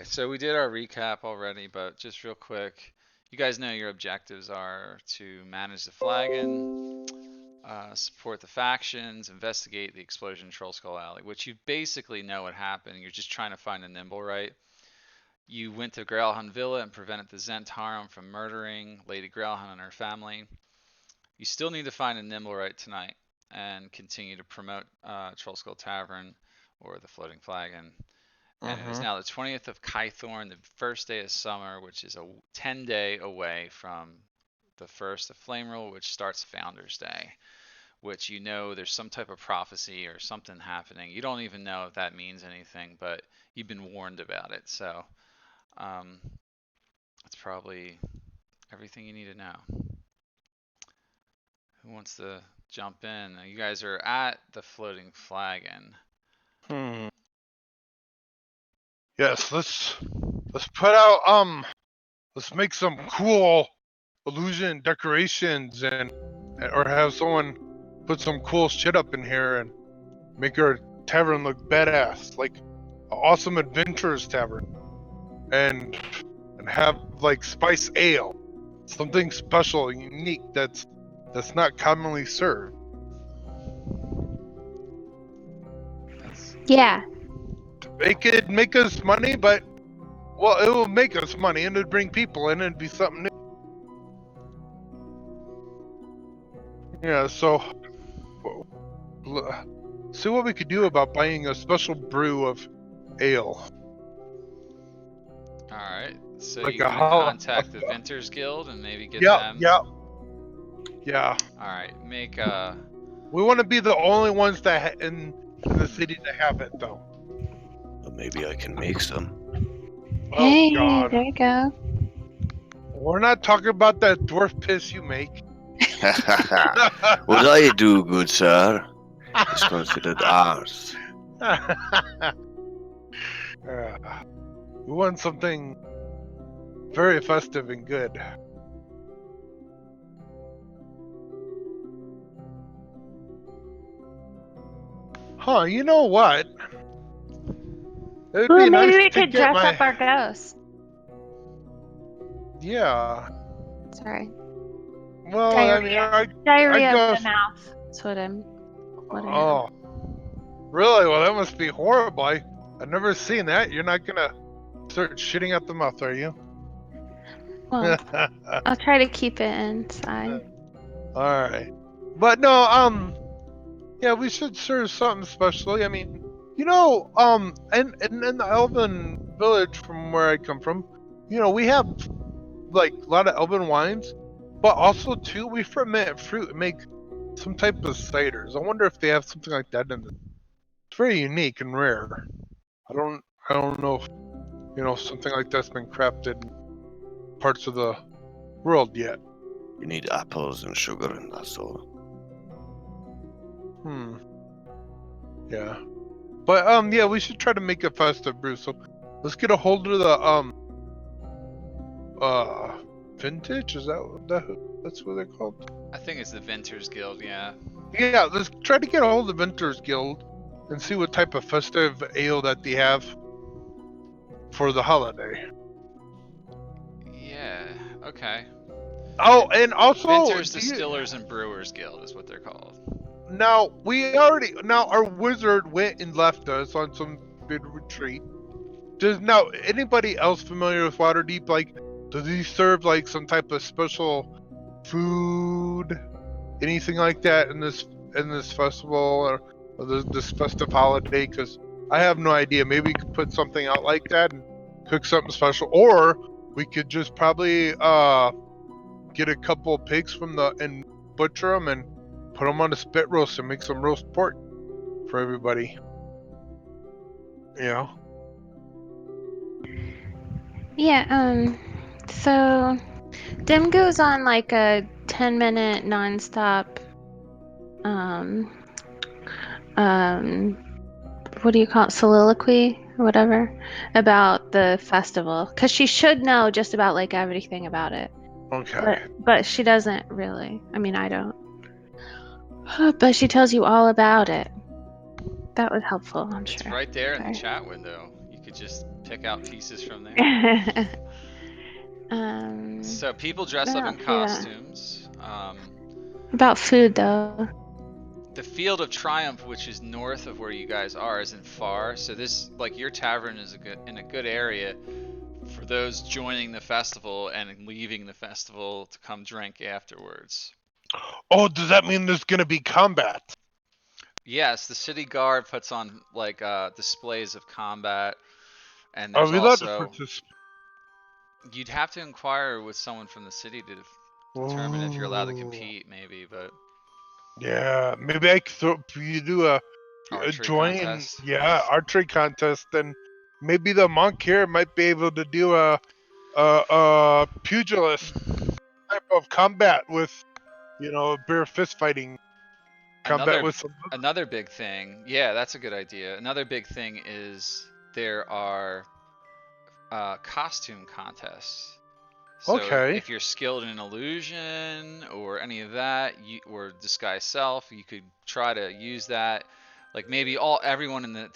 Okay, so we did our recap already, but just real quick, you guys know your objectives are to manage the flagon, support the factions, investigate the explosion in Troll Skull Alley, which you basically know what happened. You're just trying to find a nimble right. You went to Grailhund Villa and prevented the Zent harem from murdering Lady Grailhund and her family. You still need to find a nimble right tonight and continue to promote Troll Skull Tavern or the Floating Flagon. And it is now the 20th of Kythorn, the first day of summer, which is a 10-day away from the first of Flame Rule, which starts Founders Day, which you know there's some type of prophecy or something happening. You don't even know if that means anything, but you've been warned about it. So that's probably everything you need to know. Who wants to jump in? You guys are at the Floating Flagon. Yes, let's put out let's make some cool illusion decorations or have someone put some cool shit up in here and make our tavern look badass, like an awesome adventurers tavern, and have like spice ale, something special and unique that's not commonly served. Yeah. It could make us money, but well, it will make us money and it'd bring people in and it'd be something new. Yeah, so see what we could do about buying a special brew of ale. Alright, so Like you're going to contact the Vinters Guild and maybe get them? Yeah. Alright, make We want to be the only ones that in the city that have it, though. Well, maybe I can make some. Hey, Oh, God. there you go. We're not talking about that dwarf piss you make. What I do, good sir, is considered ours. We want something very festive and good. Huh, you know what? It'd Well, be maybe nice we to could get dress up our ghosts. Yeah. Sorry. Well, Diarrhea. I mean, Diarrhea I of the mouth. That's what I am. Oh. Really? Well, that must be horrible. I've never seen that. You're not gonna start shitting out the mouth, are you? Well, I'll try to keep it inside. Alright. But no, yeah, we should serve something special. I mean, you know, and in the Elven village from where I come from, you know, we have like a lot of Elven wines, but also too we ferment fruit and make some type of ciders. I wonder if they have something like that in it. It's very unique and rare. I don't know if, you know, something like that's been crafted in parts of the world yet. You need apples and sugar, and that's all. Yeah. But yeah, we should try to make a festive brew. So let's get a hold of the vintage. Is that's what they're called? I think it's the Vinters Guild, yeah. Yeah, let's try to get a hold of the Vinters Guild and see what type of festive ale that they have for the holiday. Yeah, okay. Oh, and also Vinters Distillers and Brewers Guild is what they're called. Now our wizard went and left us on some big retreat. Does now anybody else familiar with Waterdeep? Like, does he serve like some type of special food, anything like that in this festival or this festive holiday? Because I have no idea. Maybe we could put something out like that and cook something special, or we could just probably get a couple of pigs and butcher them and put them on a spit roast and make some roast pork for everybody. You know? Yeah, so Dim goes on like a 10-minute nonstop what do you call it, soliloquy or whatever about the festival, because she should know just about like everything about it. Okay. But she doesn't really. I mean, I don't. But she tells you all about it. That was helpful, I'm sure. It's right there in the chat window. could just pick out pieces from there. um, So people dress up in costumes. about food though. The Field of Triumph, which is north of where you guys are, isn't far. So this, like, your tavern is in a good area for those joining the festival and leaving the festival to come drink afterwards. Oh, does that mean there's gonna be combat? Yes, the city guard puts on like displays of combat, and Are there's we allowed to also participate? you'd have to inquire with someone from the city to determine if you're allowed to compete, maybe. But Yeah, maybe I could you do a archery join. contest. Yeah, archery contest. Then maybe the monk here might be able to do a pugilist type of combat with, bare fist fighting combat Another with some. another big thing. Yeah, that's a good idea. Another big thing is there are costume contests. So Okay. if you're skilled in illusion or any of that, or disguise self, you could try to use that. Like maybe everyone in the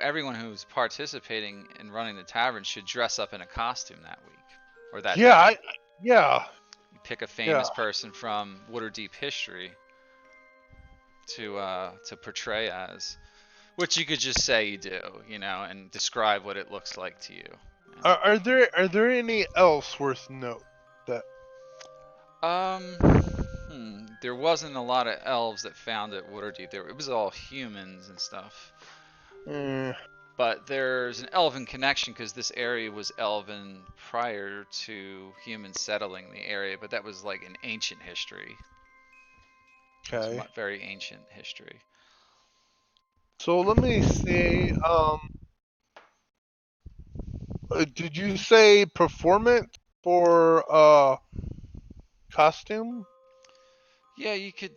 everyone who's participating in running the tavern should dress up in a costume that week or that Yeah, day. yeah, You pick a yeah. famous person from Waterdeep history to portray as, which you could just say you do, and describe what it looks like to you. Are there any else worth note that? Um, there wasn't a lot of elves that found at Waterdeep. It was all humans and stuff. Mm, But there's an elven connection because this area was elven prior to humans settling the area. But that was like an ancient history. okay. It's very ancient history. So let me see. Did you say performance for costume? Yeah, you could.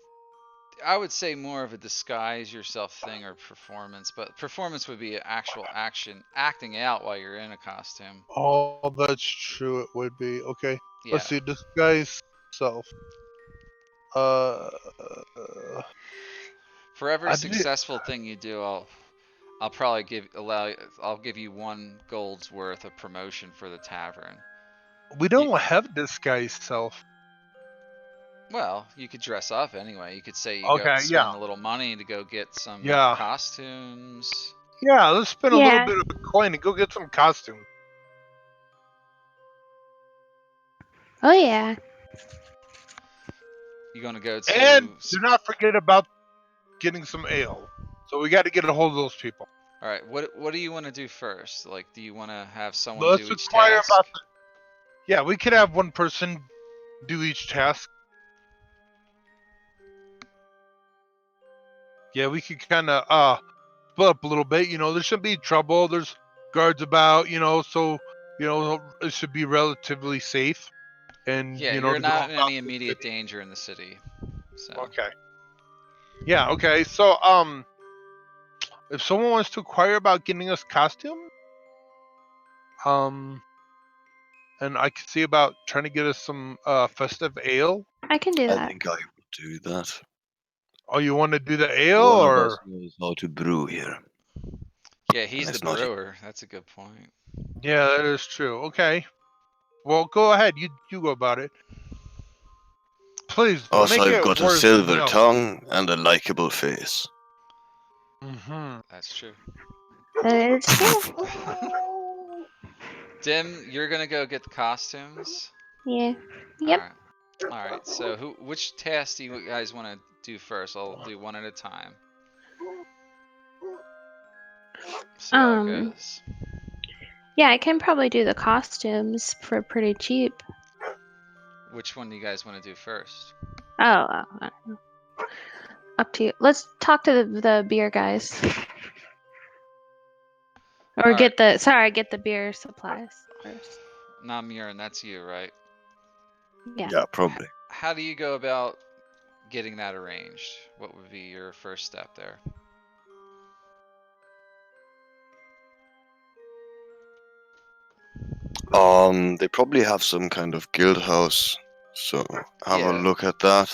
I would say more of a disguise yourself thing or performance, but performance would be actual action, acting out while you're in a costume. Oh, that's true. It would be okay. Yeah. Let's see. Disguise self. Uh, For every I did. successful thing you do, I'll probably I'll give you 1 gold's worth of promotion for the tavern. We don't have disguise self. Well, you could dress up anyway. You could say you go Okay. Yeah. spend a little money to go get some Yeah. costumes. Yeah. Let's spend a little Yeah. bit of coin and go get some costume. Oh yeah. You're gonna go And to. do not forget about getting some ale. So we got to get a hold of those people. All right. What do you want to do first? Like, do you want to have someone Let's do each inquire task? about. Yeah, we could have one person do each task. Yeah, we could kind of split up a little bit. There shouldn't be trouble. There's guards about. So it should be relatively safe. And Yeah, to you're go not about in any the immediate city. danger in the city. So. Okay. Yeah. Okay. So if someone wants to inquire about getting us costume, and I can see about trying to get us some festive ale. I can do I that. think I will do that. Oh, you want to do the ale One of or? us knows how to brew here. Yeah, he's the It's not- brewer. That's a good point. Yeah, that is true. Okay. Well, go ahead. You go about it. Please Also, make I've it got a worth silver milk. tongue and a likable face. Mm-hmm. That's true. That is true. Dim, you're gonna go get the costumes. Yeah. Yep. All right. All right. So which task do you guys want to do first? I'll do one at a time. See how it goes. Yeah, I can probably do the costumes for pretty cheap. Which one do you guys want to do first? Oh, I don't know. Up to you. Let's talk to the beer guys. Or All right. get the beer supplies first. Namurin, that's you, right? Yeah. Yeah, probably. How do you go about getting that arranged? What would be your first step there? They probably have some kind of guild house, so have a Yeah. look at that.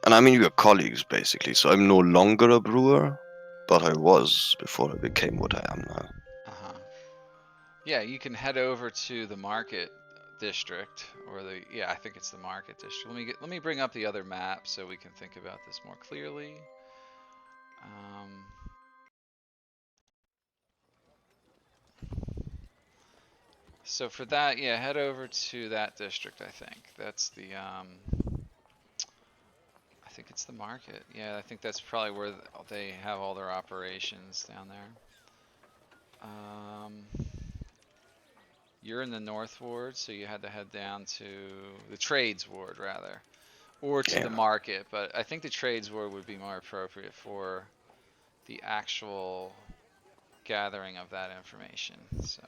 And I mean, we're colleagues basically, so I'm no longer a brewer, but I was before I became what I am now. Uh-huh. Yeah, you can head over to the market district, or I think it's the market district. Let me bring up the other map so we can think about this more clearly. Um, so for that, yeah, head over to that district. I think that's the I think it's the market. Yeah, I think that's probably where they have all their operations down there. You're in the North Ward, so you had to head down to the Trades Ward, rather, or to the Yeah. market. But I think the Trades Ward would be more appropriate for the actual gathering of that information. So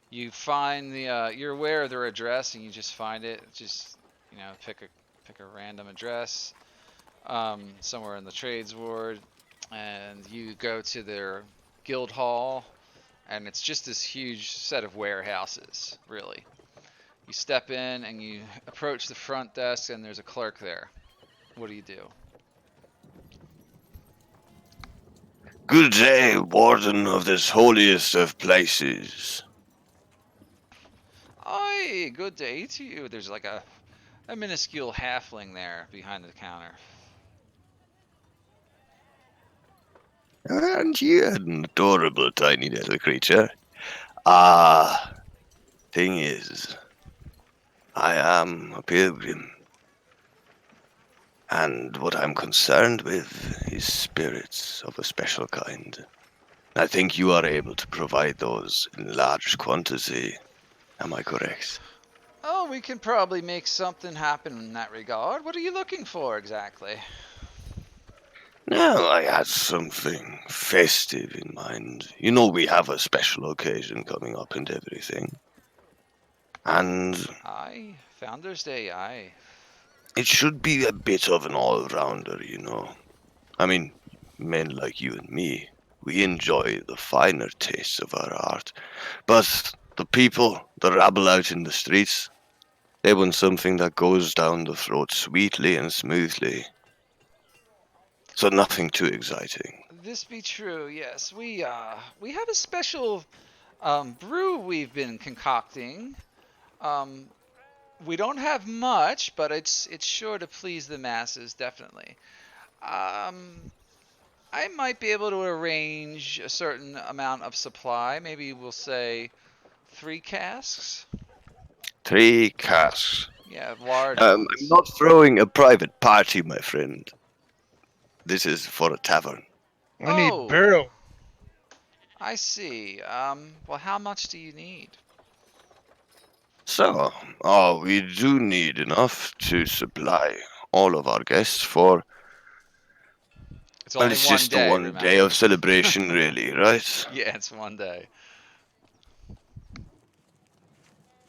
you find you're aware of their address, and you just find it. Just pick a random address somewhere in the Trades Ward, and you go to their guild hall, and it's just this huge set of warehouses, really. You step in and you approach the front desk, and there's a clerk there. What do you do? Good day, warden of this holiest of places. Aye, good day to you. There's like a minuscule halfling there behind the counter. And you're an adorable tiny little creature. Thing is, I am a pilgrim. And what I'm concerned with is spirits of a special kind. I think you are able to provide those in large quantity. Am I correct? Oh, we can probably make something happen in that regard. What are you looking for exactly? No, I had something festive in mind. You know, we have a special occasion coming up and everything. And Aye, Founders Day, aye. it should be a bit of an all-rounder, you know. I mean, men like you and me, we enjoy the finer tastes of our art. But the people, the rabble out in the streets, they want something that goes down the throat sweetly and smoothly. So nothing too exciting. This be true, yes. We have a special brew we've been concocting. Um, we don't have much, but it's sure to please the masses, definitely. I might be able to arrange a certain amount of supply. Maybe we'll say 3 casks. 3 casks. Yeah, large I'm ones. not throwing a private party, my friend. This is for a tavern. I need Oh, barrel. I see. Well, how much do you need? So, we do need enough to supply all of our guests for, It's well, only it's one just the day, one day remember. of celebration, really, right? Yeah, it's one day.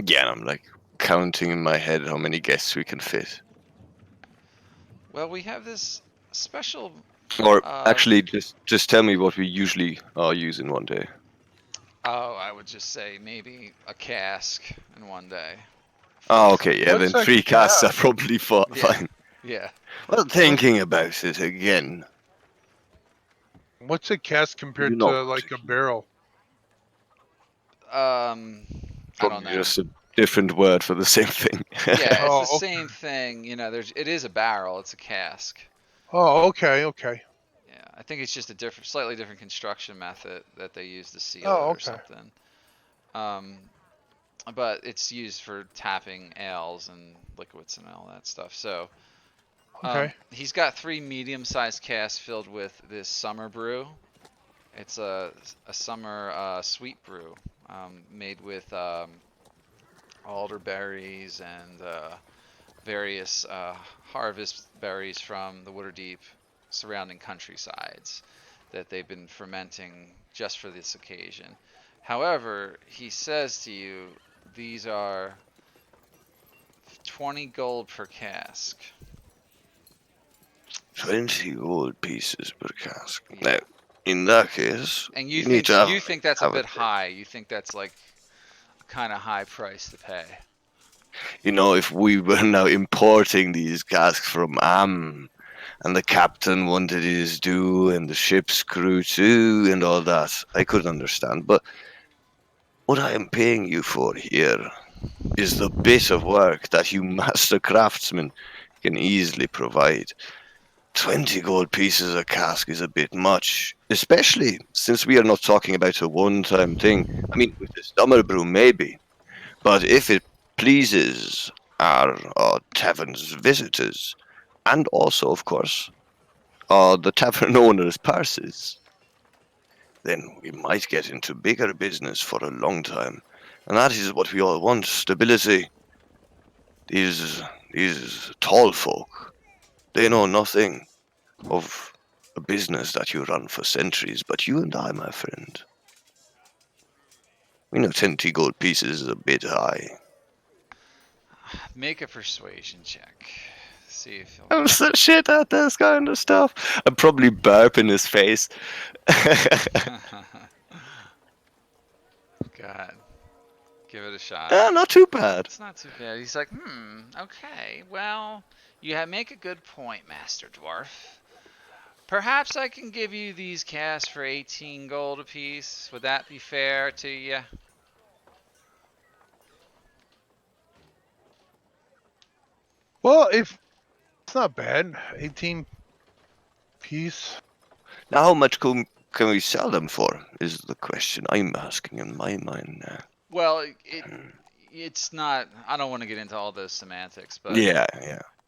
Yeah, and I'm like counting in my head how many guests we can fit. Well, we have this special. Or Uh, actually, just tell me what we usually use in one day. oh, I would just say maybe a cask in one day. Oh, okay, yeah, What's then a 3 casks are cask? probably Yeah, fine. yeah. Well, thinking about it again, What's a cask you compared know to what like to a keep. barrel? I don't Probably know. just a different word for the same thing. Yeah, it's the Oh, same thing. It is a barrel. It's a cask. oh, okay, okay. Yeah, I think it's just a slightly different construction method that they use to seal it Oh, or okay. something. Um, but it's used for tapping ales and liquids and all that stuff. So, Okay. he's got 3 medium-sized casks filled with this summer brew. It's a summer sweet brew made with elderberries and various harvest berries from the Waterdeep surrounding countrysides that they've been fermenting just for this occasion. However, he says to you, these are 20 gold per cask. 20 gold pieces per cask. Yeah. Now, in that case, And you need to you think that's a have a bit high. You think that's like a kind of high price to pay. You know, if we were now importing these casks from and the captain wanted his due, and the ship's crew too, and all that, I could understand. But What I am paying you for here is the bit of work that you master craftsmen can easily provide. 20 gold pieces a cask is a bit much, especially since we are not talking about a one-time thing. I mean, with the summer brew, maybe. But if it pleases our tavern's visitors, and also, of course, the tavern owner's purses, then we might get into bigger business for a long time. And that is what we all want, stability. These tall folk, they know nothing of a business that you run for centuries, but you and I, my friend, we know 20 gold pieces is a bit high. Make a persuasion check. See if he'll. I'm so shit at this kind of stuff. I'm probably burp in his face. Go ahead. Give it a shot. Not too bad. It's not too bad. He's like, okay. Well, make a good point, Master Dwarf. Perhaps I can give you these casks for 18 gold apiece. Would that be fair to you? Well, if it's not bad, 18 piece. Now, how much can we sell them for? Is the question I'm asking in my mind now. Well, it's not. I don't want to get into all those semantics, but Yeah.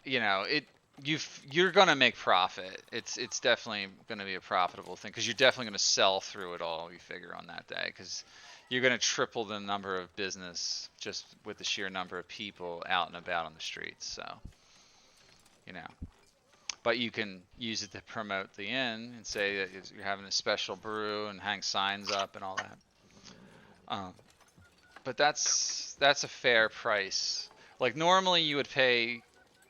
you're gonna make profit. It's definitely gonna be a profitable thing because you're definitely gonna sell through it all. You figure on that day because you're gonna triple the number of business just with the sheer number of people out and about on the streets. So, but you can use it to promote the inn and say that you're having a special brew and hang signs up and all that. But that's a fair price. Like normally you would pay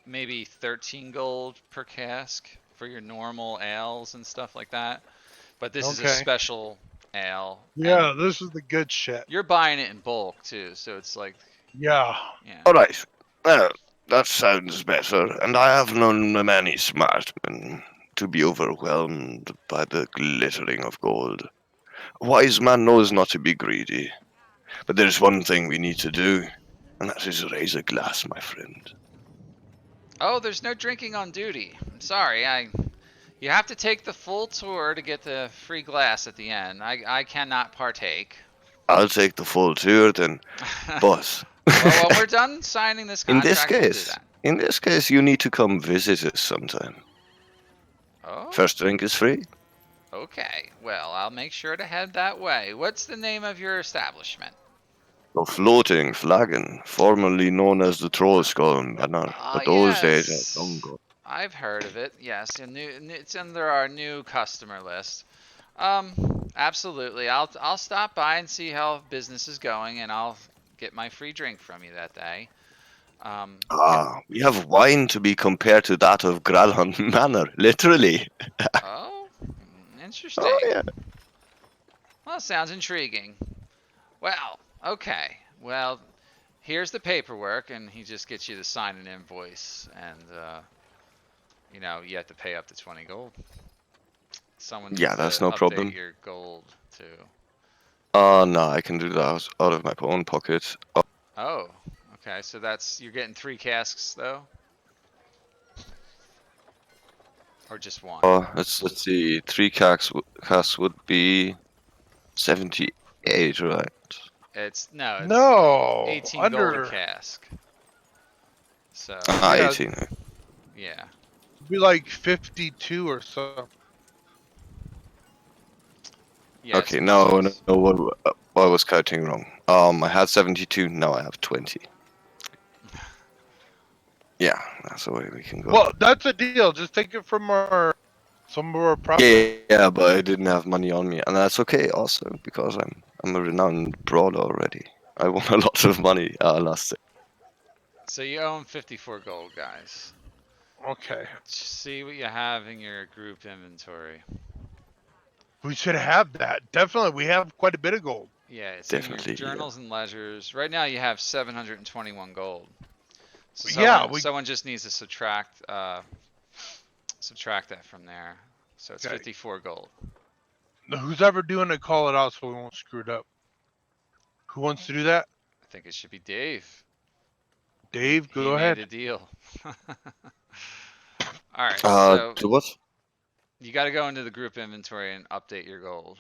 maybe 13 gold per cask for your normal ales and stuff like that. But this is a Okay. special ale. Yeah, this is the good shit. You're buying it in bulk too, so it's like Yeah. All right. Well, that sounds better, and I have known many smart men to be overwhelmed by the glittering of gold. A wise man knows not to be greedy. But there's one thing we need to do, and that is raise a glass, my friend. Oh, there's no drinking on duty. I'm sorry. You have to take the full tour to get the free glass at the end. I cannot partake. I'll take the full tour then, boss. Well, when we're done signing this contract, we'll do that. In this case, you need to come visit us sometime. Oh. First drink is free. Okay. Well, I'll make sure to head that way. What's the name of your establishment? The Floating Flagon, formerly known as the Troll Skull Manor, but those days are long gone. I've heard of it. Yes, it's under our new customer list. Absolutely. I'll stop by and see how business is going, and I'll get my free drink from you that day. We have wine to be compared to that of Gralhund Manor, literally. Oh, interesting. Oh yeah. Well, sounds intriguing. Well, okay. Well, here's the paperwork, and he just gets you to sign an invoice, and you have to pay up to 20 gold. Someone needs that's to no update problem. your gold too. No, I can do that out of my own pocket. Oh, okay. So you're getting 3 casks though, or just one? Let's see. 3 casks would be 78, right? It's No. 18 under gold a cask. So Yeah. 18. yeah. be like 52 or so. Yeah. Okay, no, I was counting wrong. I had 72. Now I have 20. Yeah, that's the way we can go. Well, that's a deal. Just take it from some of our profit. Yeah, but I didn't have money on me, and that's okay also because I'm a renowned brawler already. I won a lot of money last year. So you own 54 gold, guys. Okay. See what you have in your group inventory. We should have that. Definitely. We have quite a bit of gold. Yeah, it's Definitely, in your journals and ledgers. Right now you have 721 gold. So Yeah, someone just needs to subtract that from there. So it's Okay. 54 gold. Who's ever doing it, call it out so we won't screw it up. Who wants to do that? I think it should be Dave. Dave, He go made ahead. a deal. All right, so To what? you got to go into the group inventory and update your gold.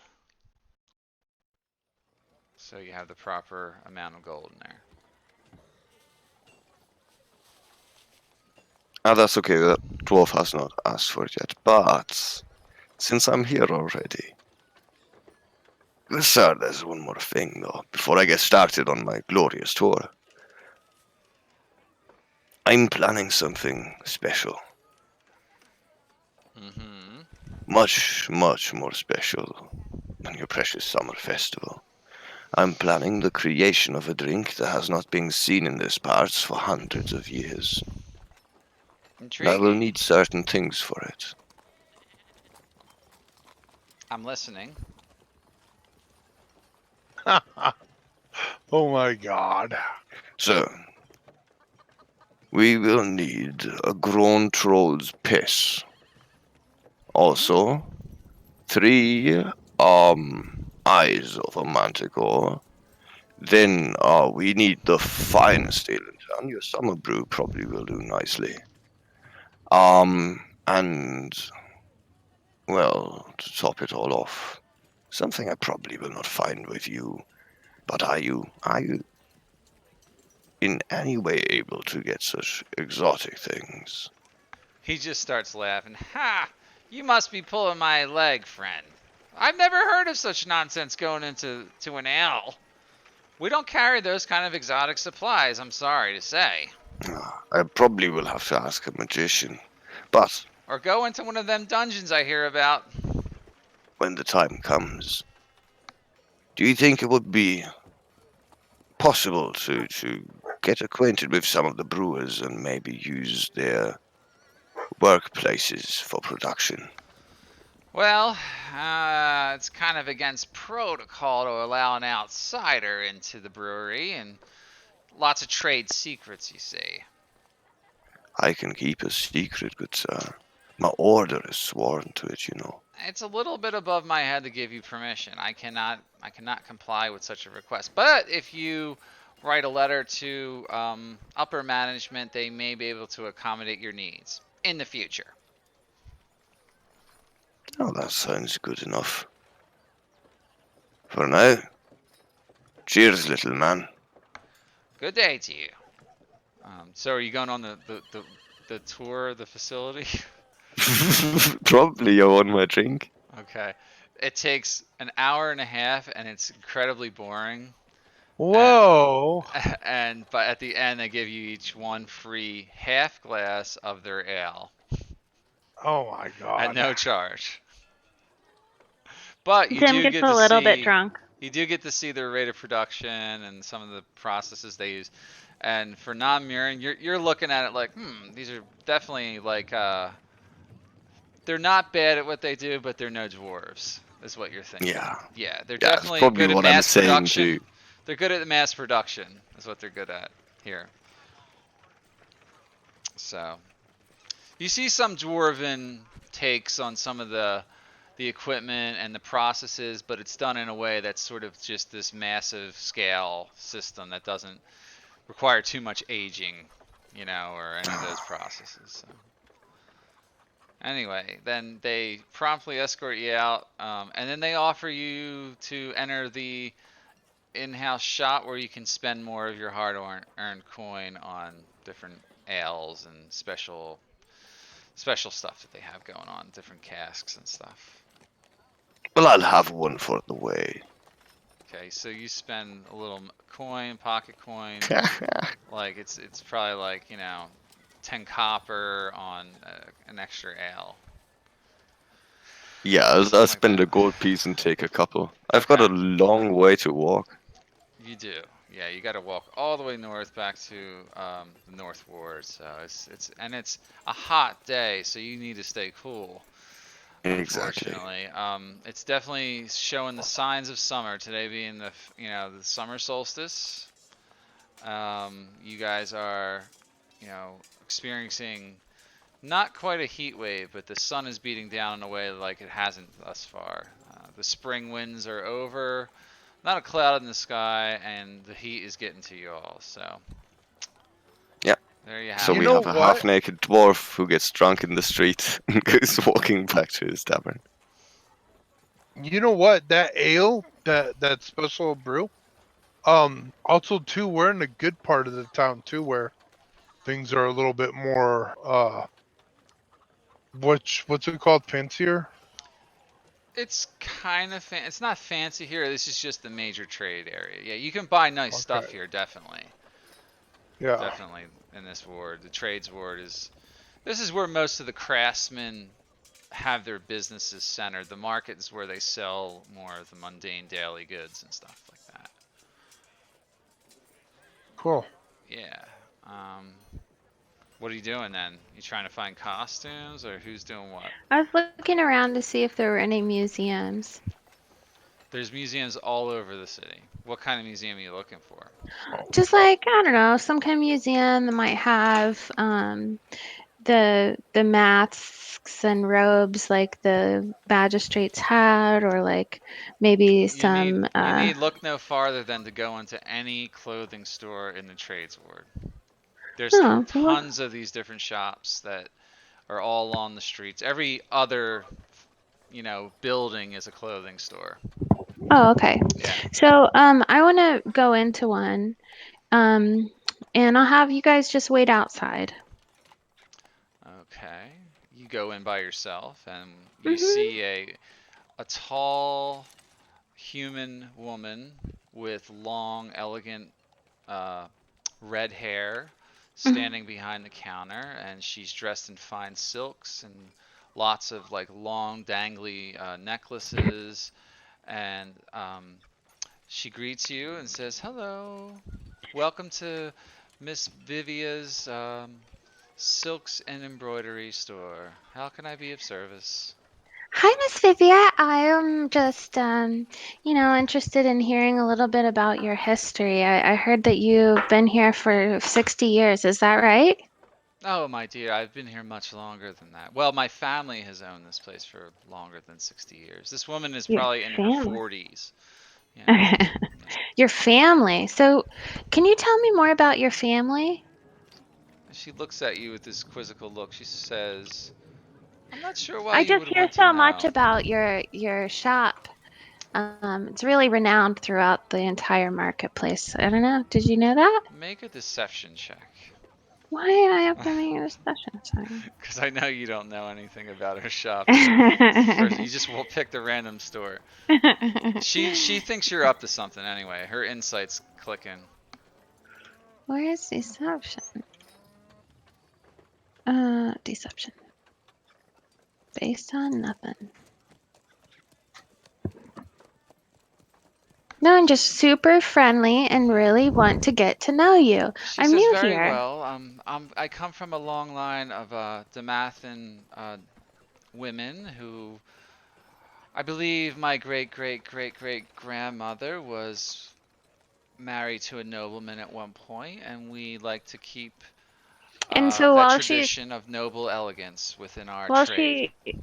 So you have the proper amount of gold in there. Ah, that's okay. The dwarf has not asked for it yet. But since I'm here already, sir, there's one more thing though. Before I get started on my glorious tour, I'm planning something special. Mm-hmm. Much, much more special than your precious summer festival. I'm planning the creation of a drink that has not been seen in these parts for hundreds of years. And I will Intriguing. need certain things for it. I'm listening. Oh my god. So, we will need a grown troll's piss. Also, 3 eyes of a manticore. Then we need the finest ale in town. Your summer brew probably will do nicely. And well, to top it all off, something I probably will not find with you. But are you in any way able to get such exotic things? He just starts laughing. Ha! You must be pulling my leg, friend. I've never heard of such nonsense going into an ale. We don't carry those kind of exotic supplies, I'm sorry to say. I probably will have to ask a magician. But Or go into one of them dungeons I hear about. when the time comes, do you think it would be possible to get acquainted with some of the brewers and maybe use their workplaces for production? Well, it's kind of against protocol to allow an outsider into the brewery, and lots of trade secrets, you see. I can keep a secret, good sir. My order is sworn to it, you know. It's a little bit above my head to give you permission. I cannot comply with such a request. But if you write a letter to upper management, they may be able to accommodate your needs in the future. Oh, that sounds good enough. For now, cheers, little man. Good day to you. So are you going on the tour of the facility? Probably I want my drink. Okay. It takes an hour and a half, and it's incredibly boring. Whoa. But at the end, they give you each one free half glass of their ale Oh my at god. no charge. But you Jim do gets get a to little bit see drunk. their rate of production and some of the processes they use. And for non-mirroring, you're looking at it like, these are definitely like they're not bad at what they do, but they're no dwarves, is what you're thinking. Yeah, Yeah, they're yeah, that's definitely probably good at what I'm mass saying too. production. They're good at the mass production, is what they're good at here. So you see some dwarven takes on some of the equipment and the processes, but it's done in a way that's sort of just this massive scale system that doesn't require too much aging, or any of those processes. So. Anyway, then they promptly escort you out, and then they offer you to enter the in-house shop where you can spend more of your hard-earned coin on different ales and special stuff that they have going on, different casks and stuff. Well, I'll have one for the way. Okay, so you spend a little coin, pocket coin, like it's probably like 10 copper on an extra ale. Yeah, I'll Something like spend that. a gold piece and take a couple. I've got Okay. a long way to walk. You do. Yeah, you got to walk all the way north back to the North Ward. So it's a hot day, so you need to stay cool. Exactly. Unfortunately, it's definitely showing the signs of summer. Today being the summer solstice. You guys are experiencing not quite a heat wave, but the sun is beating down in a way like it hasn't thus far. The spring winds are over. not a cloud in the sky, and the heat is getting to you all. So Yeah. there you have So it. You we know have a what? half-naked dwarf who gets drunk in the street and goes walking back to his tavern. You know what? That ale, that special brew. Also too, we're in a good part of the town too, where things are a little bit more what's it called, fancier? It's kind of it's not fancy here. This is just the major trade area. Yeah, you can buy nice Okay. stuff here, definitely. Yeah. Definitely in this ward. The trades ward is this is where most of the craftsmen have their businesses centered. The market is where they sell more of the mundane daily goods and stuff like that. Cool. Yeah. What are you doing then? You trying to find costumes or who's doing what? I was looking around to see if there were any museums. There's museums all over the city. What kind of museum are you looking for? Just like, I don't know, some kind of museum that might have the masks and robes like the magistrates had, or like maybe some You need look no farther than to go into any clothing store in the trades ward. There's oh, tons of these different shops that are all on the streets. Every other, building is a clothing store. oh, okay. Yeah. So I want to go into one. Um and I'll have you guys just wait outside. Okay. You go in by yourself and you Mhm. see a tall human woman with long, elegant uh, red hair Mhm. standing behind the counter, and she's dressed in fine silks and lots of like long, dangly necklaces. And she greets you and says, "Hello, welcome to Miss Vivia's Silks and Embroidery Store. How can I be of service?" Hi, Miss Vivia. I am just, interested in hearing a little bit about your history. I heard that you've been here for 60 years. Is that right? Oh, my dear, I've been here much longer than that. Well, my family has owned this place for longer than 60 years. This woman is Your probably in her family. 40s. Yeah, Okay. yeah. Your family. So, can you tell me more about your family? She looks at you with this quizzical look. She says, "I'm not sure why I you just would hear want to so much know." about your shop. It's really renowned throughout the entire marketplace. I don't know. Did you know that? Make a deception check. Why do I have to make a discussion? Sorry. Because I know you don't know anything about her shop. First, you just will pick the random store. She thinks you're up to something anyway. Her insight's clicking. Where's deception? Deception. Based on nothing. No, I'm just super friendly and really want to get to know you. She I'm says, new "Very here. well. I come from a long line of Damathan women who I believe my great great great great grandmother was married to a nobleman at one point, and we like to keep And so that while she's tradition of noble elegance within our while trade." she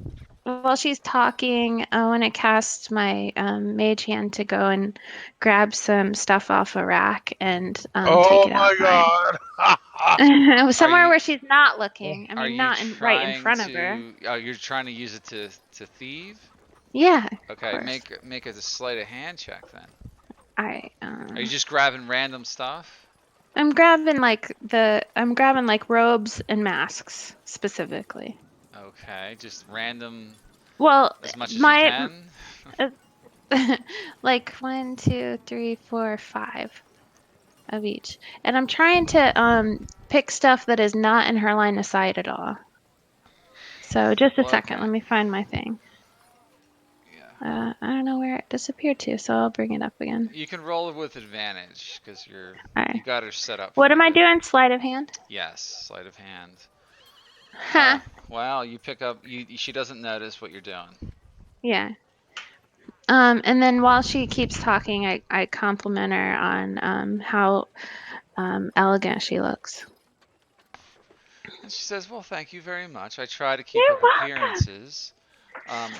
while she's talking, I want to cast my mage hand to go and grab some stuff off a rack and take Oh it my outside. god. Are Somewhere you where she's not looking. I are mean, you not right in trying front of her. to you're trying to use it to thieve? Yeah, of Okay, course. make a sleight of hand check then. I Are you just grabbing random stuff? I'm grabbing like robes and masks specifically. Okay, just random Well, as much as you my can. uh, like one, two, three, four, five of each, and I'm trying to pick stuff that is not in her line of sight at all. So just a Well, second, okay. let me find my thing. Yeah. I don't know where it disappeared to, so I'll bring it up again. You can roll it with advantage because All you right. got her set up What for am I good. doing? Sleight of hand? Yes, sleight of hand. Huh. Oh, wow, you pick up she doesn't notice what you're doing. Yeah. And then while she keeps talking, I compliment her on how elegant she looks. And she says, "Well, thank you very much. I try to keep You're up welcome. appearances.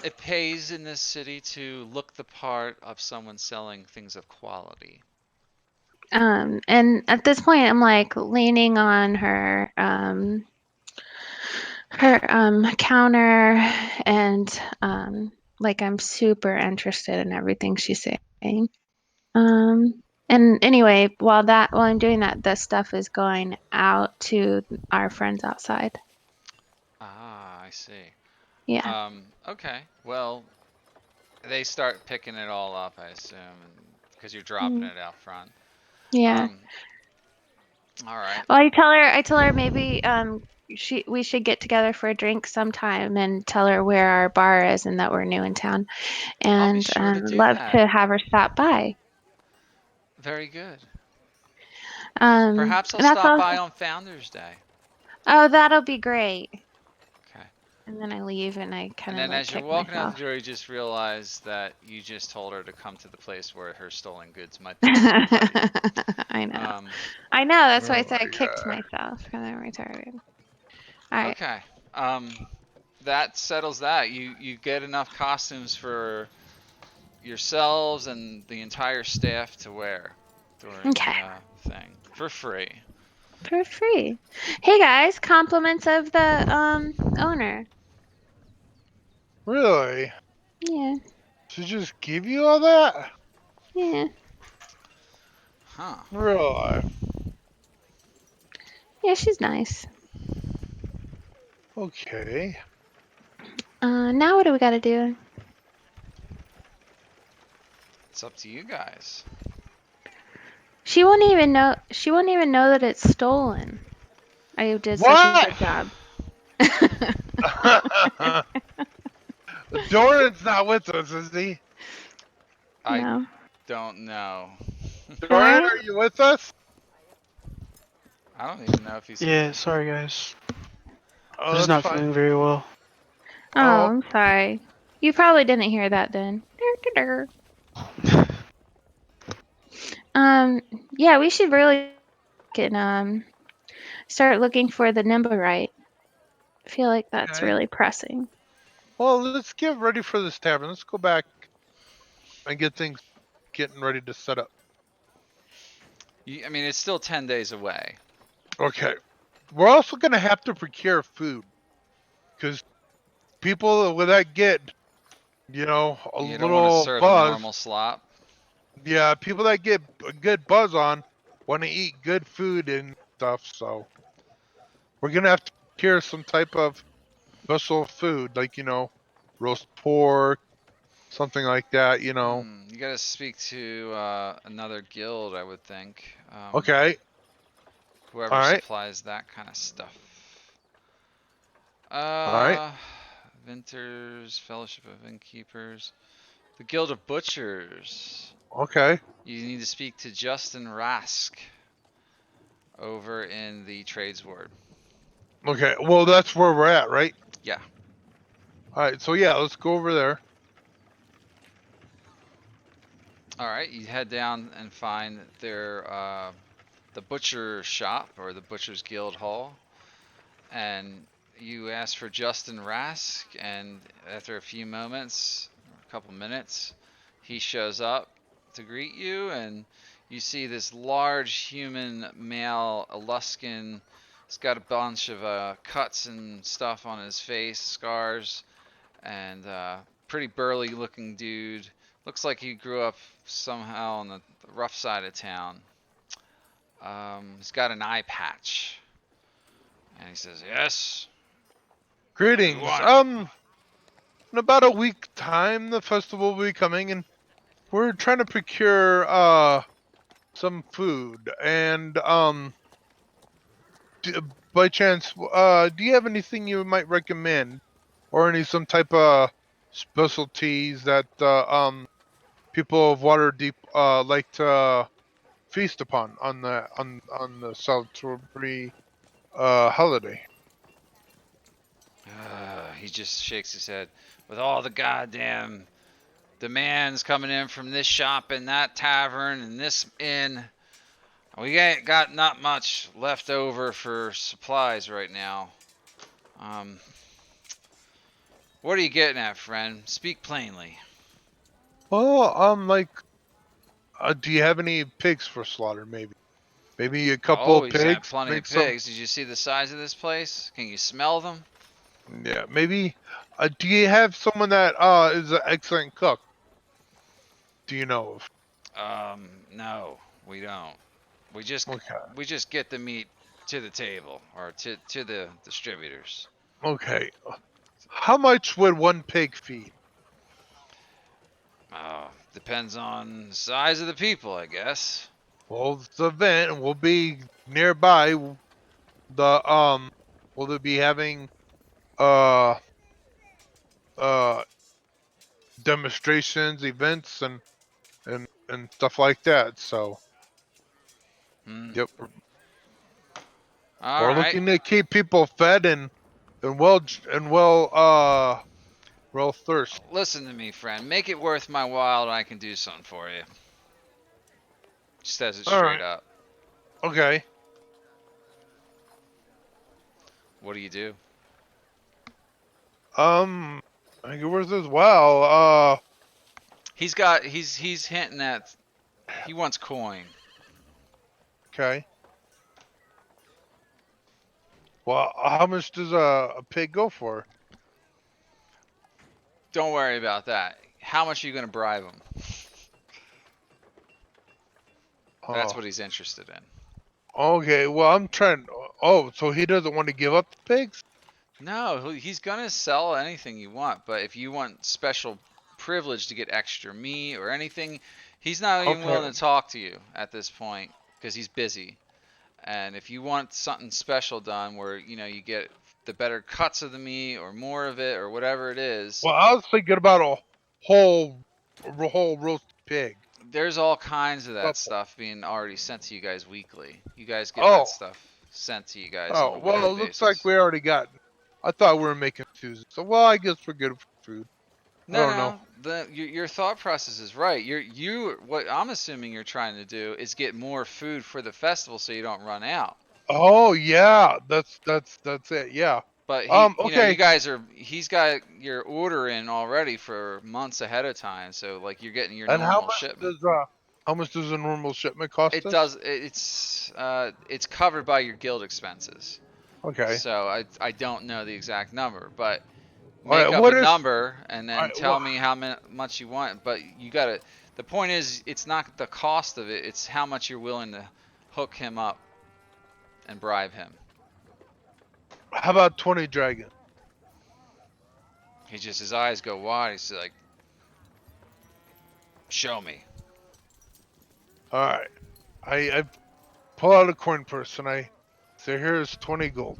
It pays in this city to look the part of someone selling things of quality. And at this point, I'm like leaning on her counter, and like I'm super interested in everything she's saying. And anyway, while I'm doing that, the stuff is going out to our friends outside. Ah, I see. Yeah. Okay. Well, they start picking it all up, I assume, because you're dropping Mm, it out front. yeah. Um, all right. Well, I tell her maybe we should get together for a drink sometime and tell her where our bar is and that we're new in town, I'll be and sure to do love that. to have her stop by. Very good. Um, Perhaps I'll and that's stop all. by on Founder's Day. Oh, that'll be great. Okay. And then I leave and I kind And of then like as you're kick walking out the myself. door, you just realize that you just told her to come to the place where her stolen goods might be being parked. I know. Um, I know. That's why I Oh said I my kicked god. myself because I'm retarded. All right. okay. That settles that. You get enough costumes for yourselves and the entire staff to wear during Okay. the thing for free. For free. Hey guys, compliments of the owner. Really? Yeah. She just give you all that? Yeah. Huh. Really? Yeah, she's nice. Okay. Now what do we got to do? It's up to you guys. She won't even know. She won't even know that it's stolen. I did such a What? good job. Doran's not with us, is he? I No. don't know. Doran, Dorian? are you with us? I don't even know if he's Yeah, here. sorry guys. I'm Oh, just that's not fine. feeling very well. Oh, Oh, I'm sorry. You probably didn't hear that then. Um, yeah, we should really can start looking for the Nimbarite. I feel like that's okay. really pressing. Well, let's get ready for this tavern. Let's go back and get things getting ready to set up. I mean, it's still 10 days away. Okay. We're also going to have to procure food because people with that get, a You don't want to little serve a buzz. normal slop. Yeah, people that get a good buzz on want to eat good food and stuff. So we're going to have to procure some type of special food, like, roast pork, something like that. You gotta speak to another guild, I would think. Okay. All Whoever right. supplies that kind of stuff. All right. Uh, Vinters, Fellowship of Innkeepers, the Guild of Butchers. Okay. You need to speak to Justin Rask over in the Trades Ward. Okay. Well, that's where we're at, right? Yeah. All right. So, yeah, let's go over there. All right. You head down and find the butcher shop or the Butcher's Guild Hall, and you ask for Justin Rask, and after a few moments, a couple minutes, he shows up to greet you, and you see this large human male, Aluskan. He's got a bunch of cuts and stuff on his face, scars, and pretty burly looking dude. Looks like he grew up somehow on the rough side of town. He's got an eye patch, and he says, "Yes, what do you Greetings. want?" In about a week time, the festival will be coming, and we're trying to procure some food. And by chance, do you have anything you might recommend, or some type of specialties that people of Waterdeep like to feast upon on the Celebrity holiday? He just shakes his head. With all the goddamn demands coming in from this shop and that tavern and this inn, we ain't got not much left over for supplies right now. Um, What are you getting at, friend? Speak plainly. Well, do you have any pigs for slaughter? Maybe a couple of Always have pigs. plenty Make of some. pigs. Did you see the size of this place? Can you smell them? Yeah, maybe. Do you have someone that is an excellent cook? Do you know of? No, we don't. We just Okay. we just get the meat to the table or to the distributors. Okay. How much would one pig feed? Depends on the size of the people, I guess. Well, it's the event and we'll be nearby. The will they be having uh uh demonstrations, events, and stuff like that. So, Hmm. yep, All we're right. looking to keep people fed and well thirst. Listen to me, friend. Make it worth my while, and I can do something for you. Just says it All straight right. up. Okay. What do you do? I think it was as well. He's hinting at he wants coin. Okay. Well, how much does a pig go for? Don't worry about that. How much are you gonna bribe him? That's Oh, what he's interested in. okay. Well, I'm trying. Oh, so he doesn't want to give up the pigs? No, he's gonna sell anything you want, but if you want special privilege to get extra meat or anything, he's not even Okay. willing to talk to you at this point because he's busy. And if you want something special done where, you get the better cuts of the meat or more of it or whatever it is, Well, I was thinking about whole, whole roast pig. there's all kinds of that Couple. stuff being already sent to you guys weekly. You guys get that Oh, stuff sent to you guys on a oh. Well, weekly it looks like basis. we already got. I thought we were making Tuesday. So, well, I guess we're good for food. I No, don't know. no, your thought process is right. What I'm assuming you're trying to do is get more food for the festival so you don't run out. Oh yeah, that's it. Yeah. But you Okay. guys he's got your order in already for months ahead of time, so like you're getting your And normal shipment. how much does a normal shipment cost It us? does. It's covered by your guild expenses. Okay. So I don't know the exact number, but All right. make up a What if? number and All then right, tell me how much you want. But you gotta. The point is, it's not the cost of it; it's how much you're willing to hook him up and bribe him. how about 20 dragons? His eyes go wide. He's like, "Show me." All right. I pull out a coin purse and I say, here's 20 gold.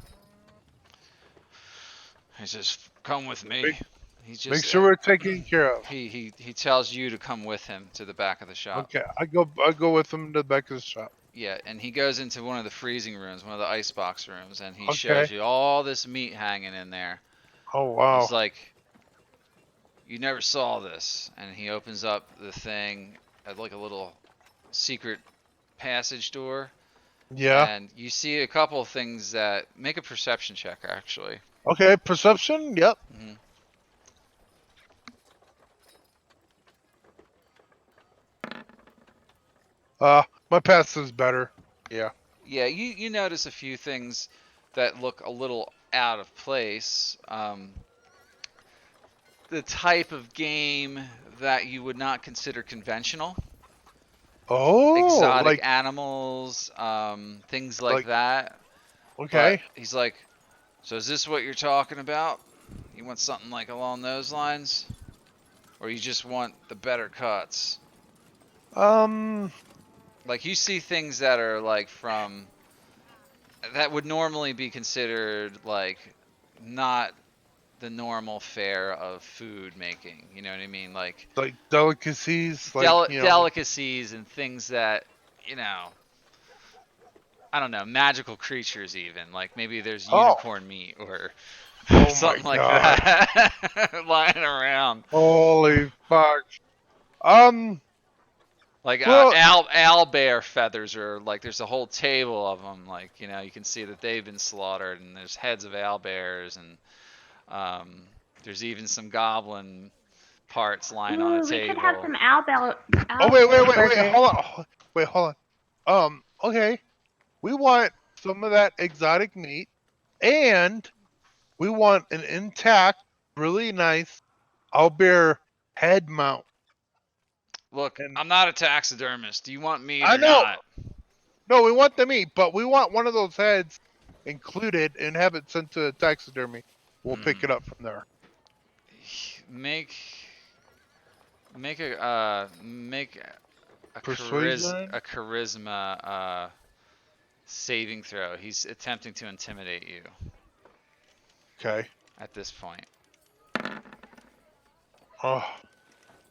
He says, "Come with me." Make, He make just sure we're taken care of. he tells you to come with him to the back of the shop. Okay. I go with him to the back of the shop. Yeah, and he goes into one of the freezing rooms, one of the icebox rooms, and he Okay. shows you all this meat hanging in there. Oh wow. He's like, "You never saw this," and he opens up the thing at like a little secret passage door, Yeah. and you see a couple of things that make a perception check actually. Okay. Perception. Yep. hmm My pass is better. Yeah. Yeah, you notice a few things that look a little out of place. The type of game that you would not consider conventional. Oh, Exotic animals, things like like that. But okay. he's like, so is this what you're talking about? You want something like along those lines? Or you just want the better cuts? Um. Like you see things that are like that would normally be considered like not the normal fare of food making. You know what I mean? Like Like delicacies, like delicacies and things that, you know, I don't know, magical creatures even. Like maybe there's oh, unicorn meat or oh my something like god, that lying around. holy fuck. Um, Like well, owl bear feathers, or like there's a whole table of them. Like you can see that they've been slaughtered, and there's heads of owl bears and There's even some goblin parts lying on a Ooh, we could have table. some owlbear. Oh wait, burgers. hold on. Wait, hold on. Okay. We want some of that exotic meat, and we want an intact, really nice owlbear head mount. Look, And I'm not a taxidermist. Do you want meat I or know. not? No, we want the meat, but we want one of those heads included and have it sent to taxidermy. We'll pick it up from there. Make Persuasion. a charisma saving throw. He's attempting to intimidate you Okay. at this point. Oh,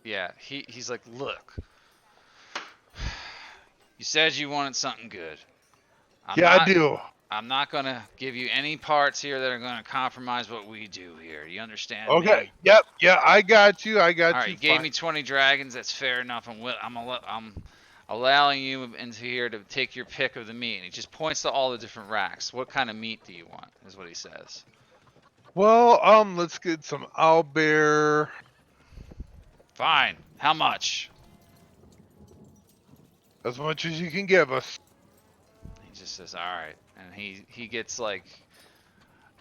Yeah, he's like, look, you said you wanted something good. yeah, I do. I'm not gonna give you any parts here that are gonna compromise what we do here. You understand Okay. me? Yep. Yeah, I got you. All right, you gave me 20 dragons. That's fair enough. I'm allowing you into here to take your pick of the meat. And he just points to all the different racks. What kind of meat do you want? Is what he says. Well, let's get some owlbear. Fine. How much? As much as you can give us. He just says, all right, and he gets like,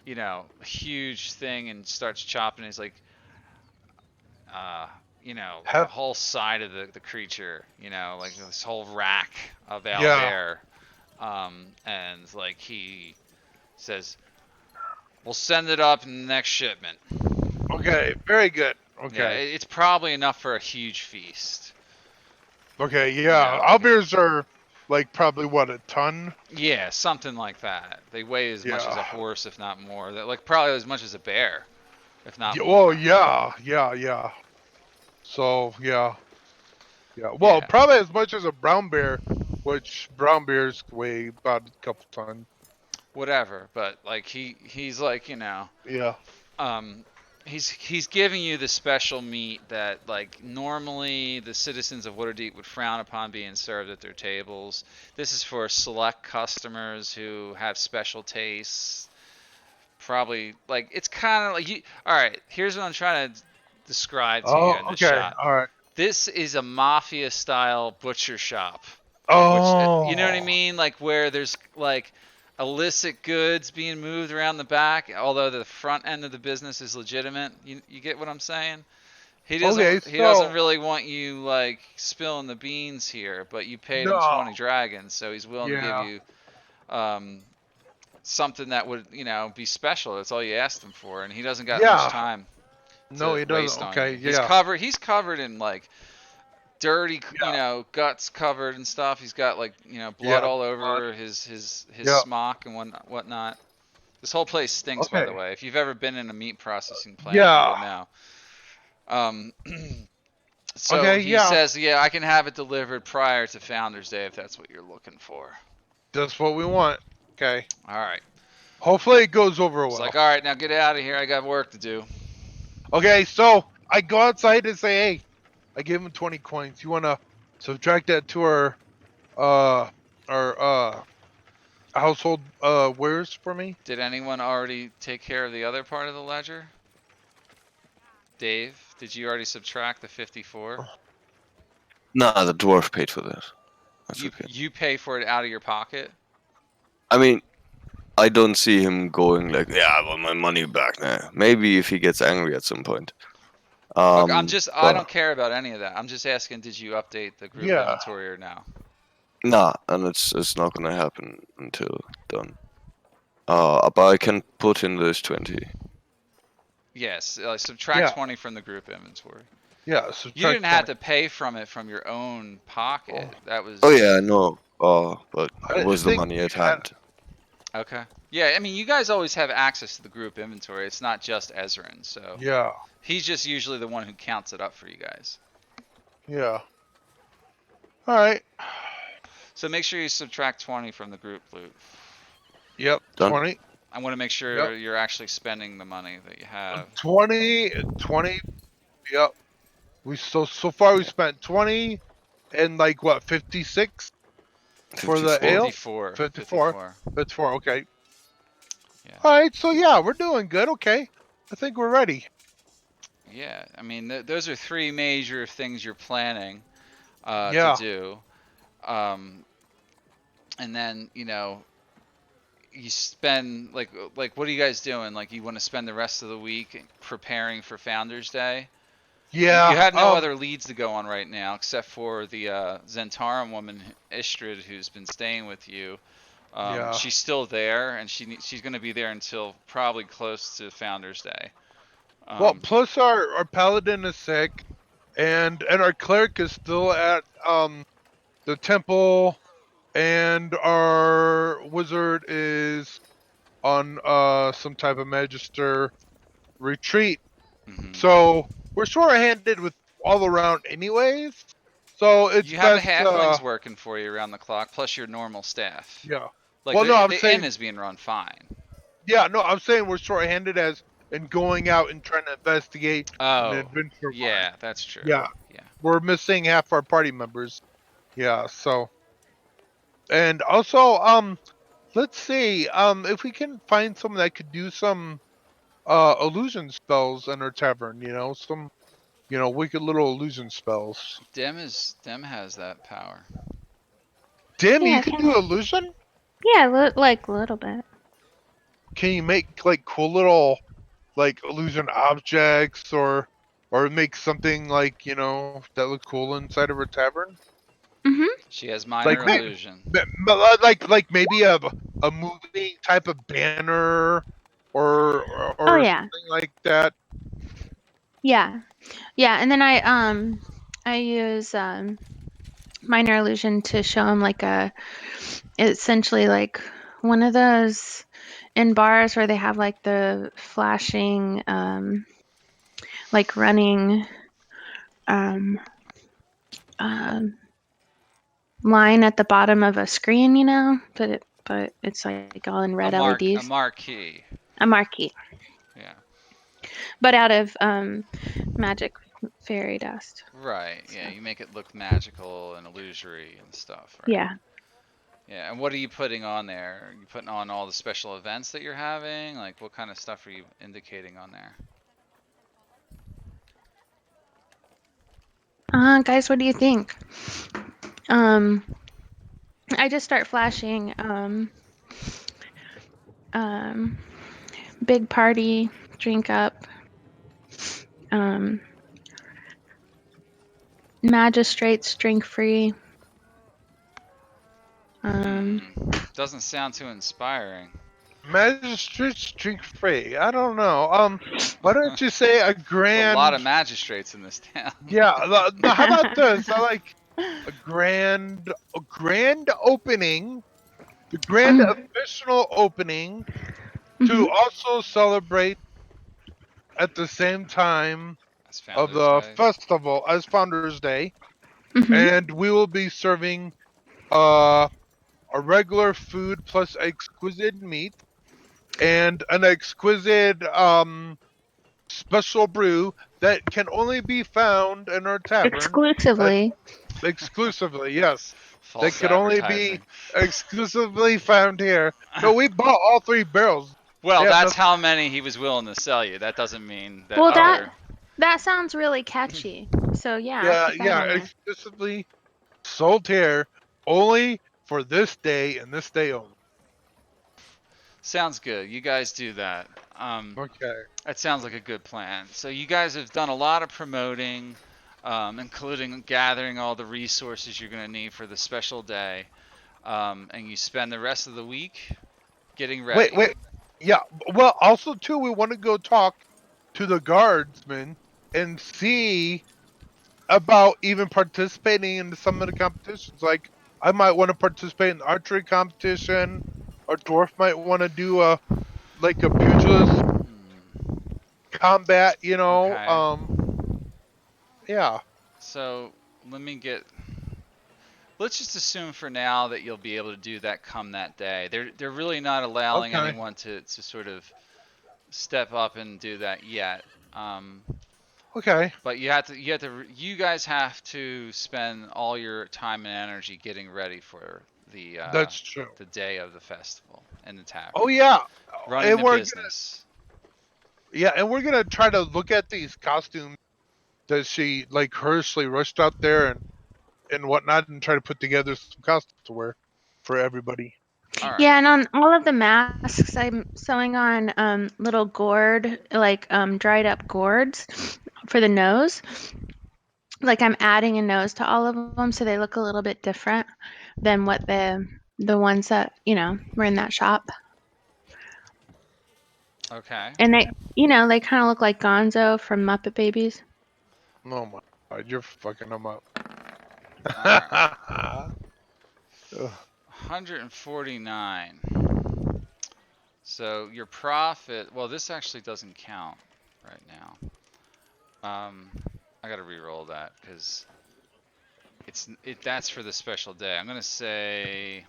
a huge thing and starts chopping. He's like, like a Have whole side of the creature, like this whole rack of yeah. owlbear. And like he says, we'll send it up in the next shipment. Okay. Very good. Yeah, Okay. it's probably enough for a huge feast. Okay. Yeah. Yeah, Owlbears are like probably what, a ton? Yeah, something like that. They weigh as much as a Yeah. horse, if not more. They're like probably as much as a bear, if not more. Well, yeah. Yeah. Yeah. So yeah. Yeah. Well, Yeah, probably as much as a brown bear, which brown bears weigh about a couple tons. whatever. But like he's like Yeah. um, he's giving you the special meat that like normally the citizens of Waterdeep would frown upon being served at their tables. This is for select customers who have special tastes. Probably like it's kind of like you. All right, here's what I'm trying to describe to you Oh, in this okay. shot. All right. This is a mafia style butcher shop, which you know what I Oh. mean, like where there's like illicit goods being moved around the back, although the front end of the business is legitimate. You get what I'm saying? Okay. He doesn't So really want you like spilling the beans here, but you paid him no. 20 dragons, so he's willing to give Yeah. you um, something that would be special. That's all you asked him for, and he doesn't got much Yeah. time No, to he waste doesn't. on you. Okay. Yeah. He's covered in like dirty, Yeah. guts covered and stuff. He's got like, blood Yeah. all Blood. over his Yeah. smock and whatnot. This whole place stinks, by Okay. the way. If you've ever been in a meat processing plant, you Yeah. would know. Um, so Okay. he Yeah. says, yeah, I can have it delivered prior to Founders Day if that's what you're looking for. That's what we want. Okay. All right. Hopefully it goes over It's well. like, all right, now get out of here. I got work to do. Okay. So I go outside and say, hey, I gave him 20 coins. You want to subtract that to our household wares for me? Did anyone already take care of the other part of the ledger? Dave, did you already subtract the 54? Nah, the dwarf paid for this. That's okay. You pay for it out of your pocket? I mean, I don't see him going like, yeah, I want my money back now. Maybe if he gets angry at some point. Okay, I But don't care about any of that. I'm just asking, did you update the group Yeah. inventory or no? nah, and it's not gonna happen until done. But I can put in those 20. Yes, subtract Yeah. 20 from the group inventory. Yeah. You didn't have to pay from it from your own pocket. That was... Oh yeah, I know. But I it was the think money we at had- hand. Okay. Yeah, I mean, you guys always have access to the group inventory. It's not just Ezrin, so... Yeah. He's just usually the one who counts it up for you guys. Yeah. All right. So make sure you subtract 20 from the group loot. Yep. Done. 20. I want to make sure you're actually spending the money that you have. 20. Yep. So far we spent 20 and like what, 56 for the 54. ale? 54. 54. 54. Okay. Yeah. All right. So yeah, we're doing good. Okay. I think we're ready. Yeah, I mean, those are three major things you're planning to Yeah. do. Um, and then, you spend like what are you guys doing? Like you want to spend the rest of the week preparing for Founders Day? You Yeah. have no other leads to go on right now except for the Zentarum woman Istrid who's been staying with you. Yeah. She's still there, and she's going to be there until probably close to Founders Day. Well, Um, plus our paladin is sick, and our cleric is still at the temple, and our wizard is on some type of magister retreat. mhm. So we're short-handed with all around, anyways. So it's You have the best. halflings working for you around the clock, plus your normal staff. Yeah. Like Well, no, I'm the inn saying. is being run fine. Yeah, no, I'm saying we're short-handed as in going out and trying to investigate an Oh, adventure line. yeah, that's true. Yeah, Yeah. we're missing half our party members. Yeah, so and also let's see if we can find someone that could do some illusion spells in our tavern, some wicked little illusion spells. Dem has that power. Dim, Yeah, you I can can. do illusion? Yeah, like a little bit. Can you make like cool little like illusion objects or make something like, that look cool inside of a tavern? Mhm. She has Like minor I, illusion. like maybe a moving type of banner oh or yeah, something like that. yeah, yeah. And then I use minor illusion to show him like essentially like one of those in bars where they have like the flashing like running um um line at the bottom of a screen, but it's like all in red A LEDs. marquee. A marquee, Yeah. but out of magic fairy dust. Right. So Yeah, you make it look magical and illusory and stuff, right? yeah. Yeah, and what are you putting on there? Are you putting on all the special events that you're having? Like, what kind of stuff are you indicating on there? Guys, what do you think? Um, I just start flashing um big party, drink up, um magistrates drink free. Um, Doesn't sound too inspiring. Magistrates drink free. I don't know. Why don't you say a There's a lot of grand? magistrates in this town. Yeah. How about this? I like a grand opening, the grand mm, official opening mhm, to also celebrate at the same time That's of Founders the Day. festival as Founders Day, mhm. and we will be serving uh, a regular food plus exquisite meat and an exquisite special brew that can only be found in our tavern. That Exclusively. exclusively, yes, that False could only be advertising. exclusively found here. No, we bought all 3 barrels. They Well, have that's nothing. how many he was willing to sell you. That doesn't mean that Well, that other. that sounds really catchy. So yeah, I'll Yeah, put that yeah, on there. exclusively sold here only for this day and this day only. Sounds good. You guys do that. Okay. That sounds like a good plan. So you guys have done a lot of promoting, including gathering all the resources you're going to need for the special day, and you spend the rest of the week getting Wait, ready. wait. Yeah. Well, also too, we want to go talk to the guardsmen and see about even participating in some of the competitions. Like, I might want to participate in the archery competition. Or dwarf might want to do a pugilist Hmm. combat. Okay. Yeah. So let me get. Let's just assume for now that you'll be able to do that come that day. They're really not allowing Okay. anyone to sort of step up and do that yet. Um, Okay. but you guys have to spend all your time and energy getting ready for That's true. the day of the festival in the Oh tavern, yeah. running And the we're gonna. business. Yeah, and we're gonna try to look at these costumes that she like hurriedly rushed out there and whatnot, and try to put together some costumes to wear for everybody. All right. Yeah, and on all of the masks, I'm sewing on little gourd, like dried up gourds for the nose. Like I'm adding a nose to all of them, so they look a little bit different than what the ones that were in that shop. Okay. And they kind of look like Gonzo from Muppet Babies. Oh my god, you're fucking them up. All right. Ugh. 149. So your profit, well, this actually doesn't count right now. I gotta re-roll that because that's for the special day. I'm gonna say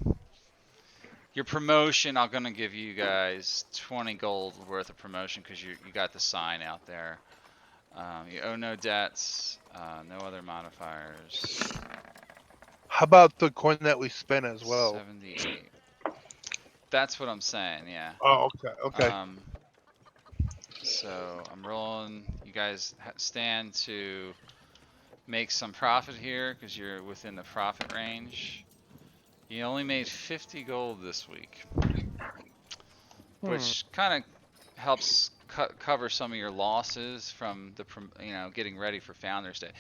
your promotion. I'm gonna give you guys 20 gold worth of promotion because you got the sign out there. You owe no debts, no other modifiers. How about the coin that we spent as well? 78. That's what I'm saying. Yeah. Oh, okay, okay. So I'm rolling. You guys stand to make some profit here because you're within the profit range. You only made 50 gold this week, Hmm. which kind of helps cover some of your losses from the getting ready for Founders Day.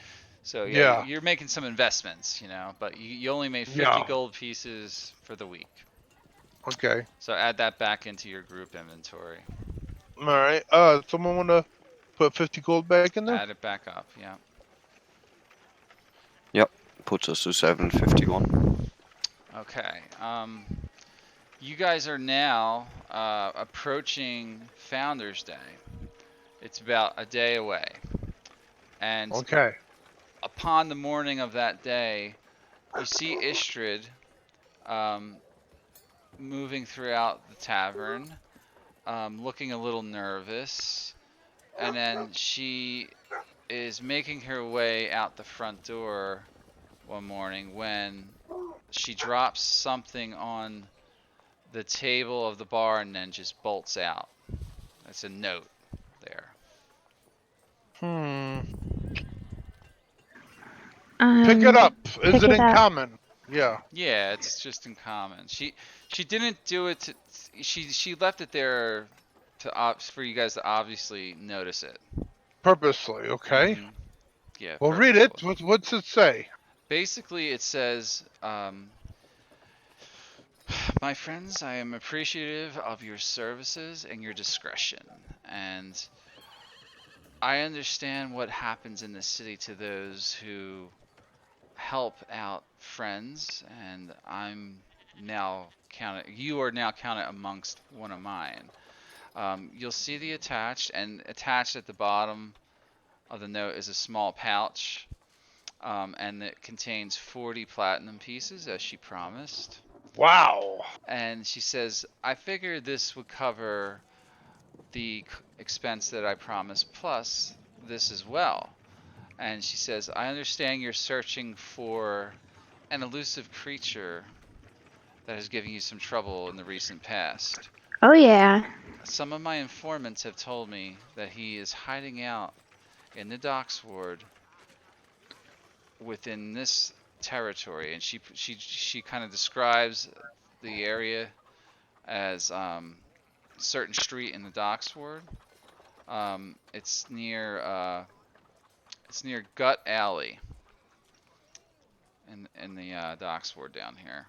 So yeah, Yeah, you're making some investments, but you only made 50 yeah. gold pieces for the week. Okay. So add that back into your group inventory. All right. Someone wanna put 50 gold back in there? Add it back up. Yeah. Yep, puts us to 751. Okay. You guys are now approaching Founders Day. It's about a day away. And Okay. upon the morning of that day, you see Istrid moving throughout the tavern, looking a little nervous. And then she is making her way out the front door one morning when she drops something on the table of the bar and then just bolts out. That's a note there. Hmm. Pick it Um, up. Is pick it it in up. common? Yeah. Yeah, it's just in common. She didn't do it to, she left it there to for you guys to obviously notice it. Purposely. Okay. Yeah, Well, read it. purposefully. What's it say? Basically, it says, my friends, I am appreciative of your services and your discretion, and I understand what happens in the city to those who help out friends, and you are now counted amongst one of mine. You'll see the attached, and attached at the bottom of the note is a small pouch, and it contains 40 platinum pieces, as she promised. Wow. And she says, I figured this would cover the expense that I promised, plus this as well. And she says, I understand you're searching for an elusive creature that has given you some trouble in the recent past. Oh yeah. Some of my informants have told me that he is hiding out in the docks ward within this territory, and she kind of describes the area as certain street in the docks ward. It's near Gut Alley in the docks ward down here.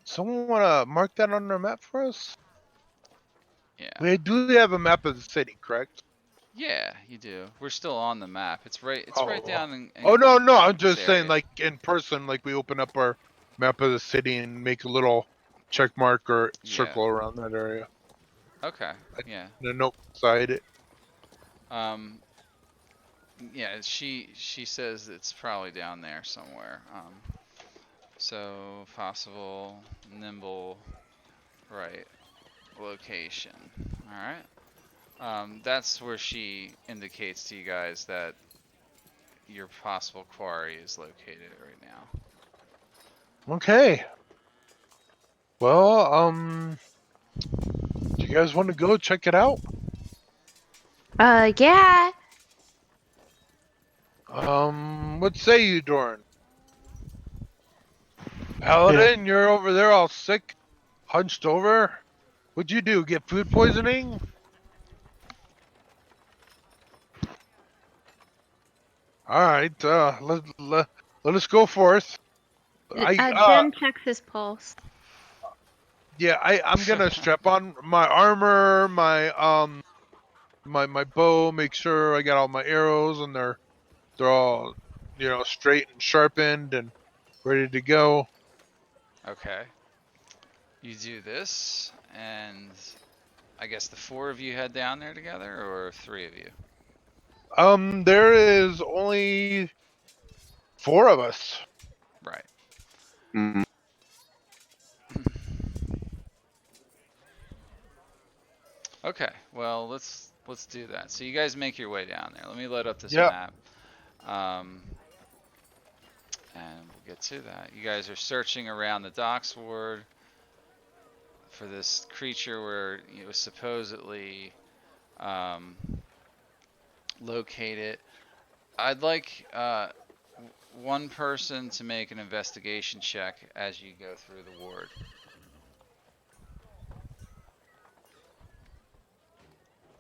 Someone wanna mark that on their map for us? Yeah. We do have a map of the city, correct? Yeah, you do. We're still on the map. It's right Oh. down Oh in no, no. I'm this just saying, area. like in person, like we open up our map of the city and make a little check mark or Yeah. circle around that area. Okay. Yeah. And a note beside it. Um yeah, she says it's probably down there somewhere. So possible nimble right location. All right. That's where she indicates to you guys that your possible quarry is located right now. Okay. Well, do you guys want to go check it out? Yeah. What say you, Doran? Paladin, you're over there all sick, hunched over. What'd you do? Get food poisoning? All right, let us go forth. Dim checks his pulse. I'm gonna strap on my armor, my bow, make sure I got all my arrows and they're all, straight and sharpened and ready to go. Okay. You do this, and I guess the 4 of you head down there together, or 3 of you? There is only 4 of us. Right. Mm, Okay. Well, let's do that. So you guys make your way down there. Let me load up this Yep. map. And we'll get to that. You guys are searching around the docks ward for this creature where it was supposedly located. I'd like one person to make an investigation check as you go through the ward.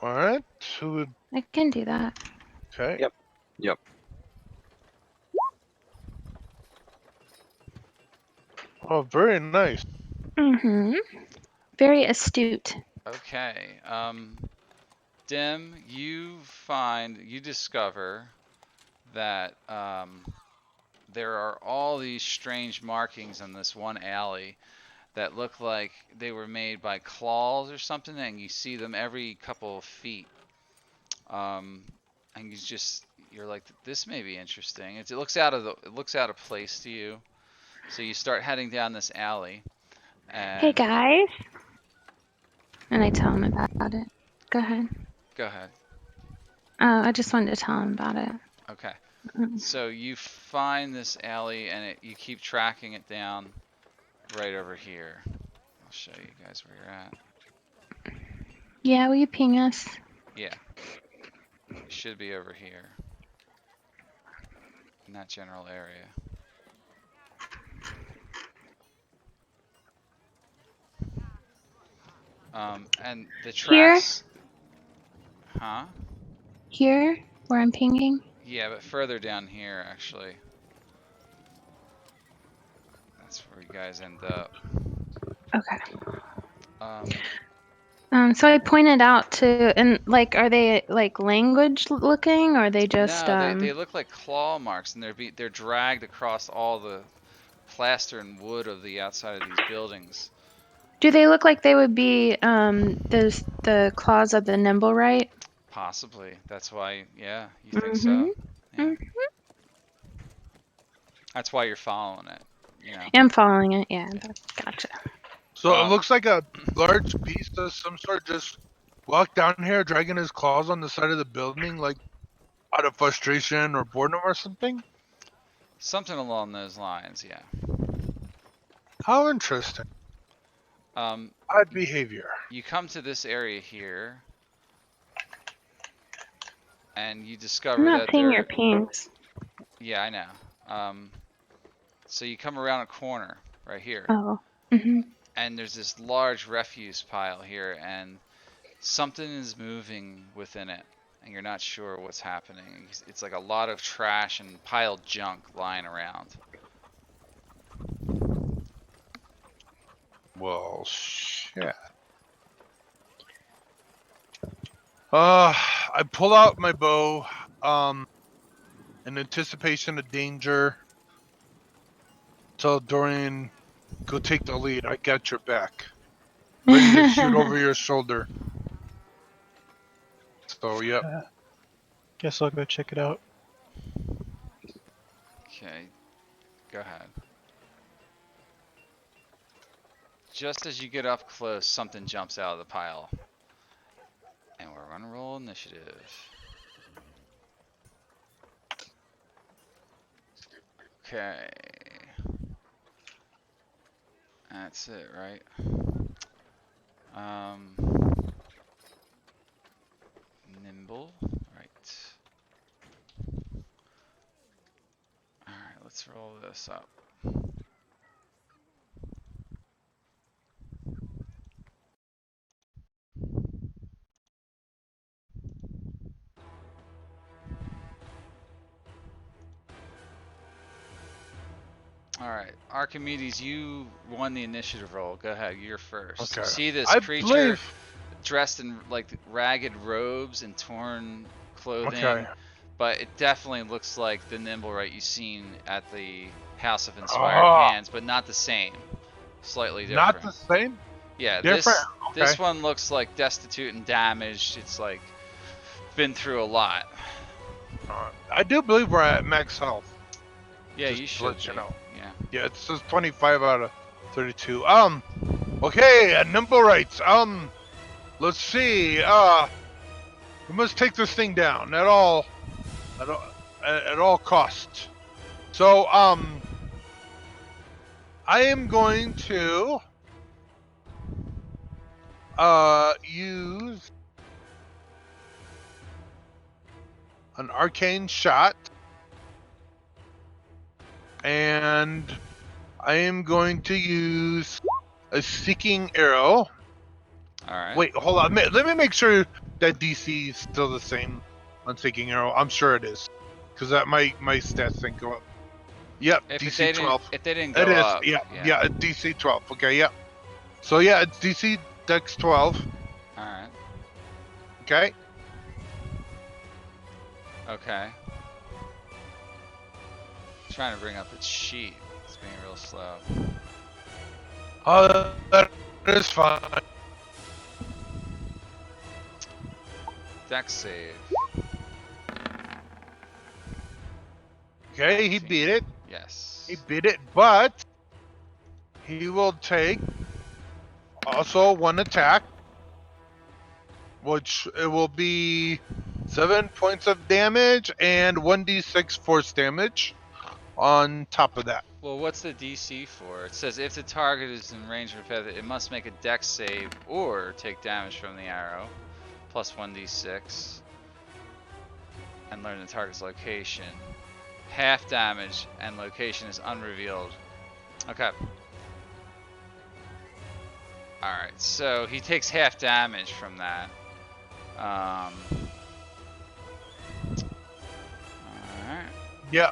All right. I can do that. Okay. Yep. Yep. Oh, very nice. Mm-hmm. Very astute. Okay. Dim, you discover that there are all these strange markings on this one alley that look like they were made by claws or something, and you see them every couple of feet. Um, and you're like, this may be interesting. It looks out of place to you. So you start heading down this alley, Hey and guys. And I tell him about it. Go ahead. go ahead. Oh, I just wanted to tell him about it. Okay. Mm. So you find this alley, and you keep tracking it down right over here. I'll show you guys where you're at. Yeah, will you ping us? Yeah, it should be over here in that general area. And the Here? tracks, huh? Here? Where I'm pinging? Yeah, but further down here, actually. That's where you guys end up. Okay. Um, So I pointed out to, and like, are they like language looking, or are they just, no, they look like claw marks, and they're dragged across all the plaster and wood of the outside of these buildings. do they look like they would be, the claws of the nimble, right? Possibly. That's why, yeah, you think Mm-hmm. so. Yeah. Mm. That's why you're following it, you know. I'm following it. Yeah, gotcha. So it looks like a large beast of some sort just walked down here, dragging his claws on the side of the building, like out of frustration or boredom or something. Something along those lines, yeah. How interesting. Um, Odd behavior. you come to this area here, and you I'm discover not that seeing your pings. yeah, I know. So you come around a corner right here, Oh. Mm-hmm. and there's this large refuse pile here, and something is moving within it, and you're not sure what's happening. It's like a lot of trash and piled junk lying around. Well, shit. I pull out my bow, in anticipation of danger. Tell Dorian, go take the lead. I got your back. Ready to shoot over your shoulder. So, yep. Guess I'll go check it out. Okay, go ahead. Just as you get up close, something jumps out of the pile. And we're gonna roll initiative. Okay. That's it, right? nimble. Right. Alright, let's roll this up. Alright, Archimedes, you won the initiative roll. Go ahead, you're first. Okay. You see this I creature believe. dressed in like ragged robes and torn clothing, Okay. but it definitely looks like the Nimblewright you've seen at the House of Inspired Ah, Hands, but not the same. Slightly not different. the same. Yeah, Different. this Okay. one looks like destitute and damaged. It's like been through a lot. I do believe we're at max health. Yeah, Just you to should let you be. know. Yeah. Yeah, it says 25 out of 32. Okay, nimble rights. Let's see. We must take this thing down at all costs. So, I am going to use an arcane shot, and I am going to use a seeking arrow. Alright. Wait, hold on. Let me make sure that DC is still the same on seeking arrow. I'm sure it is, because that my stats thing go up. Yep, If DC 12. they didn't go It is. up. Yeah, DC 12. Okay, yep. So yeah, it's DC Dex 12. Alright. Okay. Okay. Trying to bring up its sheet. It's being real slow. That is fine. Dex save. Okay, he beat it. Yes. He beat it, but he will take also one attack, which it will be 7 points of damage and 1d6 force damage on top of that. Well, what's the DC for? It says if the target is in range of a feather, it must make a dex save or take damage from the arrow, plus 1d6, and learn the target's location. Half damage and location is unrevealed. Okay. Alright, so he takes half damage from that. Alright. Yeah.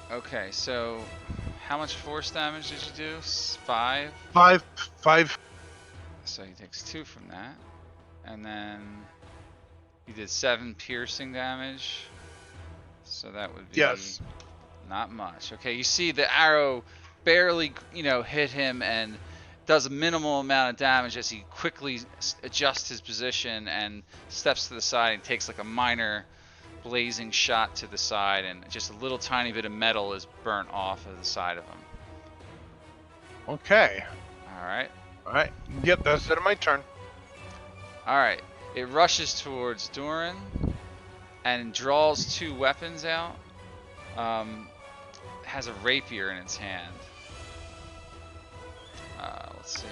Okay, so how much force damage did you do? 5? 5. So he takes 2 from that. And then he did 7 piercing damage. So that would be Yes. not much. Okay, you see the arrow barely, hit him and does a minimal amount of damage as he quickly adjusts his position and steps to the side and takes like a minor blazing shot to the side, and just a little tiny bit of metal is burnt off of the side of him. Okay. Alright. Alright. Yep, that's it of my turn. Alright. It rushes towards Doran and draws 2 weapons out. Has a rapier in its hand. Let's see.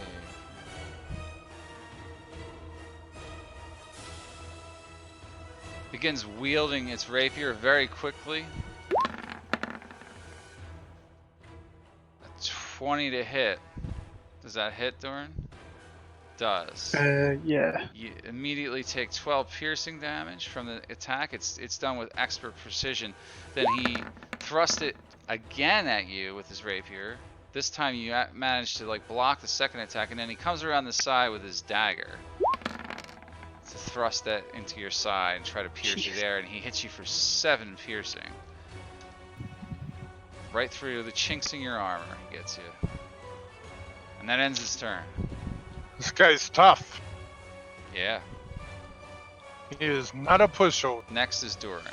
Begins wielding its rapier very quickly. A 20 to hit. Does that hit, Doran? Does. Yeah. You immediately take 12 piercing damage from the attack. It's done with expert precision. Then he thrusts it again at you with his rapier. This time you manage to block the second attack, and then he comes around the side with his dagger to thrust that into your side and try to pierce you there, and he hits you for 7 piercing. Right through the chinks in your armor he gets you. And that ends his turn. This guy's tough. Yeah. He is not a pushover. Next is Doran.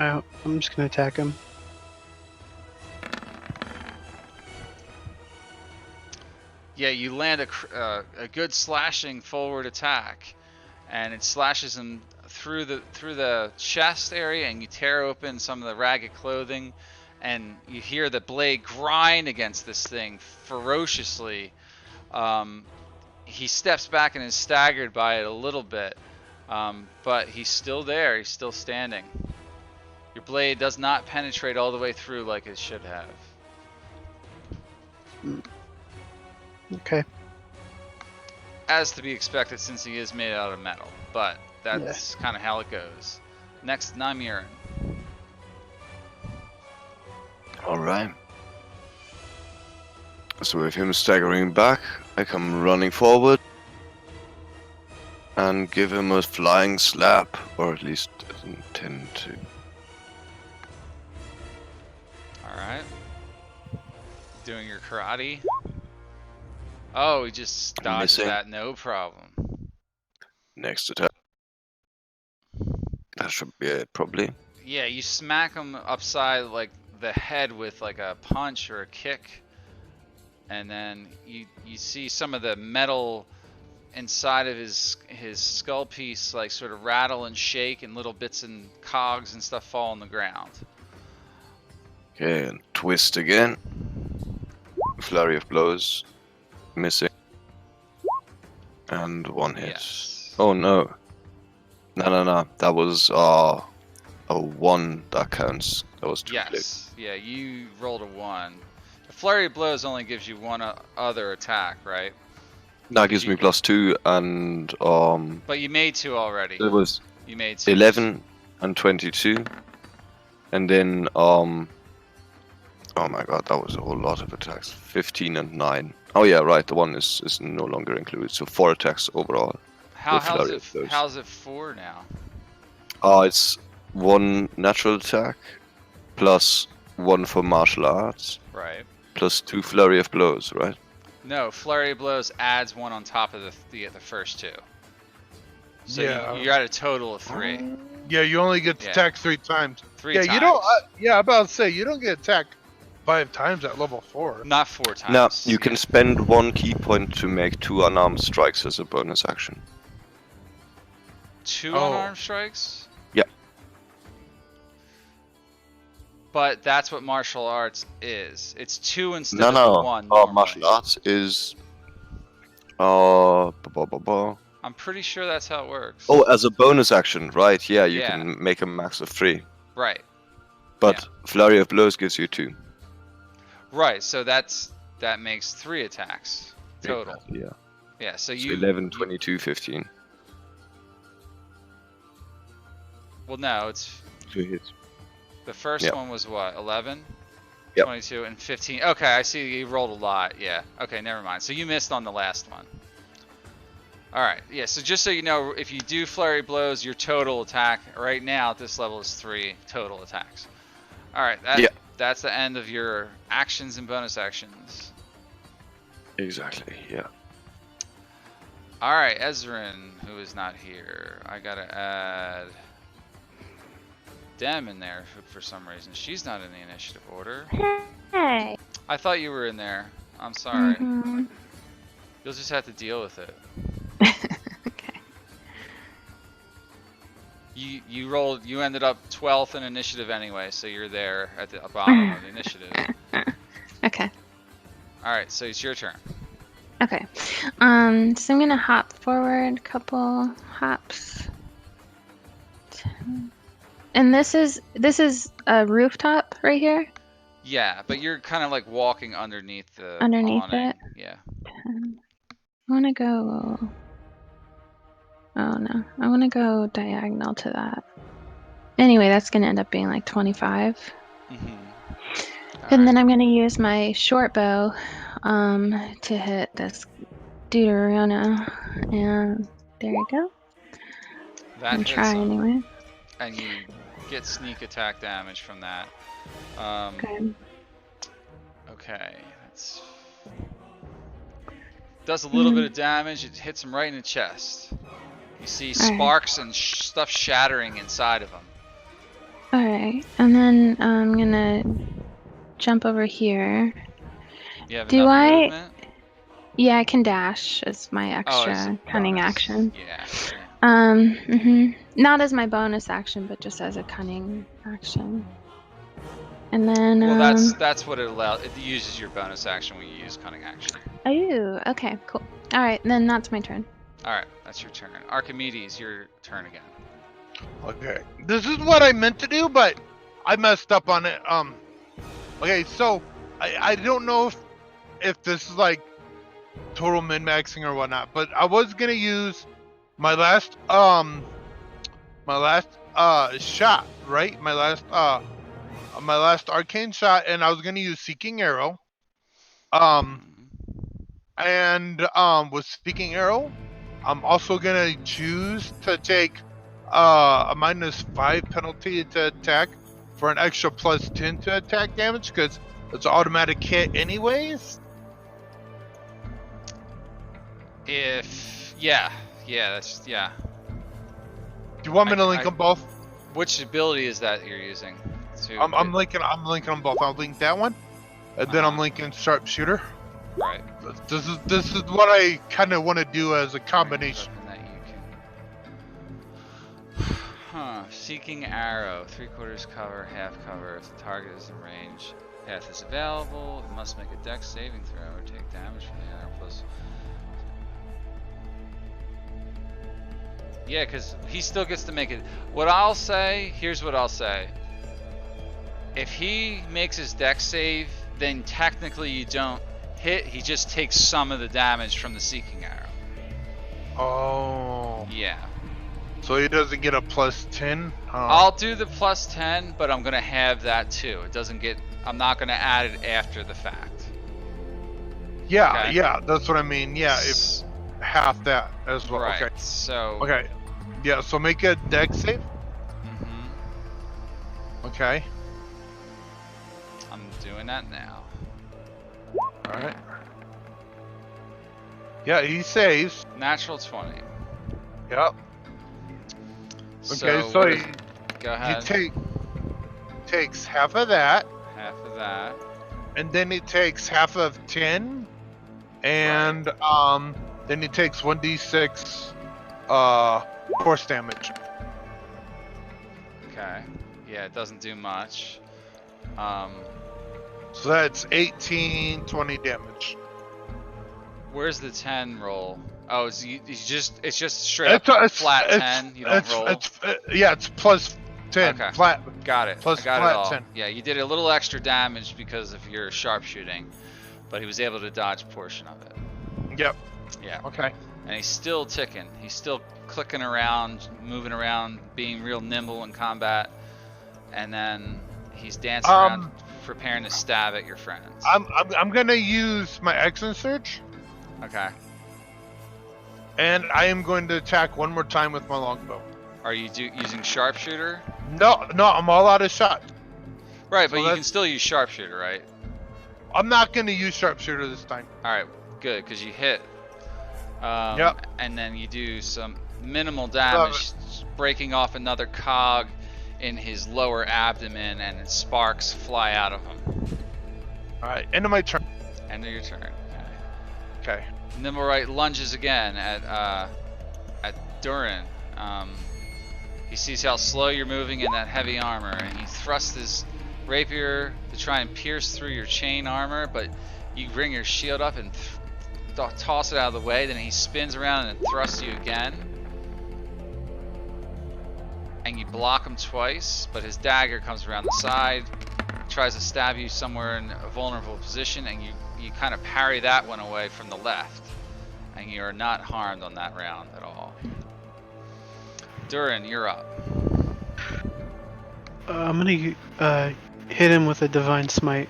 I'm just gonna attack him. Yeah, you land a good slashing forward attack, and it slashes him through the chest area, and you tear open some of the ragged clothing, and you hear the blade grind against this thing ferociously. He steps back and is staggered by it a little bit, but he's still there. He's still standing. Your blade does not penetrate all the way through like it should have. Okay. As to be expected, since he is made out of metal, but that's kind of how it goes. Next, Namiran. Alright. So with him staggering back, I come running forward and give him a flying slap, or at least intend to. Alright. Doing your karate. Oh, he just dodges Missing. that, no problem. Next attack. That should be it, probably. Yeah, you smack him upside like the head with like a punch or a kick, and then you see some of the metal inside of his skull piece like sort of rattle and shake, and little bits and cogs and stuff fall on the ground. Okay, and twist again. Flurry of blows. Missing. And one hit. Yes. Oh no. No. That was a 1 that counts. That was 2 clicks. Yes. Yeah, you rolled a 1. The flurry of blows only gives you one other attack, right? That gives me +2 and But you made 2 already. it was You made 2. 11 and 22. And then oh my god, that was a whole lot of attacks. 15 and 9. Oh yeah, right, the one is no longer included. So 4 attacks overall. How's flurry it 4 now? It's 1 natural attack plus 1 for martial arts Right. plus 2 flurry of blows, right? No, flurry of blows adds 1 on top of the first 2. So Yeah. you're at a total of 3. Yeah, you only get Yeah. attacked 3 times. 3 Yeah, times. you don't. Yeah, I'm about to say you don't get attacked 5 times at level 4. Not 4 times. Now, you can Yeah. spend 1 key point to make 2 unarmed strikes as a bonus action. 2 Oh. unarmed strikes? Yeah. But that's what martial arts is. It's 2 instead No, of no. 1. Martial normally. arts is. I'm pretty sure that's how it works. Oh, as a bonus action, right? Yeah, you Yeah. can make a max of 3. Right. But flurry of blows gives you 2. Right. So that makes 3 attacks total. Yeah. Yeah. So So you 11, 22, 15. Well, no, it's 2 hits. the first Yeah. one was what? 11. Yep. 22 and 15. Okay, I see you rolled a lot. Yeah. Okay, never mind. So you missed on the last one. All right. Yeah. So just so you know, if you do flurry blows, your total attack right now at this level is 3 total attacks. All right. That's the end of your actions and bonus actions. Exactly, yeah. All right, Ezrin, who is not here. I gotta add Dem in there for some reason. She's not in the initiative order. Hey. I thought you were in there. I'm sorry. Mhm. You'll just have to deal with it. Okay. You ended up 12th in initiative anyway, so you're there at the bottom of the initiative. Okay. All right, so it's your turn. Okay. So I'm gonna hop forward a couple hops. And this is a rooftop right here. Yeah, but you're kind of like walking underneath the Underneath awning. it? Yeah. I want to go. Oh no, I want to go diagonal to that. Anyway, that's gonna end up being like 25. Mm-hmm. And then I'm gonna use my short bow to hit this Deuterona. And there you go. that I'm hits trying him, anyway. and you get sneak attack damage from that. Okay. Okay, that's does a little bit of damage. It hits him right in the chest. You see Alright. sparks and stuff shattering inside of him. Alright, and then I'm gonna jump over here. You have Do enough I- movement? Yeah, I can dash as my Oh, extra as a cunning bonus. action. Yeah. Not as my bonus action, but just as a cunning action. And then Well, that's what it allows. It uses your bonus action when you use cunning action. Oh, okay, cool. All right, then that's my turn. All right, that's your turn. Archimedes, your turn again. Okay. This is what I meant to do, but I messed up on it. Okay, so I don't know if this is like total min-maxing or whatnot, but I was gonna use my last shot, right? My last arcane shot, and I was gonna use Seeking Arrow. And with Seeking Arrow, I'm also gonna choose to take a -5 penalty to attack for an extra +10 to attack damage because it's an automatic hit anyways. Yeah. Do you want me to link them both? Which ability is that you're using? I'm linking them both. I'll link that one, and then I'm linking Sharpshooter. Right. This is what I kind of want to do as a combination. That you can... Seeking Arrow. 3/4 cover, half cover. If the target is in range, path is available. It must make a dex saving throw or take damage from the arrow plus. Yeah, because he still gets to make it. Here's what I'll say. If he makes his dex save, then technically you don't hit. He just takes some of the damage from the Seeking Arrow. Oh. Yeah. So he doesn't get a +10? I'll do the +10, but I'm going to have that too. I'm not going to add it after the fact. Yeah, Okay. yeah, that's what I mean. Yeah, it's half that as well. Right. Okay. So. Okay. Yeah, so make a dex save. Okay. I'm doing that now. Alright. Yeah, he saves. Natural 20. Yep. Okay, so go ahead. he takes half of that, Half of that. and then he takes half of 10, and then he takes 1d6 force damage. Okay. Yeah, it doesn't do much. So that's 18, 20 damage. Where's the 10 roll? Oh, it's just straight up flat 10. You don't roll. It's +10. Okay. Flat. Got it. Plus I got flat it all. 10. Yeah, you did a little extra damage because of your sharpshooting, but he was able to dodge a portion of it. Yep. Yeah. Okay. And he's still ticking. He's still clicking around, moving around, being real nimble in combat. And then he's dancing around, preparing to stab at your friends. I'm gonna use my Exit Surge, Okay. and I am going to attack one more time with my longbow. Are you using sharpshooter? No, I'm all out of shot. Right, So but you can still use sharpshooter, right? I'm not gonna use Sharpshooter this time. All right, good, because you hit. Yep. And then you do some minimal damage, breaking off another cog in his lower abdomen, and sparks fly out of him. All right, end of my turn. End of your turn. Okay. Nimblewright lunges again at Durin. He sees how slow you're moving in that heavy armor, and he thrusts his rapier to try and pierce through your chain armor, but you bring your shield up and toss it out of the way. Then he spins around and thrusts you again, and you block him twice, but his dagger comes around the side, tries to stab you somewhere in a vulnerable position, and you kind of parry that one away from the left, and you are not harmed on that round at all. Durin, you're up. I'm gonna hit him with a divine smite.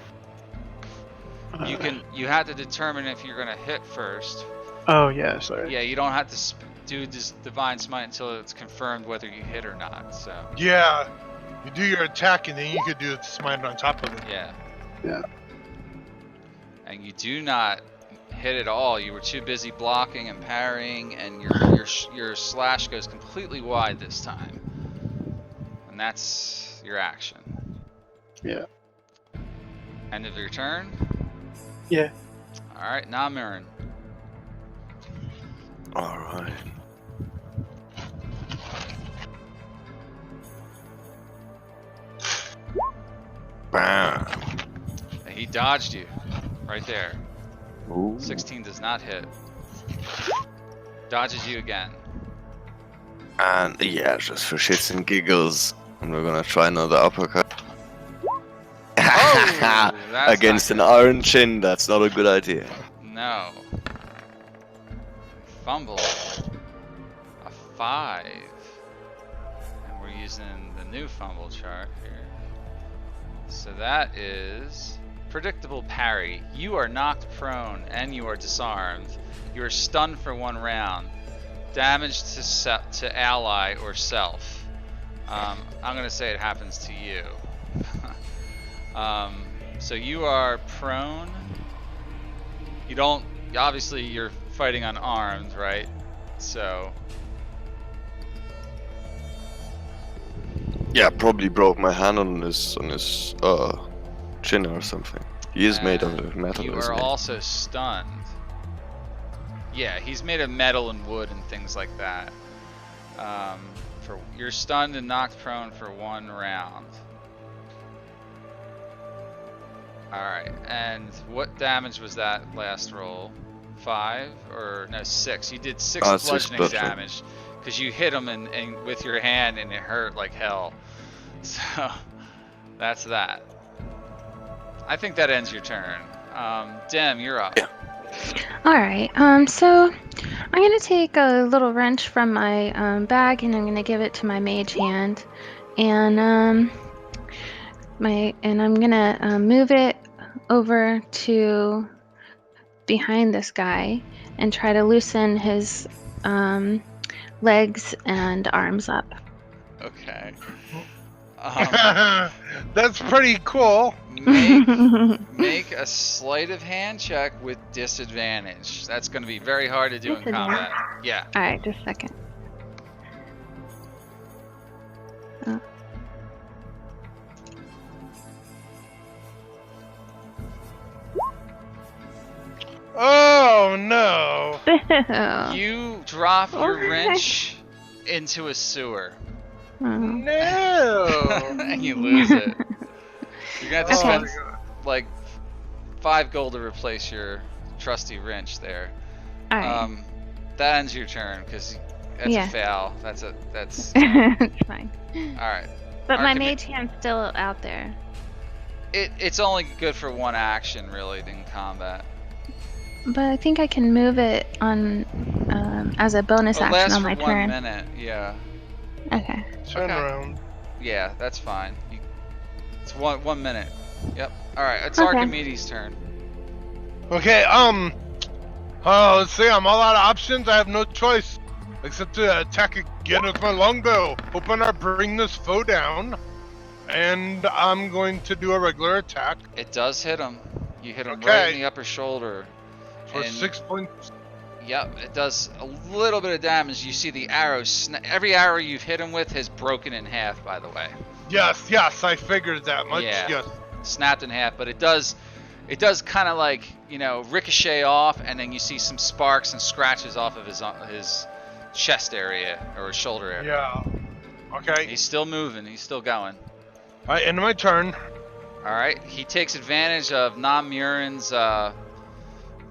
You have to determine if you're gonna hit first. Oh yeah, sorry. Yeah, you don't have to do this divine smite until it's confirmed whether you hit or not. So Yeah, you do your attack, and then you could do the smite on top of it. yeah. Yeah. And you do not hit at all. You were too busy blocking and parrying, and your slash goes completely wide this time. And that's your action. Yeah. End of your turn? Yeah. Alright, now Mirren. Alright. Bam. He dodged you right there. Ooh. 16 does not hit. Dodges you again. And yeah, just for shits and giggles, I'm gonna try another uppercut. Oh, that's Against not an good. iron chin, that's not a good idea. No. Fumble. A 5. And we're using the new fumble chart here. So that is predictable parry. You are knocked prone and you are disarmed. You are stunned for 1 round. Damage to ally or self. I'm gonna say it happens to you. So you are prone. You don't. Obviously, you're fighting unarmed, right? So. Yeah, probably broke my hand on his chin or something. He is made of metal, You isn't are he? also stunned. Yeah, he's made of metal and wood and things like that. You're stunned and knocked prone for 1 round. Alright, and what damage was that last roll? 5? Or no, 6. You did 6 6 bludgeoning bludgeoning. damage. Because you hit him and with your hand and it hurt like hell. So, that's that. I think that ends your turn. Dem, you're up. Yeah. Alright, so I'm gonna take a little wrench from my bag and I'm gonna give it to my mage hand. And I'm gonna move it over to behind this guy and try to loosen his legs and arms up. Okay. That's pretty cool. Make a sleight of hand check with disadvantage. That's going to be very hard to do in combat. Yeah. Alright, just a second. Oh no! You drop your Okay. wrench into a sewer. Oh. No! And you lose it. You're going to have to Oh, spend my God. like 5 gold to replace your trusty wrench there. Alright. That ends your turn because that's Yeah. a fail. That's It's fine. Alright. But my Archimate- mage hand's still out there. It's only good for 1 action really in combat. But I think I can move it on as a bonus It action lasts on for my 1 turn. minute. Yeah. Okay. Turn Okay. around. Yeah, that's fine. It's 1 minute. Yep. All right, it's Okay. Archimedes' turn. Okay, let's see, I'm all out of options. I have no choice except to attack again with my longbow. Hoping I bring this foe down. And I'm going to do a regular attack It does hit him. You hit him right Okay. in the upper shoulder. for And- 6 points. Yep, it does a little bit of damage. You see the arrow. Every arrow you've hit him with has broken in half. By the way, Yes, I figured that much. Yeah. Yes. snapped in half. But it does kind of like ricochet off, and then you see some sparks and scratches off of his chest area or his shoulder area. Yeah. Okay. He's still moving. He's still going. Alright, end of my turn. All right, he takes advantage of Namurin's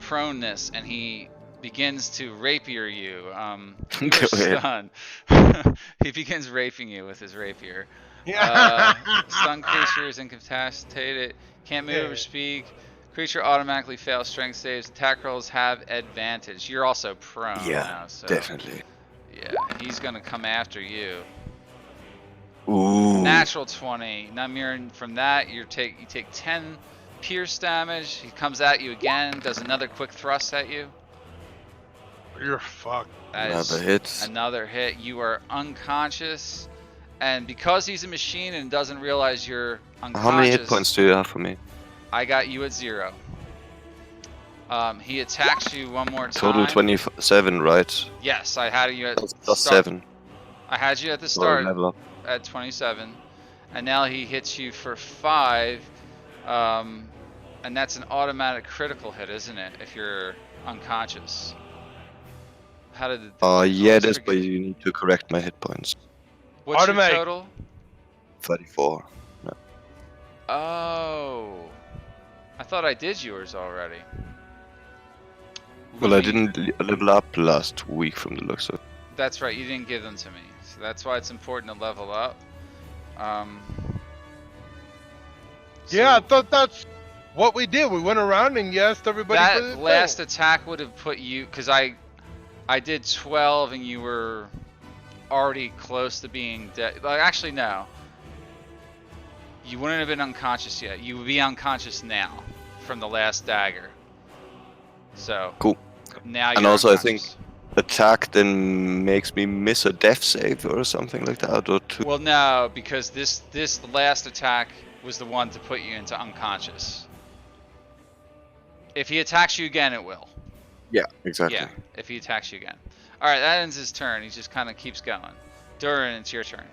proneness, and he begins to rapier you. You Go are ahead. stunned. He begins raping you with his rapier. Yeah. Stunned creature is incapacitated, can't move or Yeah. speak. Creature automatically fails strength saves. Attack rolls have advantage. You're also prone Yeah, now, so definitely. yeah, he's gonna come after you. Ooh. Natural 20. Namurin, from that you take 10 pierce damage. He comes at you again, does another quick thrust at you. You're fucked. That is Another hit. another hit. You are unconscious, and because he's a machine and doesn't realize you're unconscious, How many hit points do you have for me? I got you at 0. He attacks you one more time. Total 27, right? Yes, I had you at Plus start. 7. I had you at the Or start level up. at 27, and now he hits you for 5, and that's an automatic critical hit, isn't it? If you're unconscious. How did it? Yeah, always that's forget- why you need to correct my hit points. What's Automatic. your total? 34. Oh. I thought I did yours already. Well, I Let me- didn't level up last week from the looks of it. That's right, you didn't give them to me. So that's why it's important to level up. Yeah, I so thought that's what we did. We went around and you asked everybody for the that last thing. attack would have put you, because I did 12 and you were already close to being dead. Like, actually, no. You wouldn't have been unconscious yet. You would be unconscious now from the last dagger. So Cool. now And you're also, I think unconscious. attack then makes me miss a death save or something like that, or two. Well, no, because this last attack was the one to put you into unconscious. If he attacks you again, it will. Yeah, exactly. Yeah, if he attacks you again. All right, that ends his turn. He just kind of keeps going. Durin, it's your turn.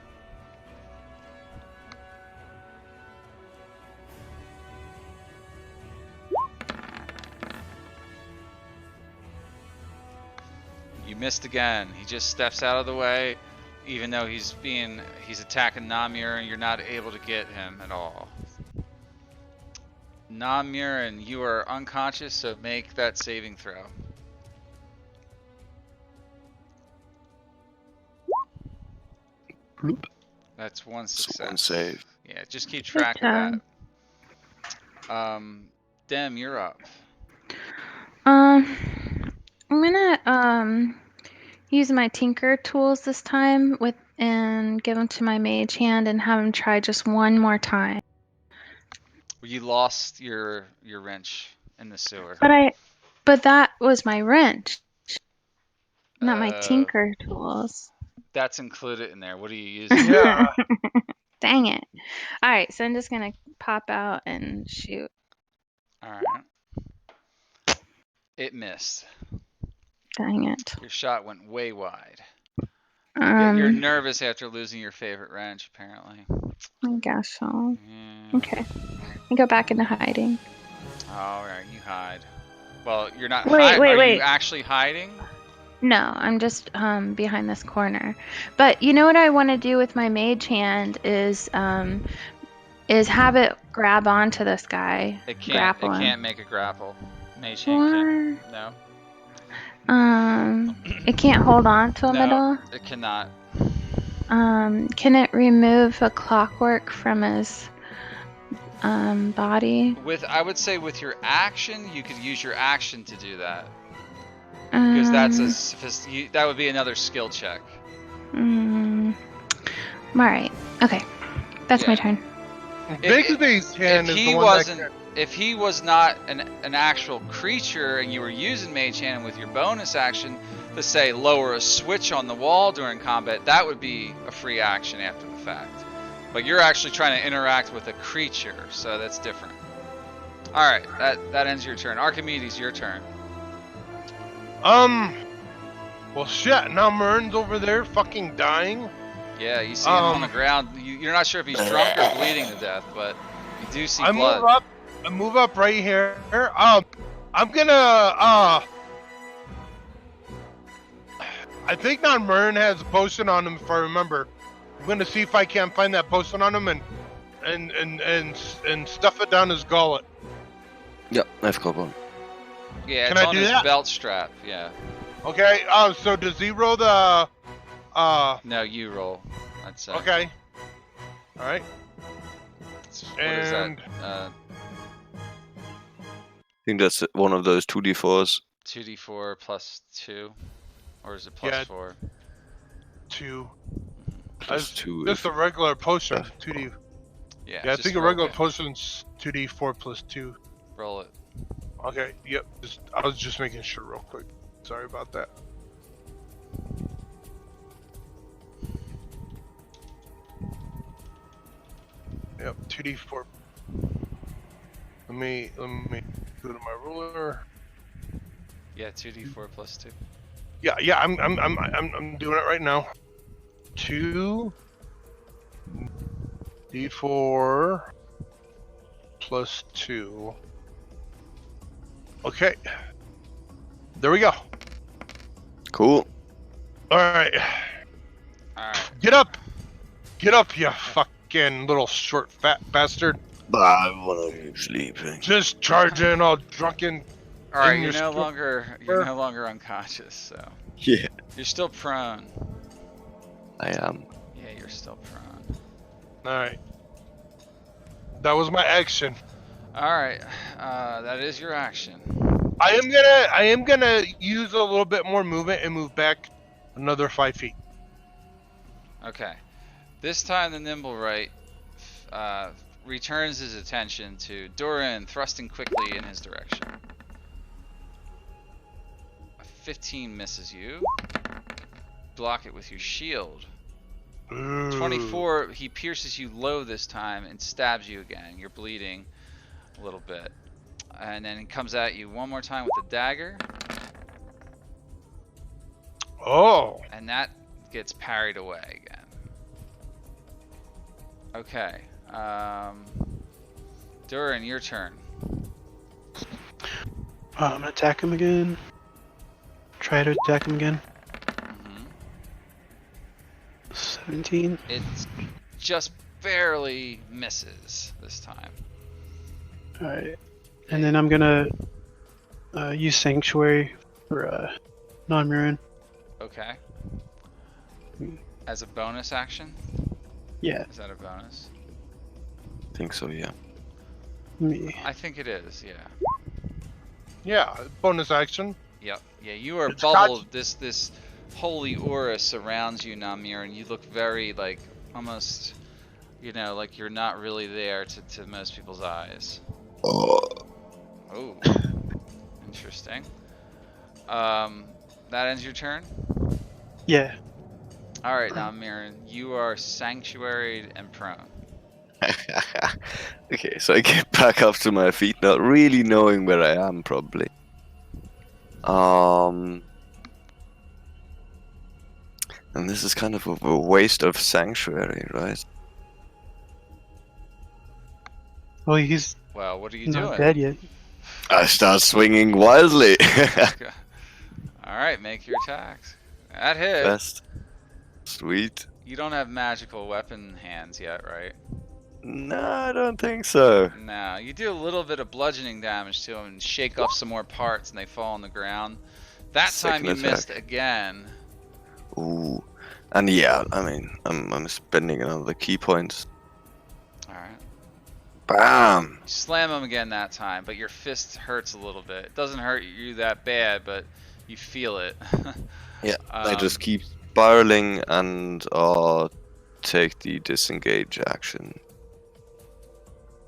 You missed again. He just steps out of the way, even though he's attacking Namir, and you're not able to get him at all. Namir, and you are unconscious, so make that saving throw. Bloop. That's one So success. one save. Yeah, just keep Good track of job. that. Dem, you're up. I'm gonna use my tinker tools this time and give them to my mage hand and have him try just one more time. You lost your wrench in the sewer. But that was my wrench, not my Uh, tinker tools. That's included in there. What are you using? Yeah. Dang it. All right, so I'm just gonna pop out and shoot. All right. It missed. Dang it. Your shot went way wide. You're Um, nervous after losing your favorite wrench, apparently. I guess so. Yeah. Okay, I go back into hiding. All right, you hide. Well, you're not Wait, hiding. wait, Are you wait. actually hiding? No, I'm just behind this corner. But you know what I want to do with my mage hand is have it grab onto this guy. It can't. Grapple It him. can't make a grapple. Mage hand can't. What? No. It can't hold on to him at No, all. it cannot. Can it remove a clockwork from his body? I would say with your action, you could use your action to do that. Because that's that would be another skill check. All right. Okay. That's my Yeah. turn. Bigby's hand If is he the one wasn't, that if he was not an actual creature and you were using Mage Hand with your bonus action to say lower a switch on the wall during combat, that would be a free action after the fact. But you're actually trying to interact with a creature, so that's different. All right, that ends your turn. Archimedes, your turn. well shit, now Mern's over there fucking dying. Yeah, you see him on the ground. You're not sure if he's drunk or bleeding to death, but you do see blood. I move up right here. I'm gonna I think now Mern has a potion on him if I remember. I'm gonna see if I can't find that potion on him and stuff it down his gullet. Yeah, I've got one. Yeah, Can it's I on do his that? belt strap. Yeah. Okay, so does he roll the No, you roll. That's okay. Alright. What is that? And I think that's one of those 2d4s. 2d4 plus 2, or is it plus Yeah. 4? 2. Plus 2. Just a regular potion. 2d. Yeah. Yeah, I just think a roll regular it. potion's 2d4 plus 2. Roll it. Okay, yep. I was just making sure real quick. Sorry about that. Yep, 2d4. Let me go to my ruler. Yeah, 2d4 plus 2. Yeah, I'm doing it right now. 2d4 plus 2. Okay. There we go. Cool. Alright. Alright. Get up! Get up, you fucking little short fat bastard. But I want to sleep. Just charging all drunken. All right, in you're your no stupor. longer unconscious, so Yeah, you're still prone. I am. Yeah, you're still prone. All right. That was my action. All right, that is your action. I am gonna use a little bit more movement and move back another 5 feet. Okay. This time the nimble right returns his attention to Durin, thrusting quickly in his direction. A 15 misses you. Block it with your shield. Ooh. 24, he pierces you low this time and stabs you again. You're bleeding a little bit. And then he comes at you one more time with a dagger. Oh. And that gets parried away again. Okay. Durin, your turn. I'm gonna attack him again. Try to attack him again. Mm-hmm. 17. It just barely misses this time. Alright. And then I'm gonna use Sanctuary for non-mirroring. Okay. As a bonus action? Yeah. Is that a bonus? I think so, yeah. Me. I think it is, yeah. Yeah. Bonus action. Yep. Yeah, you are It's bubbled. This holy aura surrounds you, Namir, and you look very, like, almost, you know, like you're not really there to most people's eyes. Oh. Oh. Interesting. That ends your turn? Yeah. Alright, Namir, you are sanctuaried and prone. Okay, so I get back up to my feet, not really knowing where I am, probably. And this is kind of a waste of sanctuary, right? Well, he's Well, what are you not doing? dead yet. I start swinging wildly. Alright, make your attacks. That hit. Best. Sweet. You don't have magical weapon hands yet, right? No, I don't think so. No, you do a little bit of bludgeoning damage to them and shake off some more parts and they fall on the ground. That time Second you attack. missed again. Ooh. And yeah, I mean, I'm spending another key point. Alright. Bam! You slam him again that time, but your fist hurts a little bit. It doesn't hurt you that bad, but you feel it. Yeah, I just keep spiraling and take the disengage action.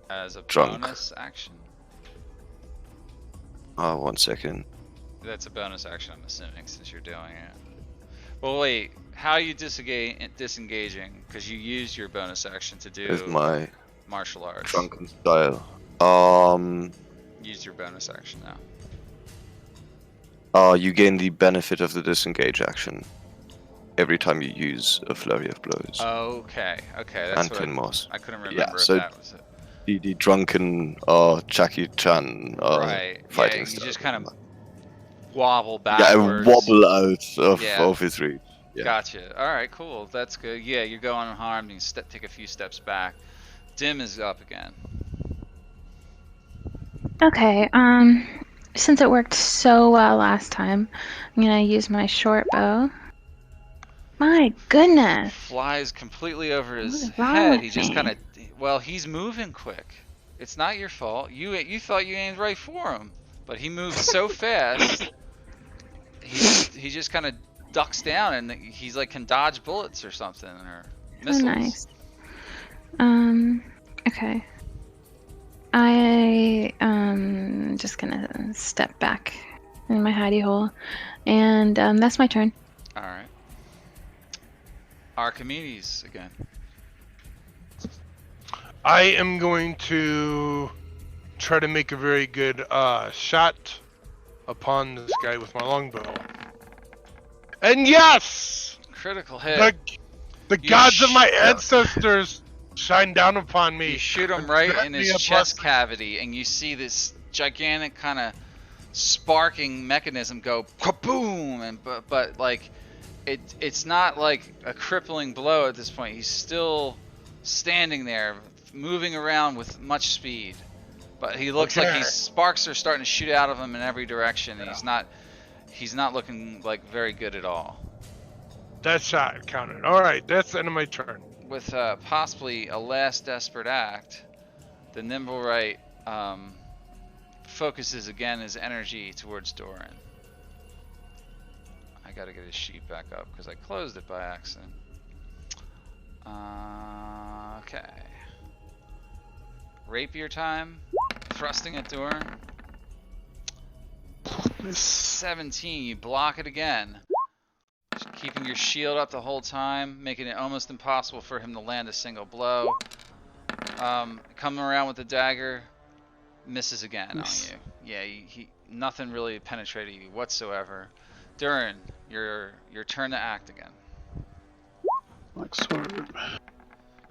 As a Drunk. bonus action? 1 second. That's a bonus action, I'm assuming, since you're doing it. Well, wait. How are you disengaging? Because you used your bonus action to do With my martial arts. drunken style. Use your bonus action now. You gain the benefit of the disengage action every time you use a flurry of blows. Okay, okay, that's and what Twin Moss. I couldn't Yeah, remember so if that was it. The drunken Jackie Chan Right, fighting yeah, you style. just kind of wobble Yeah, I backwards. wobble out Yeah. of his reach. Yeah. Gotcha. All right, cool. That's good. Yeah, you're going unharmed. You take a few steps back. Dim is up again. Okay, since it worked so well last time, I'm gonna use my short bow. My goodness. Flies completely over his What is wrong head. with He just me? kind of, well, he's moving quick. It's not your fault. You thought you aimed right for him, but he moves so fast. He just kind of ducks down and he's like can dodge bullets or something or missiles. Oh, nice. Okay. I just gonna step back in my hidey hole, and that's my turn. All right. Archimedes again. I am going to try to make a very good shot upon this guy with my longbow. And yes! Critical hit. The You gods of my sh- ancestors shine down upon me. You shoot him and right grant in me his a chest blessing. cavity, and you see this gigantic kind of sparking mechanism go kaboom, and but like it's not like a crippling blow at this point. He's still standing there, moving around with much speed. But he looks like Okay. sparks are starting to shoot out of him in every direction, and he's not looking like very good at all. That shot counted. All right, that's the end of my turn. With possibly a last desperate act, the Nimblewright focuses again his energy towards Doran. I gotta get his sheet back up because I closed it by accident. Okay. Rapier time. Thrusting at Doran. 17, you block it again. Just keeping your shield up the whole time, making it almost impossible for him to land a single blow. Coming around with the dagger, misses again on you. Yeah, he nothing really penetrated you whatsoever. Durin, your turn to act again. Like sword.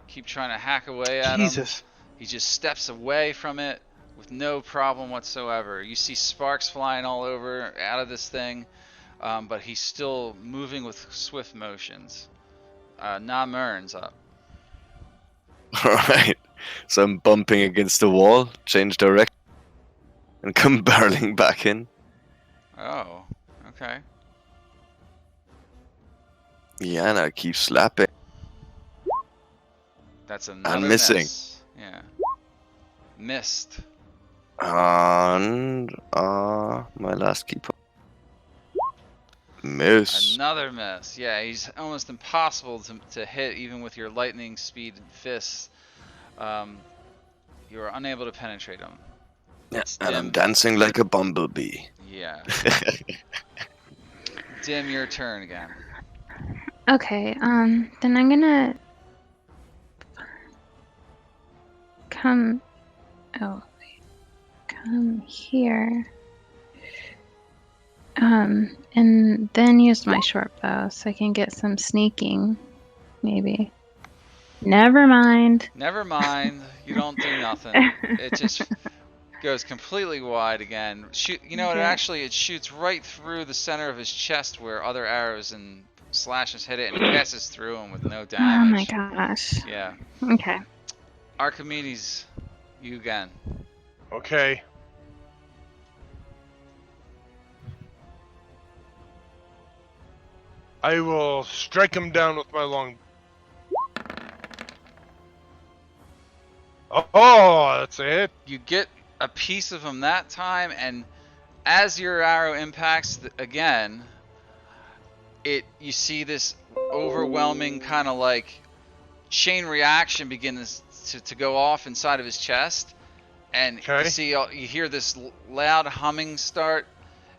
Keep trying to hack away at him. Jesus. He just steps away from it with no problem whatsoever. You see sparks flying all over out of this thing, but he's still moving with swift motions. Mern's up. Alright. So I'm bumping against the wall, change direction, and come barreling back in. Oh, okay. Yeah, and I keep slapping. That's another missing. miss. Yeah. Missed. And my last keeper. Miss. Another miss. Yeah, he's almost impossible to hit even with your lightning speed fists. You are unable to penetrate him. Yeah, It's and I'm Dim. dancing like a bumblebee. Yeah. Dim, your turn again. Okay, then I'm gonna come. Oh, wait. Come here. And then use my short bow so I can get some sneaking, maybe. Never mind. Never mind. You don't do nothing. It just goes completely wide again. Shoot. You know, Okay. it shoots right through the center of his chest where other arrows and slashes hit it, and he passes through him with no Oh my damage. gosh. Yeah. Okay. Archimedes, you again. Okay. I will strike him down with my long. Oh, that's a hit. You get a piece of him that time, and as your arrow impacts again, you see this overwhelming kind of like chain reaction begins to go off inside of his chest, and Okay. you hear this loud humming start,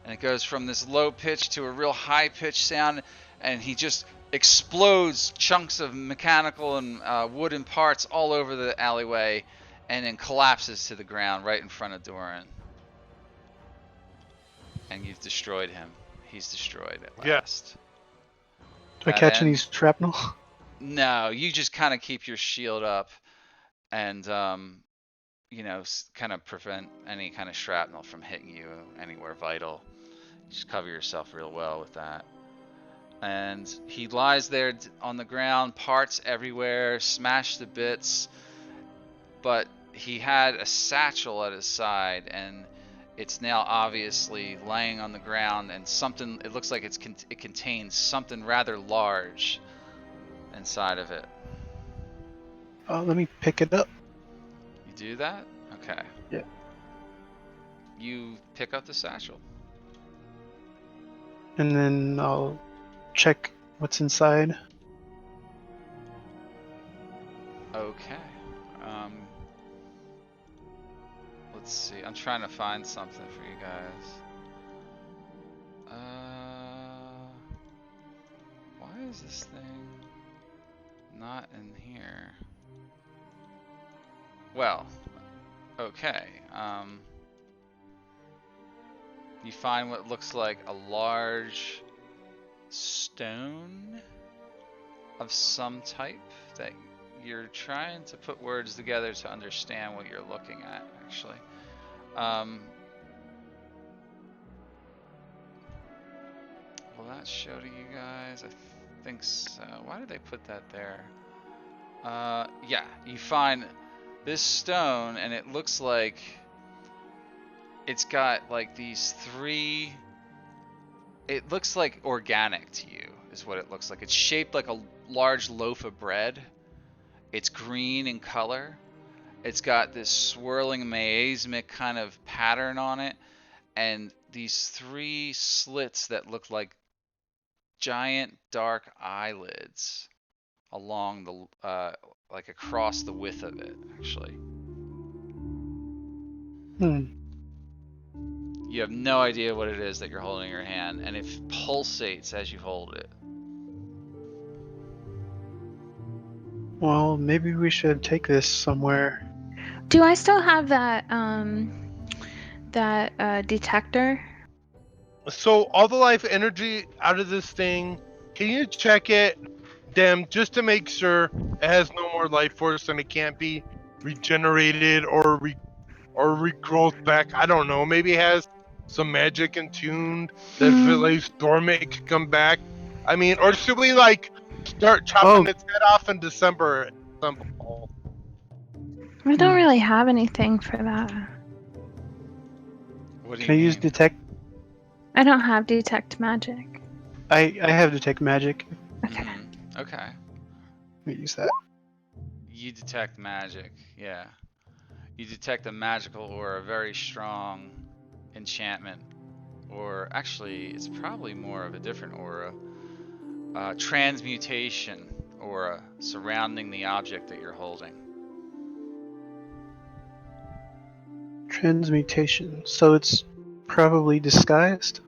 and it goes from this low pitch to a real high pitch sound, and he just explodes chunks of mechanical and wooden parts all over the alleyway, and then collapses to the ground right in front of Doran. And you've destroyed him. He's destroyed at last. Do I catch any shrapnel? No, you just kind of keep your shield up and, you know, kind of prevent any kind of shrapnel from hitting you anywhere vital. Just cover yourself real well with that. And he lies there on the ground, parts everywhere, smashed to bits. But he had a satchel at his side, and it's now obviously laying on the ground, and something, it looks like it contains something rather large inside of it. Oh, let me pick it up. You do that? Okay. Yeah. You pick up the satchel. And then I'll check what's inside. Okay. Let's see. I'm trying to find something for you guys. Why is this thing not in here? Well, okay. You find what looks like a large stone of some type that you're trying to put words together to understand what you're looking at, actually. Will that show to you guys? I think so. Why did they put that there? Yeah, you find this stone, and it looks like it's got like these three. It looks like organic to you, is what it looks like. It's shaped like a large loaf of bread. It's green in color. It's got this swirling miasmic kind of pattern on it, and these three slits that look like giant dark eyelids along the like across the width of it, actually. Hmm. You have no idea what it is that you're holding in your hand, and it pulsates as you hold it. Well, maybe we should take this somewhere. Do I still have that detector? So all the life energy out of this thing, can you check it, Dem, just to make sure it has no more life force and it can't be regenerated or regrowth back? I don't know. Maybe it has some magic attuned that if it lays dormant, it could come back. I mean, or should we like start chopping Oh, its head off in December? I don't hmm. really have anything for that. What do you Can I use mean? detect? I don't have detect magic. I have detect magic. Okay. Okay. Let me use that. You detect magic, yeah. You detect a magical or a very strong enchantment, or actually, it's probably more of a different aura. Transmutation aura surrounding the object that you're holding. Transmutation. So it's probably disguised.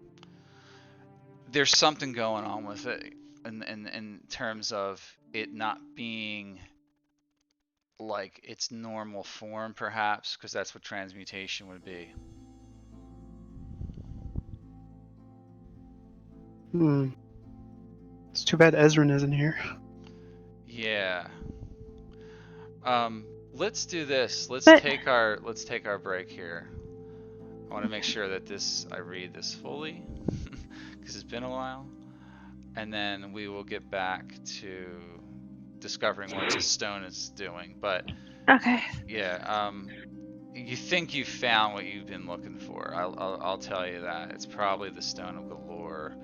There's something going on with it in terms of it not being like its normal form, perhaps, because that's what transmutation would be. Hmm. It's too bad Ezrin isn't here. Yeah. Let's do this. Let's But take our break here. I want to make sure that I read this fully because it's been a while, and then we will get back to discovering what this stone is doing. But okay. yeah, you think you found what you've been looking for. I'll tell you that it's probably the Stone of Galore,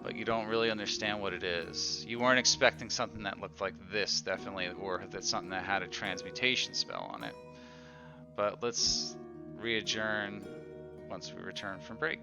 but you don't really understand what it is. You weren't expecting something that looked like this, definitely, or that's something that had a transmutation spell on it. But let's re-adjourn once we return from break.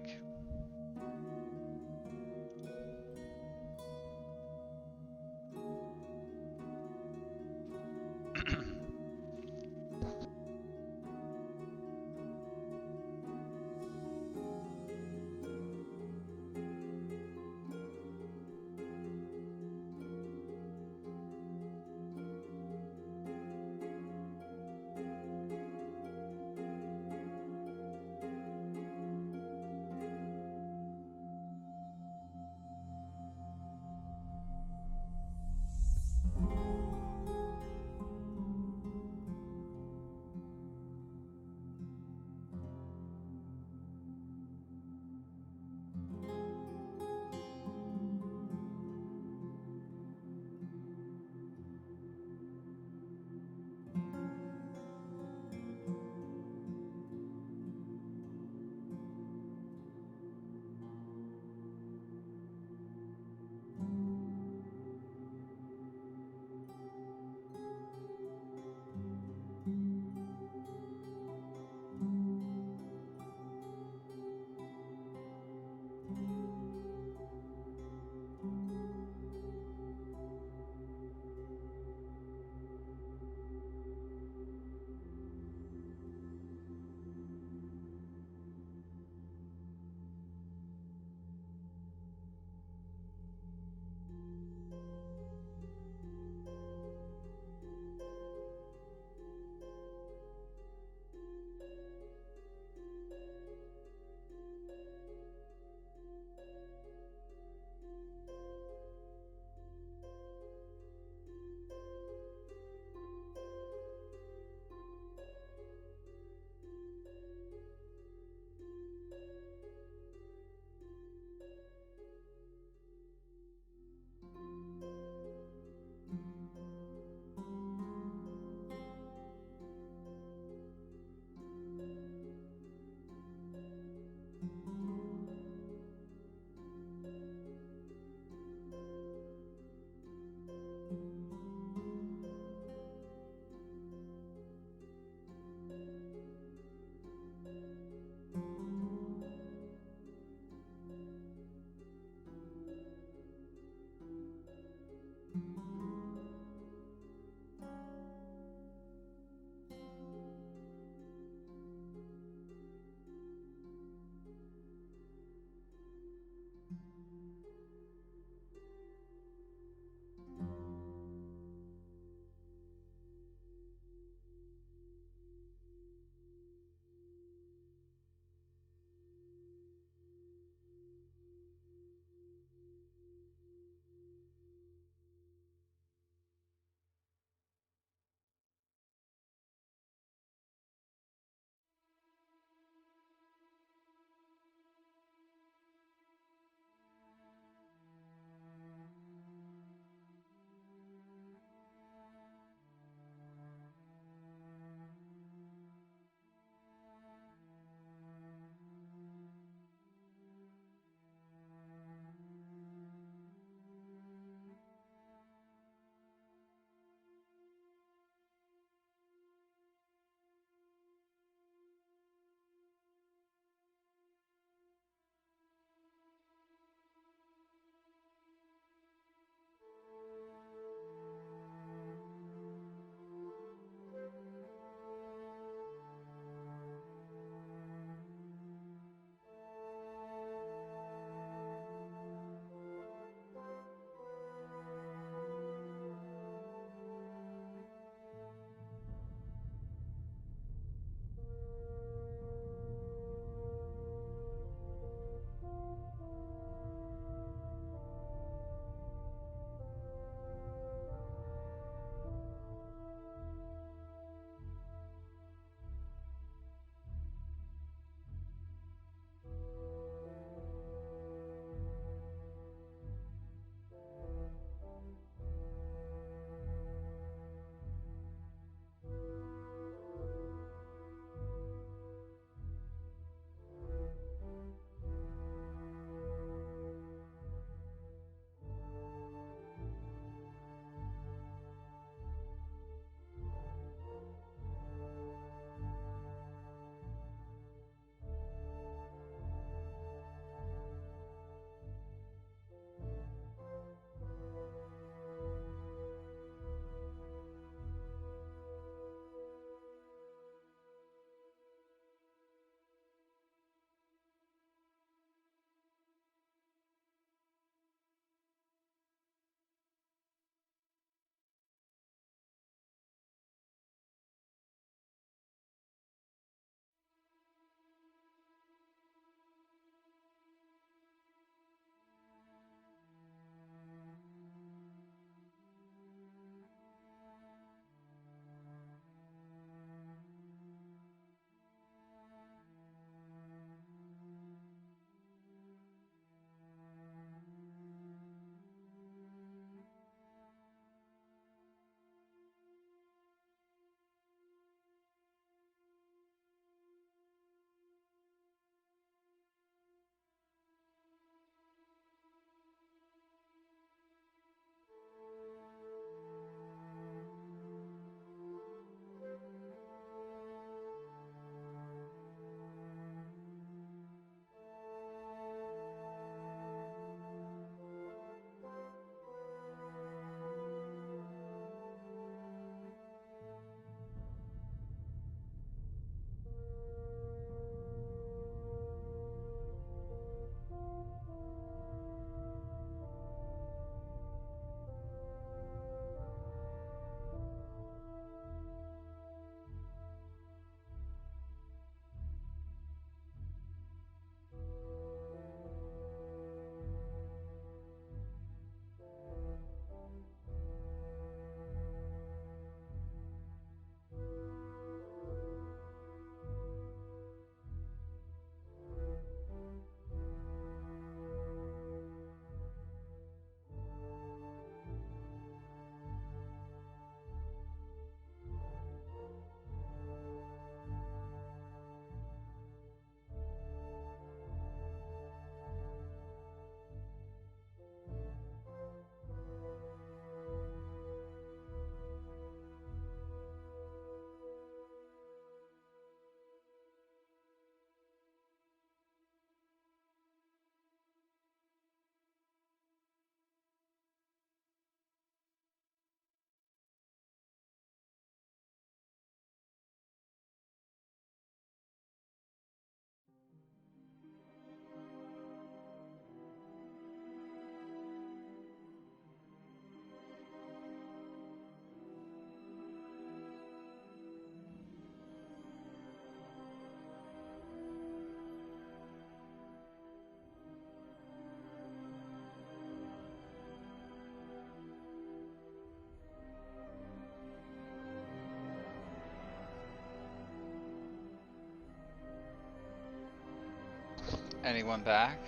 Anyone back?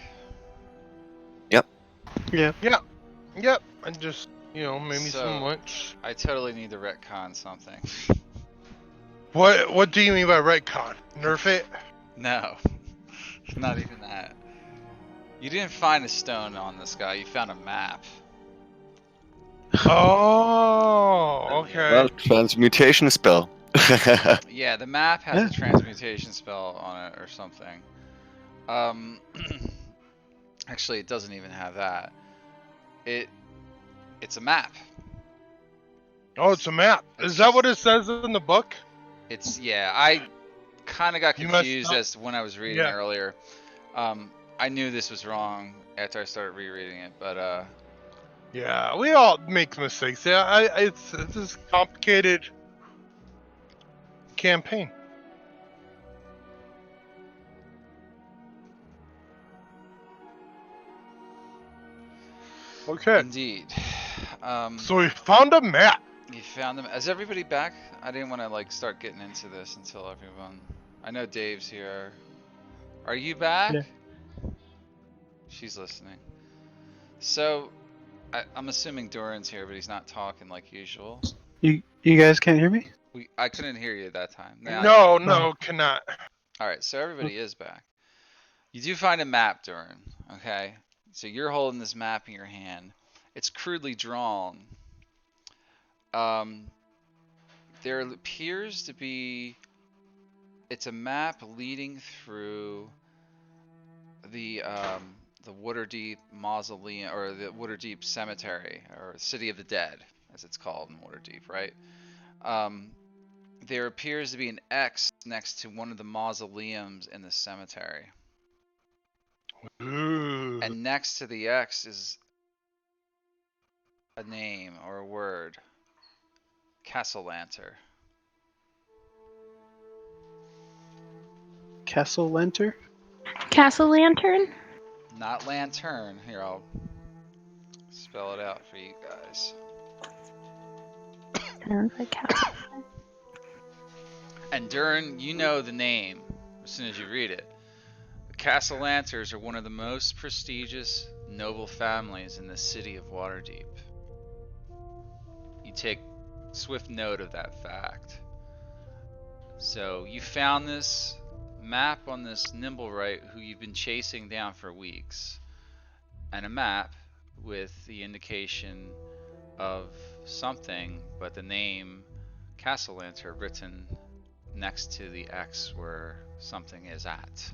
Yeah. Yep. And just, maybe some So- lunch. I totally need to retcon something. What do you mean by retcon? Nerf it? No, not even that. You didn't find a stone on this guy. You found a map. Oh, okay. Well, transmutation spell. Yeah, the map has Yeah. a transmutation spell on it or something. Actually, it doesn't even have that. It's a map. Oh, it's a map. Is that what it says in the book? Yeah. I kind of got You messed confused up. as to when I was reading Yeah. earlier. I knew this was wrong after I started rereading it, but Yeah, we all make mistakes. Yeah, it's this complicated campaign. Okay, indeed. so we found a map. You found them. Is everybody back? I didn't want to like start getting into this until everyone. I know Dave's here. Are you back? Yeah. She's listening. So, I'm assuming Doran's here, but he's not talking like usual. You guys can't hear me? I couldn't hear you that time. Now I No, can. no, cannot. All right, so everybody is back. You do find a map, Doran. Okay, so you're holding this map in your hand. It's crudely drawn. There appears to be. It's a map leading through the Waterdeep mausoleum, or the Waterdeep cemetery, or City of the Dead, as it's called in Waterdeep, right? There appears to be an X next to one of the mausoleums in the cemetery. Ooh. And next to the X is a name or a word. Castellanter. Castle Lantern? Castle lantern? Not lantern. Here, I'll spell it out for you guys. Sounds like castle. And Durin, you know the name as soon as you read it. The Castellanters are one of the most prestigious noble families in the city of Waterdeep. You take swift note of that fact. So you found this map on this Nimblewright who you've been chasing down for weeks, and a map with the indication of something, but the name Castellanter written next to the X where something is at,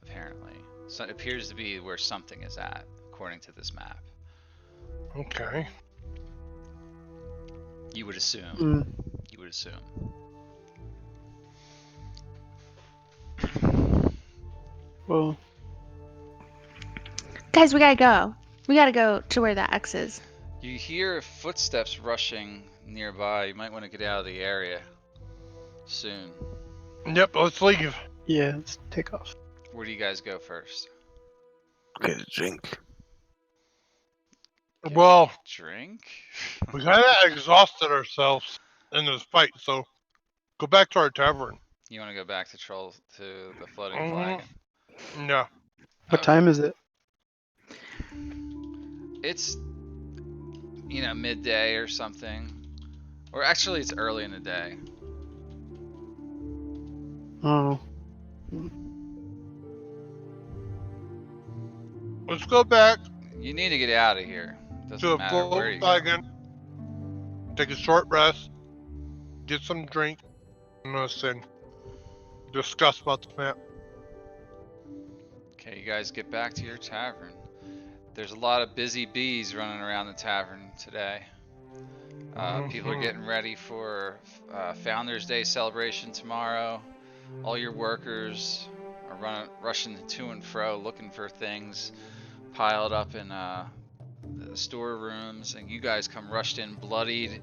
apparently. So it appears to be where something is at, according to this map. Okay. You would assume. Mm. You would assume. Well, Guys, we gotta go. We gotta go to where that X is. You hear footsteps rushing nearby. You might want to get out of the area soon. Yep, let's leave. yeah, let's take off. Where do you guys go first? Get a drink. Get Well, a drink? we kind of exhausted ourselves in this fight, so go back to our tavern. You want to go back to the floating Mhm. flagon? Yeah. What Okay. time is it? It's, midday or something. Or actually, it's early in the day. Oh, Let's go back You need to get out of here. to Doesn't the matter where you float go. flagon, take a short rest, get some drink, and listen, discuss about the map. Okay, you guys get back to your tavern. There's a lot of busy bees running around the tavern today. People are Mhm. getting ready for Founders Day celebration tomorrow. All your workers are rushing to and fro, looking for things piled up in the storerooms, and you guys come rushed in, bloodied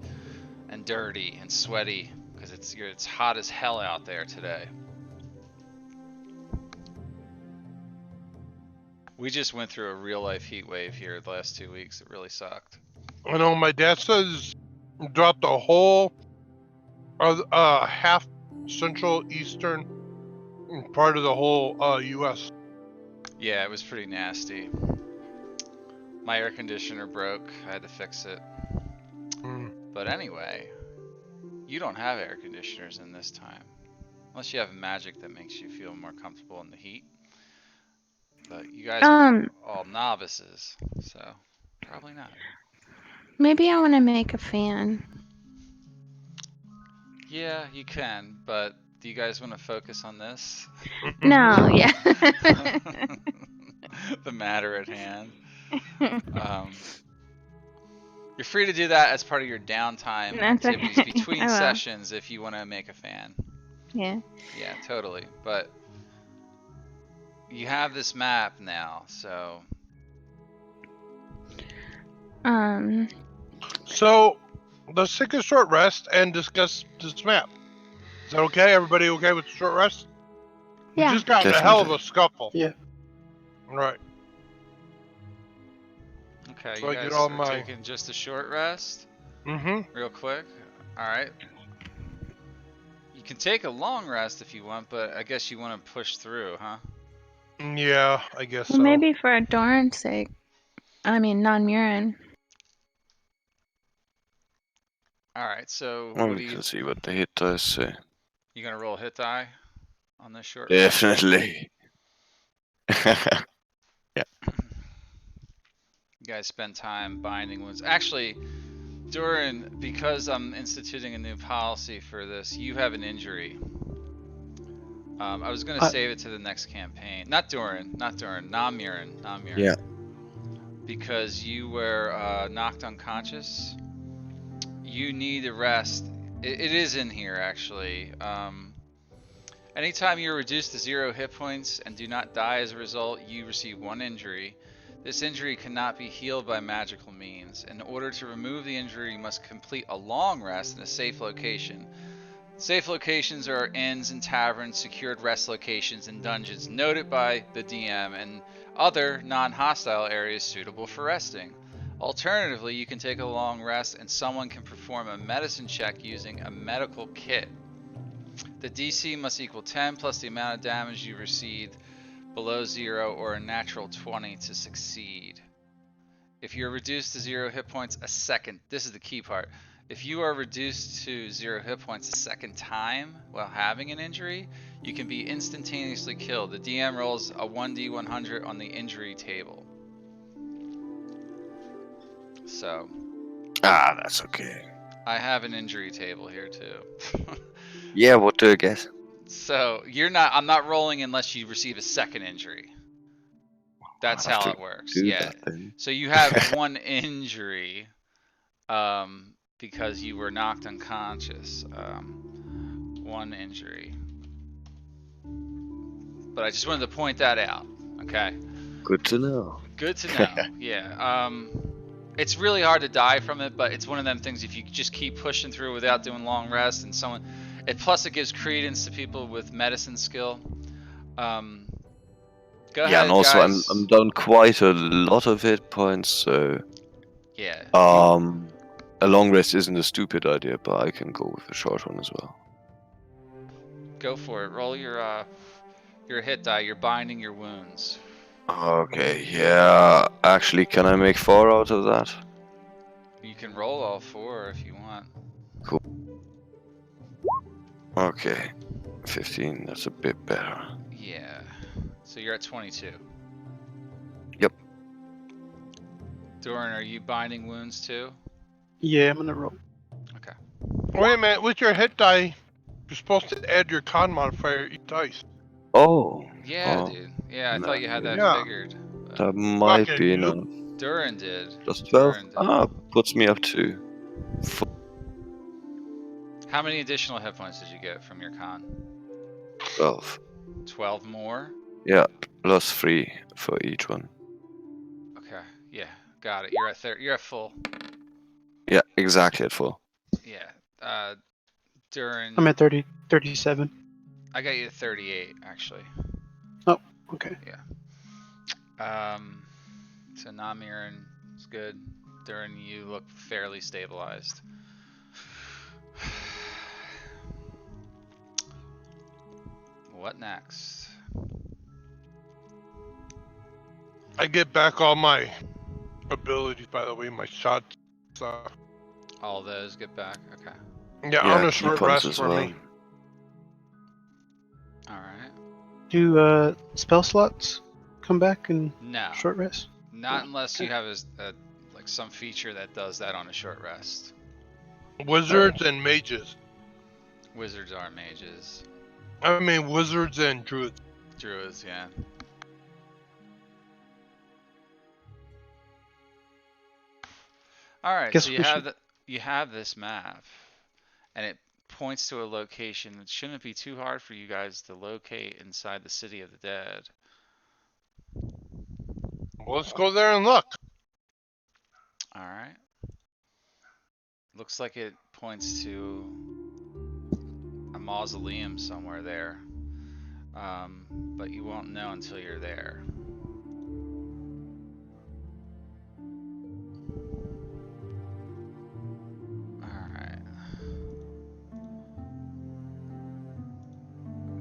and dirty and sweaty, because it's hot as hell out there today. We just went through a real life heat wave here the last 2 weeks. It really sucked. I know my dad says drop the whole of half central eastern part of the whole U.S. Yeah, it was pretty nasty. My air conditioner broke. I had to fix it. Mm. But anyway, you don't have air conditioners in this time. Unless you have magic that makes you feel more comfortable in the heat. But you guys are all novices, so probably not. Maybe I want to make a fan. Yeah, you can, but do you guys want to focus on this? No, yeah. The matter at hand. You're free to do that as part of your downtime That's activities okay. between I will. sessions if you want to make a fan. Yeah. Yeah, totally. But you have this map now, so So, let's take a short rest and discuss this map. Is that okay? Everybody okay with the short rest? We Yeah. just got in a hell of Definitely. a scuffle. Yeah. Right. okay, So you I get guys all are my. taking just a short rest, Mm-hmm. real quick. All right. You can take a long rest if you want, but I guess you want to push through, huh? Yeah, I guess Well, so. maybe for Doran's sake. I mean, non-Murin. All right. So Well, what we do you? can see what the hit dice say. You gonna roll a hit die on this short rest? Definitely. You guys spend time binding wounds. Actually, Durin, because I'm instituting a new policy for this, you have an injury. I was gonna save it to the next campaign. Not Durin, Namurin, Yeah. because you were knocked unconscious. You need a rest. It is in here actually. Anytime you're reduced to 0 hit points and do not die as a result, you receive 1 injury. This injury cannot be healed by magical means. In order to remove the injury, you must complete a long rest in a safe location. Safe locations are inns and taverns, secured rest locations, and dungeons noted by the DM, and other non-hostile areas suitable for resting. Alternatively, you can take a long rest and someone can perform a medicine check using a medical kit. The DC must equal 10 plus the amount of damage you received below 0 or a natural 20 to succeed. If you're reduced to 0 hit points a second, this is the key part. If you are reduced to 0 hit points a second time while having an injury, you can be instantaneously killed. The DM rolls a 1d100 on the injury table. So, That's okay. I have an injury table here too. Yeah, what do I get? So, I'm not rolling unless you receive a second injury. That's I have how to it works. do Yeah. that then. So you have 1 injury because you were knocked unconscious. 1 injury. But I just wanted to point that out. Okay. Good to know. Good to know. Yeah. It's really hard to die from it, but it's one of them things if you just keep pushing through without doing long rest and someone plus it gives credence to people with medicine skill. Go Yeah, ahead, and also guys. I'm down quite a lot of hit points, so Yeah. a long rest isn't a stupid idea, but I can go with a short one as well. Go for it. Roll your hit die. You're binding your wounds. Okay, yeah. Actually, can I make 4 out of that? You can roll all 4 if you want. Cool. Okay. 15, that's a bit better. Yeah. So you're at 22. Yep. Doran, are you binding wounds too? Yeah, I'm gonna roll. Okay. Wait a minute. With your hit die, you're supposed to add your con modifier each dice. Oh. Yeah, Oh, dude. Yeah, I thought you had that Yeah. figured. that might Fucking be noob. enough. Duran did. Plus 12? Duran did. Puts me up to How many additional hit points did you get from your con? 12. 12 more? Yeah, plus 3 for each one. Okay. Yeah, got it. You're at you're at full. Yeah, exactly at 4. Yeah. Duran, I'm at 37. I got you to 38 actually. Oh, okay. So Namiran is good. Duran, you look fairly stabilized. What next? I get back all my abilities, by the way, my shots. All those get back. Okay. Yeah, Yeah, on a key short points rest as for well. me. All right. Do spell slots come back in No, short rest? not unless you have like some feature that does that on a short rest. Wizards and mages. Wizards are mages. I mean, wizards and druids. Druids, yeah. All right, Guess so we should. you have this map, and it points to a location that shouldn't be too hard for you guys to locate inside the city of the dead. Well, let's go there and look. All right. Looks like it points to a mausoleum somewhere there, but you won't know until you're there. Alright.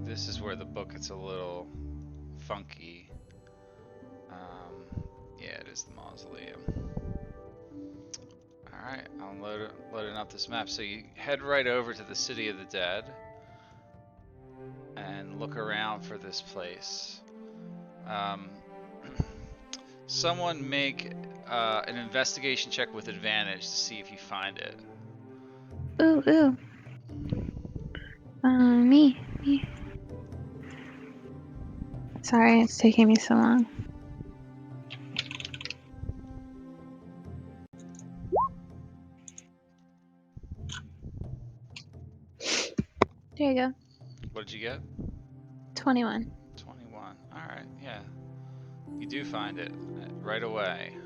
This is where the book gets a little funky. Yeah, it is the mausoleum. Alright, I'm loading up this map. So you head right over to the City of the Dead and look around for this place. Someone make an investigation check with advantage to see if you find it. Ooh, ooh. Me. Sorry, it's taking me so long. There you go. What did you get? 21. 21. Alright, yeah. You do find it right away.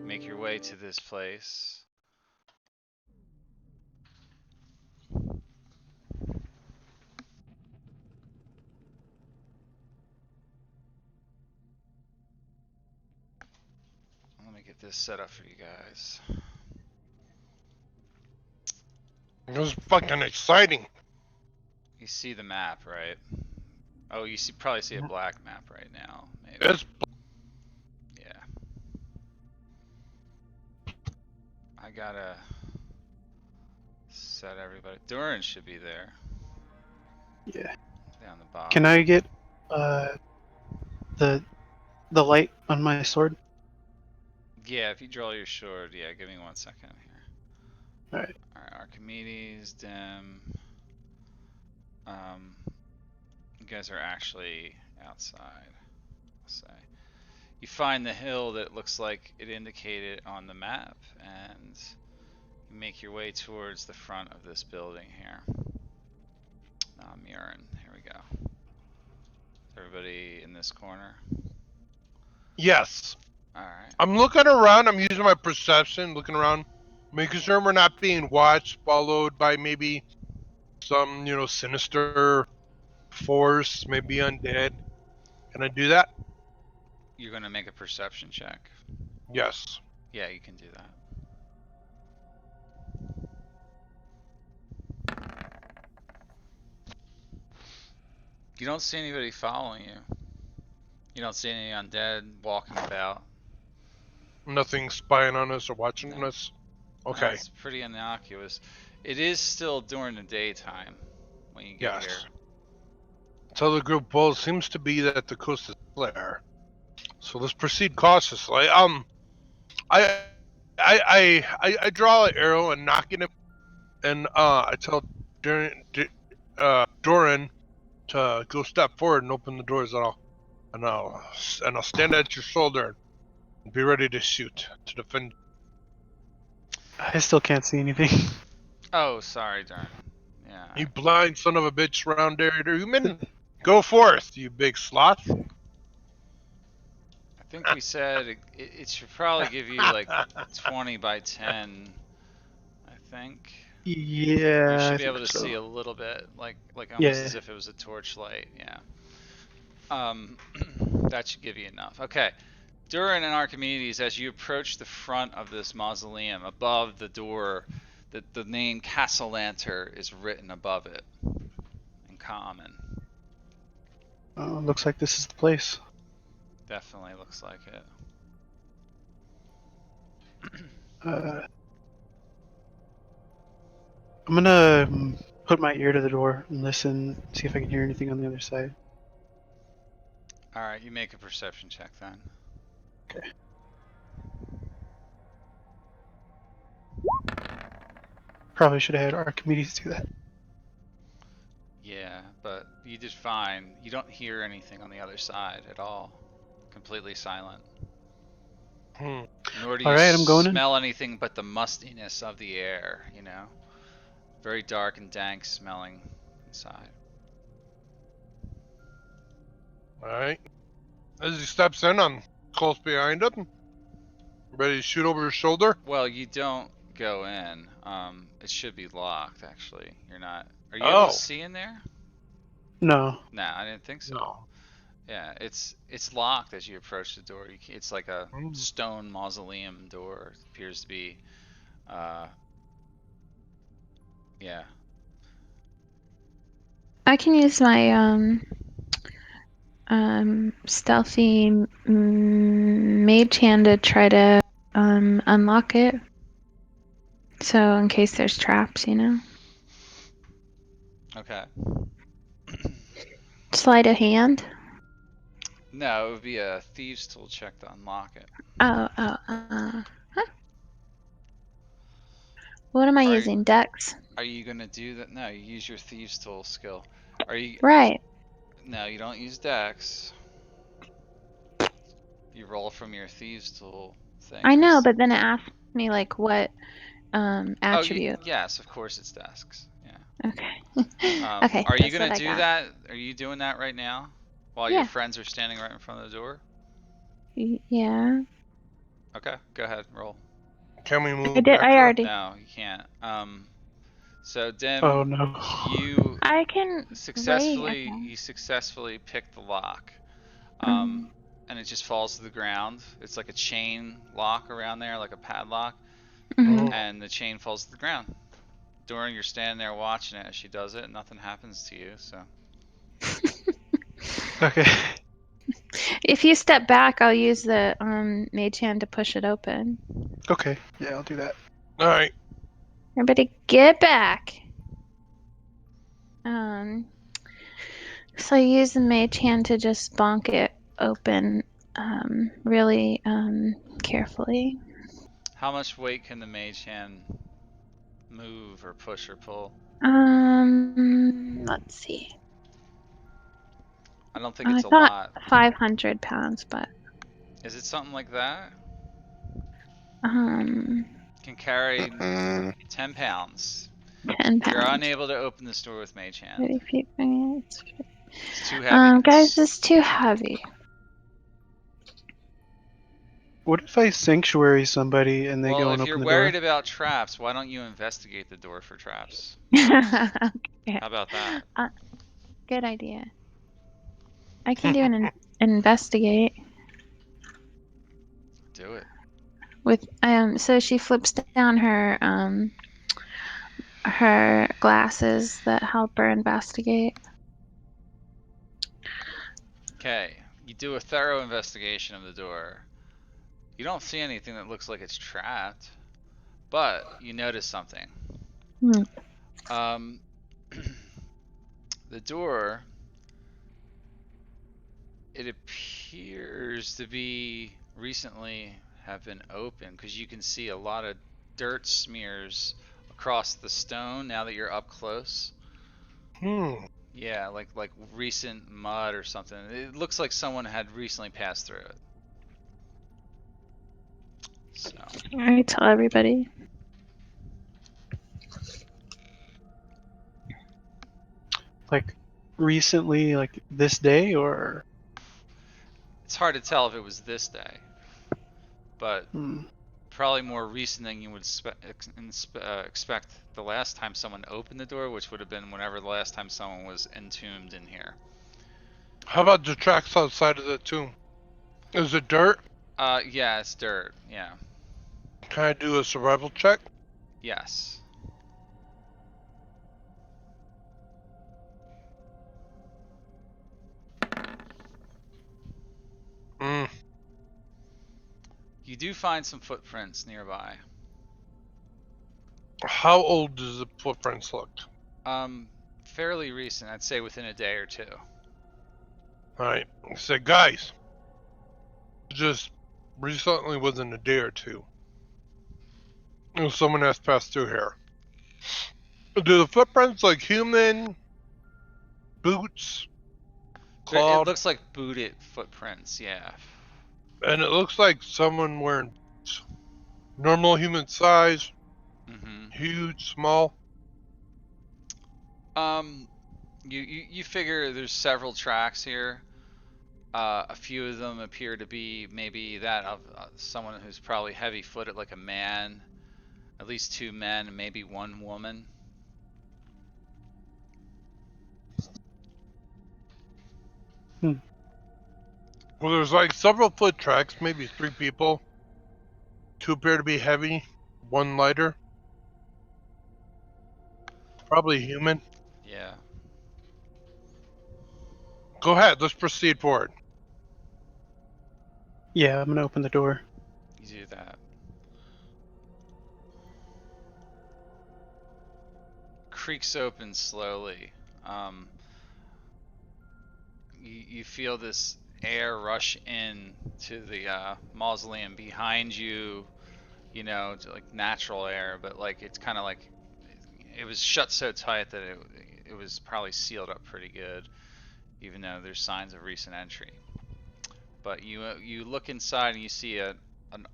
Make your way to this place. Let me get this set up for you guys. It was fucking exciting. You see the map, right? Oh, you probably see a black map right now, maybe. It's Yeah. I gotta set everybody. Duran should be there. Yeah. Down the bottom. Can I get the light on my sword? Yeah, if you draw your sword, yeah, give me 1 second here. Alright. Alright, Archimedes, Dim. You guys are actually outside, I'll say. You find the hill that looks like it indicated on the map, and you make your way towards the front of this building here. Murin, here we go. Is everybody in this corner? yes. Alright. I'm looking around. I'm using my perception, looking around, making sure we're not being watched, followed by maybe some, sinister force, maybe undead. Can I do that? You're gonna make a perception check. Yes. Yeah, you can do that. You don't see anybody following you. You don't see any undead walking about. Nothing spying on us or watching No. us. Okay. It's pretty innocuous. It is still during the daytime when you get Yes. here. So the group well seems to be that the coast is clear. So let's proceed cautiously. I draw an arrow and knock it, and I tell Doran to go step forward and open the doors. I'll stand at your shoulder and be ready to shoot to defend. I still can't see anything. Oh, sorry, darn. Yeah. You blind son of a bitch, round there, human. Go forth, you big sloth. I think we said it should probably give you like 20 by 10. I think. Yeah. You should I be think able to so. see a little bit, like almost Yeah. as if it was a torchlight. Yeah. That should give you enough. Okay. Durin and Archimedes, as you approach the front of this mausoleum, above the door, the name Castellanter is written above it in common. Looks like this is the place. Definitely looks like it. I'm gonna put my ear to the door and listen, see if I can hear anything on the other side. Alright, you make a perception check then. Okay. Probably should have had Archimedes do that. Yeah, but you did fine. You don't hear anything on the other side at all. Completely silent. Hmm. Nor do All you right, I'm going in. smell anything but the mustiness of the air, you know? Very dark and dank smelling inside. Alright. As he steps in, I'm close behind him. Ready to shoot over his shoulder. Well, you don't go in. It should be locked, actually. You're not. Are you able to Oh. see in there? No. Nah, I didn't think so. No. Yeah, it's locked as you approach the door. It's like a Mm. stone mausoleum door. It appears to be, uh, yeah. I can use my stealthy mage hand to try to unlock it. So in case there's traps, you know. Okay. Sleight of hand. No, it would be a thieves' tool check to unlock it. Huh? What am I Are using? Dex. are you gonna do that? No, you use your thieves' tool skill. Are you? Right. No, you don't use Dex. You roll from your thieves' tool thing. I know, 'Cause but then it asked me like what oh, attribute. yes, of course it's Dex. Yeah. Okay. Okay, Are you that's gonna what I do got. that? Are you doing that right now? While your Yeah. friends are standing right in front of the door? Yeah. Okay, go ahead, roll. Can we I move did. back I for him? already. No, you can't. So Oh Dim, no. you I can wait. you successfully pick the lock. Um, And it just falls to the ground. It's like a chain lock around there, like a padlock, mhm. Mm. and the chain falls to the ground. Doran, you're standing there watching it as she does it, and nothing happens to you, so. Okay. If you step back, I'll use the mage hand to push it open. Okay. Yeah, I'll do that. Alright. Everybody, get back. Um, so I use the mage hand to just bonk it open, really carefully. How much weight can the mage hand move or push or pull? Let's see. I don't think I it's a thought lot. 500 pounds, but Is it something like that? um, Can carry Mm, 10 pounds. 10 You're pounds. unable to open this door with mage hand. 30 feet. It's too heavy. Guys, it's too heavy. What if I sanctuary somebody and they Well, go and if you're open the worried door? about traps, why don't you investigate the door for traps? Yeah, How about that? good idea. I can do an investigate Do it. with so she flips down her glasses that help her investigate. Okay, you do a thorough investigation of the door. You don't see anything that looks like it's trapped, but you notice something. Hmm. Um, the door, it appears to be recently have been opened because you can see a lot of dirt smears across the stone now that you're up close. Hmm. Yeah, like recent mud or something. It looks like someone had recently passed through it. So, I tell everybody. Like recently, like this day, or it's hard to tell if it was this day, but hmm. probably more recent than you would expect the last time someone opened the door, which would have been whenever the last time someone was entombed in here. How about the tracks outside of the tomb? Is it dirt? Yeah, it's dirt. Yeah. Can I do a survival check? Yes. Mm. You do find some footprints nearby. How old does the footprints look? Fairly recent. I'd say within a day or two. Alright. I said, guys, just recently within a day or two, someone has passed through here. Do the footprints like human, boots, It clawed, looks like booted footprints, yeah. and it looks like someone wearing boots. Normal human size, Mm-hmm. huge, small. You figure there's several tracks here. A few of them appear to be maybe that of someone who's probably heavy-footed, like a man. At least 2 men and maybe 1 woman. Well, there's like several foot tracks, maybe 3 people. 2 appear to be heavy, 1 lighter. Probably human. Yeah. Go ahead, let's proceed forward. Yeah, I'm gonna open the door. You do that. Creaks open slowly. You feel this air rush in to the mausoleum behind you. You know, like natural air, but like it's kind of like it was shut so tight that it was probably sealed up pretty good, even though there's signs of recent entry. But you look inside and you see an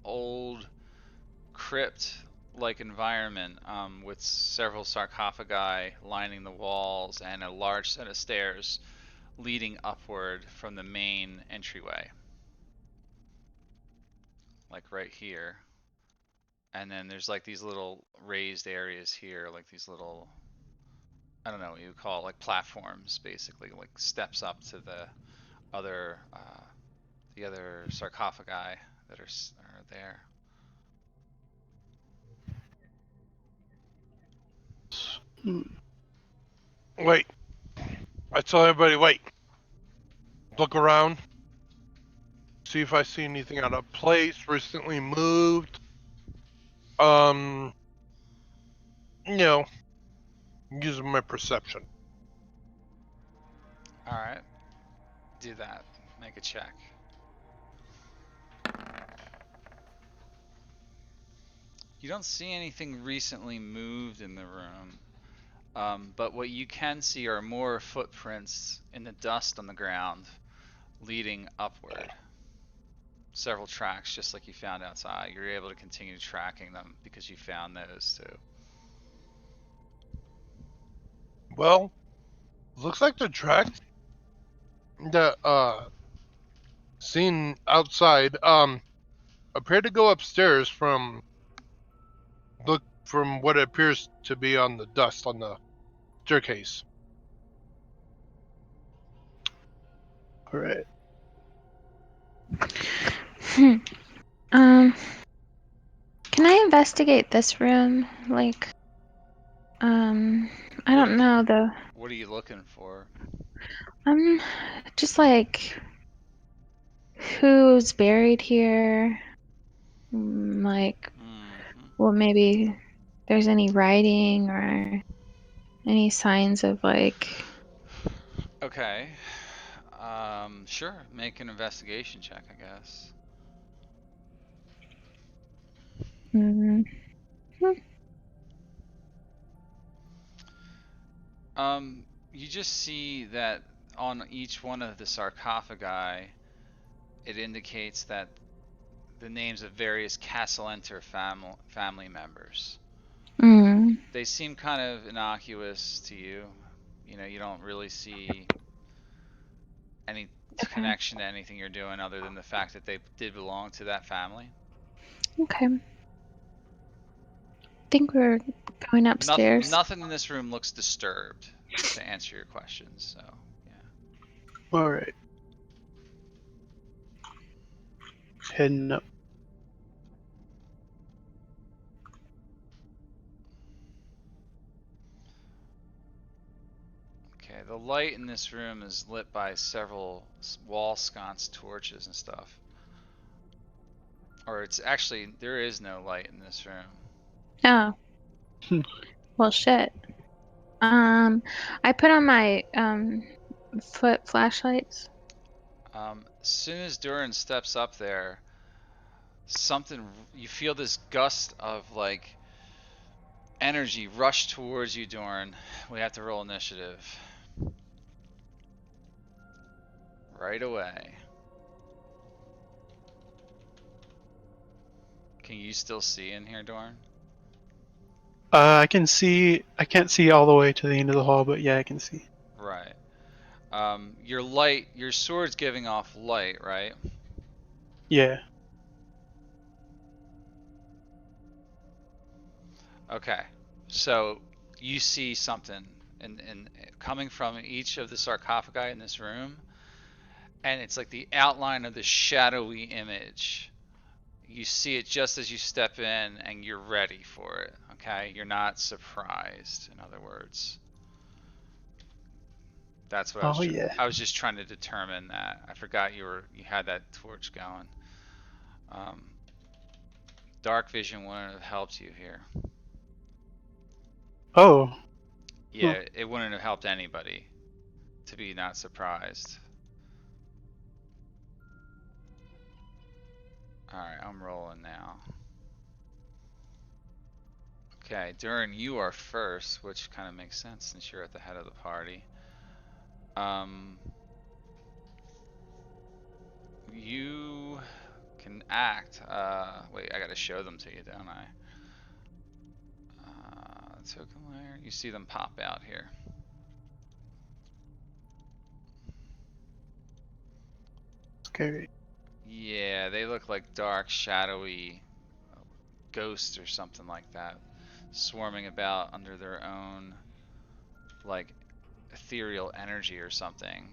old crypt-like environment with several sarcophagi lining the walls and a large set of stairs leading upward from the main entryway, like right here. And then there's like these little raised areas here, like these little, I don't know what you would call it, like platforms, basically, like steps up to other the other sarcophagi that are there. Hmm. Wait. I tell everybody, wait. Look around. See if I see anything out of place, recently moved. You know, using my perception. All right, do that. Make a check. You don't see anything recently moved in the room, but what you can see are more footprints in the dust on the ground leading upward. Several tracks, just like you found outside. You're able to continue tracking them because you found those too. Well, looks like the tracks that seen outside appear to go upstairs from what appears to be on the dust on the staircase. All right. Hmm. Um, can I investigate this room? Like, I don't know though. What are you looking for? I'm just like, who's buried here? Like, Mm-hmm. well, maybe there's any writing or any signs of like. Okay. Sure. Make an investigation check, I guess. Mm, You just see that on each one of the sarcophagi, it indicates that the names of various Castellenter family members. mm, They seem kind of innocuous to you. You know, you don't really see any okay. connection to anything you're doing other than the fact that they did belong to that family. Okay. Think we're going upstairs. Nothing in this room looks disturbed, to answer your questions. So, yeah. All right. Heading up. Okay, the light in this room is lit by several wall sconce torches and stuff. Or it's actually, there is no light in this room. Oh. Well, shit. I put on my foot flashlights. As soon as Durin steps up there, you feel this gust of like energy rush towards you, Durin. We have to roll initiative. Right away. Can you still see in here, Durin? I can see. I can't see all the way to the end of the hall, but yeah, I can see. Right. Your sword's giving off light, right? Yeah. Okay. So you see something in coming from each of the sarcophagi in this room, and it's like the outline of this shadowy image. You see it just as you step in, and you're ready for it. Okay, you're not surprised. In other words, that's what Oh yeah. I was just trying to determine that. I forgot you had that torch going. Um, dark vision wouldn't have helped you here. Oh. Yeah, it wouldn't have helped anybody to be not surprised. Alright, I'm rolling now. Okay, Durin, you are first, which kind of makes sense since you're at the head of the party. You can act. Wait, I gotta show them to you, don't I? Token layer. You see them pop out here. Scary. Yeah, they look like dark, shadowy ghosts or something like that, swarming about under their own, like, ethereal energy or something.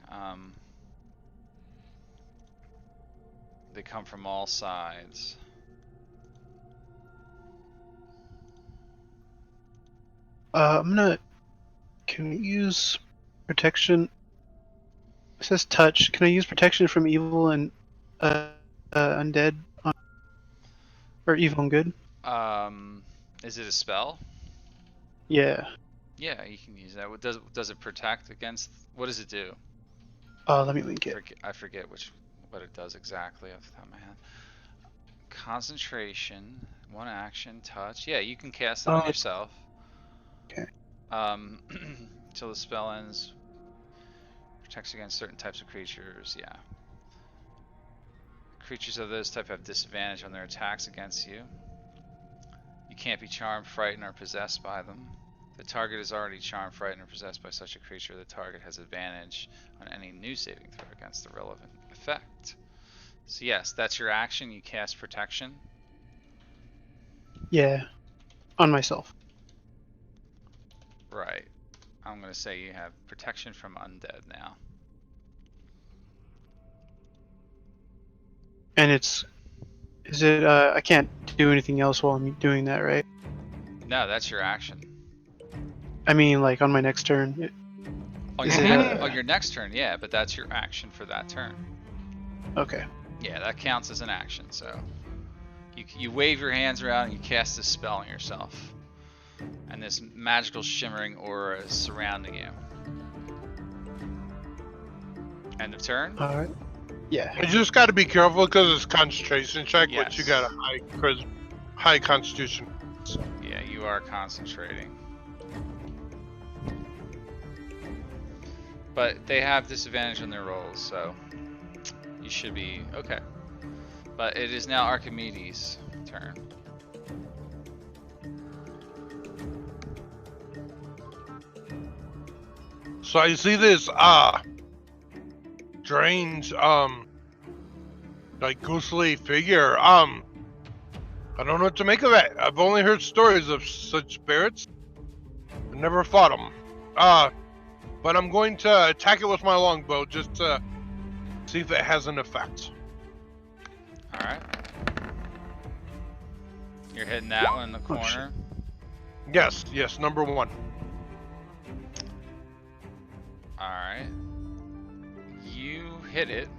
They come from all sides. I'm gonna. Can we use protection? It says touch. Can I use protection from evil and undead or evil and good? Is it a spell? Yeah. Yeah, you can use that. What does it protect against? What does it do? Let me link it. I forget what it does exactly off the top of my head. Concentration, one action, touch. Yeah, you can cast it on yourself. Okay. Till the spell ends. Protects against certain types of creatures. Yeah. Creatures of this type have disadvantage on their attacks against you. You can't be charmed, frightened, or possessed by them. The target is already charmed, frightened, or possessed by such a creature. The target has advantage on any new saving throw against the relevant effect. So yes, that's your action. You cast protection. Yeah. On myself. Right. I'm going to say you have protection from undead now. And is it, I can't do anything else while I'm doing that, right? No, that's your action. I mean, like, on my next turn. On your next turn, yeah, but that's your action for that turn. Okay. Yeah, that counts as an action, so. You wave your hands around and you cast this spell on yourself. And this magical shimmering aura is surrounding you. End of turn? Alright. Yeah. You just got to be careful because it's concentration check, Yes. but you got a high constitution. Yeah, you are concentrating. But they have disadvantage on their rolls, so you should be okay. But it is now Archimedes' turn. So I see this strange like ghostly figure. I don't know what to make of it. I've only heard stories of such spirits. I never fought them. But I'm going to attack it with my longbow just to see if it has an effect. Alright. You're hitting that one in the corner. Yes, number one. Alright. You hit it.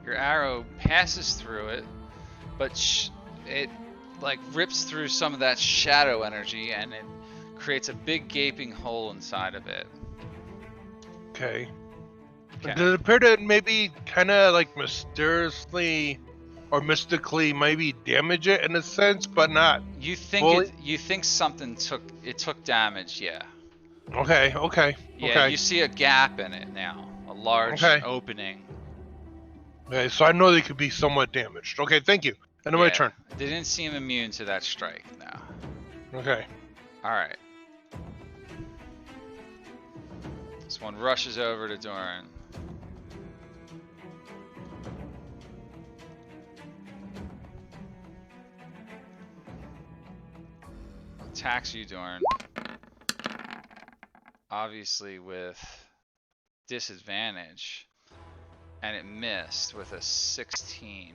Your arrow passes through it, but it like rips through some of that shadow energy and it creates a big gaping hole inside of it. Okay. Okay. Does it appear to maybe kind of like mysteriously or mystically maybe damage it in a sense, but not You think fully? you think something took damage, yeah. Okay, okay, Yeah, okay, you see a gap in it now, a large okay. opening. Okay, so I know they could be somewhat damaged. Okay, thank you. End of my Yeah, turn. they didn't seem immune to that strike. No. Okay. All right. This one rushes over to Doran. Attacks you, Doran. Obviously with disadvantage. And it missed with a 16.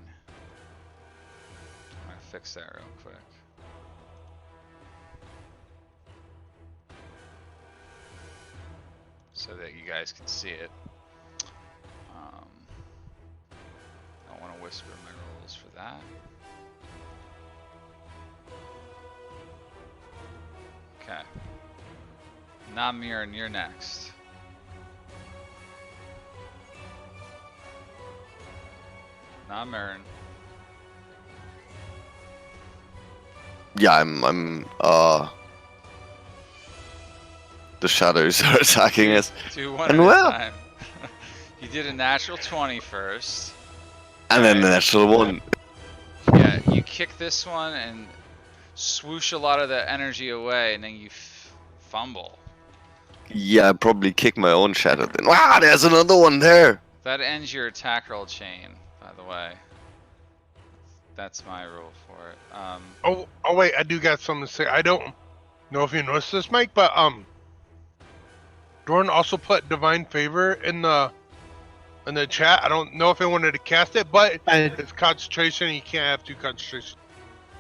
I'm gonna fix that real quick. So that you guys can see it. I don't want to whisper my rules for that. Okay. Namiran, you're next. Namiran. Yeah, I'm the shadows are attacking us. Do one And at a well- time. You did a natural 20 first. And then the Alright. natural one. Yeah, you kick this one and swoosh a lot of the energy away, and then you fumble. Yeah, I probably kick my own shadow then. Wow, there's another one there. That ends your attack roll chain, by the way. That's my rule for it. Oh wait, I do got something to say. I don't know if you noticed this, Mike, but Doran also put divine favor in the chat. I don't know if I wanted to cast it, but it's concentration. And you can't have 2 concentration.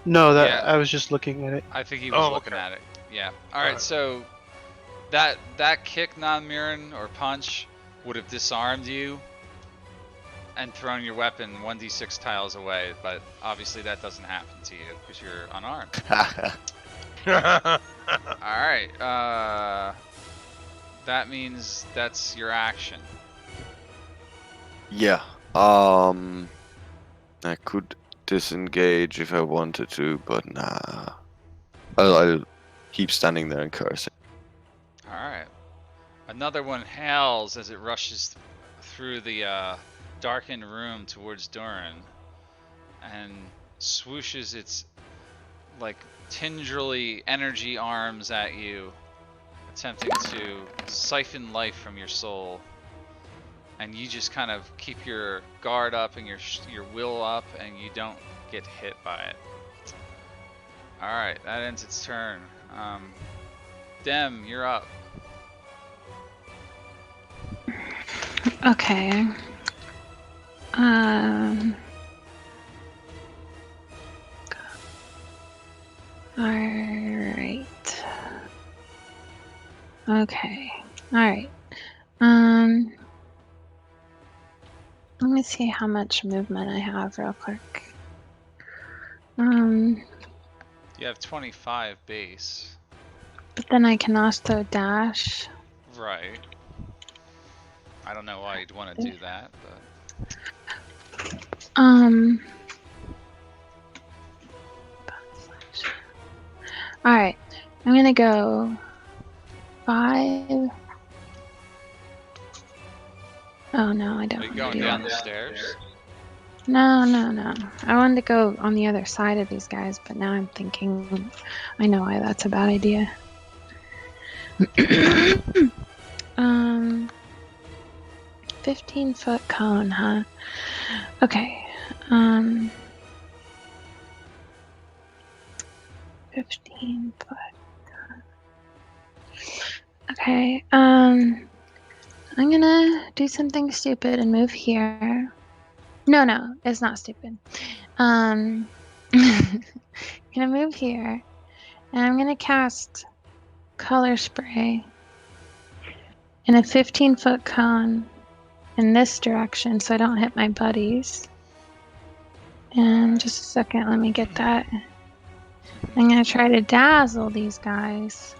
No, that Yeah. I was just looking at it. I think he was Oh, looking okay. at it. Yeah. Alright, Alright. so that kick, non-mirroring, or punch would have disarmed you and thrown your weapon 1d6 tiles away, but obviously that doesn't happen to you because you're unarmed. Alright, that means that's your action. Yeah. I could disengage if I wanted to, but nah. I'll keep standing there and cursing. Alright. Another one hails as it rushes through the darkened room towards Doran and swooshes its like tendrily energy arms at you, attempting to siphon life from your soul. And you just kind of keep your guard up and your will up, and you don't get hit by it. Alright, that ends its turn. Dem, you're up. Okay. Alright. Okay. Alright. Let me see how much movement I have real quick. You have 25 base. But then I can also dash. Right. I don't know why you'd want to do that, but Alright. I'm gonna go 5. Oh no, I don't. are you wanna going do down that. the stairs? No. I wanted to go on the other side of these guys, but now I'm thinking I know why that's a bad idea. 15-foot cone, huh? Okay. 15-foot cone. Okay. I'm gonna do something stupid and move here. No, it's not stupid. Gonna move here, and I'm gonna cast color spray in a 15-foot cone in this direction, so I don't hit my buddies. Just a second, let me get that. I'm gonna try to dazzle these guys.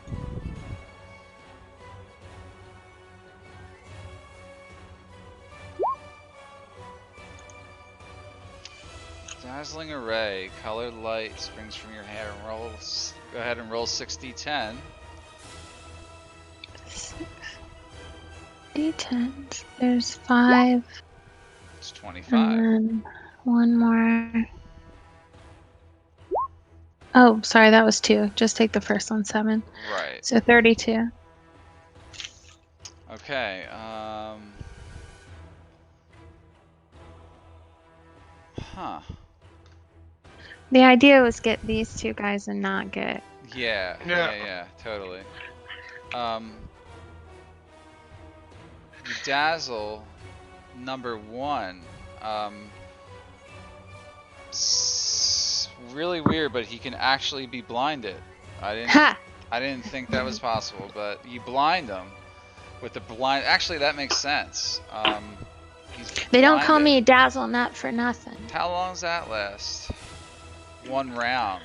Dazzling array, colored light springs from your hair and rolls. Go ahead and roll 6d10. 6 d10s. There's 5. It's And 25. then one more. Oh, sorry, that was 2. Just take the first one, 7. Right. So 32. Okay. Huh. The idea was get these 2 guys and not get. Yeah. Yeah. Totally. You dazzle number 1. Really weird, but he can actually be blinded. Ha! I didn't think that was possible, but you blind him with the blind. Actually, that makes sense. He's They don't call blinded. me Dazzle Nut for nothing. How long does that last? 1 round.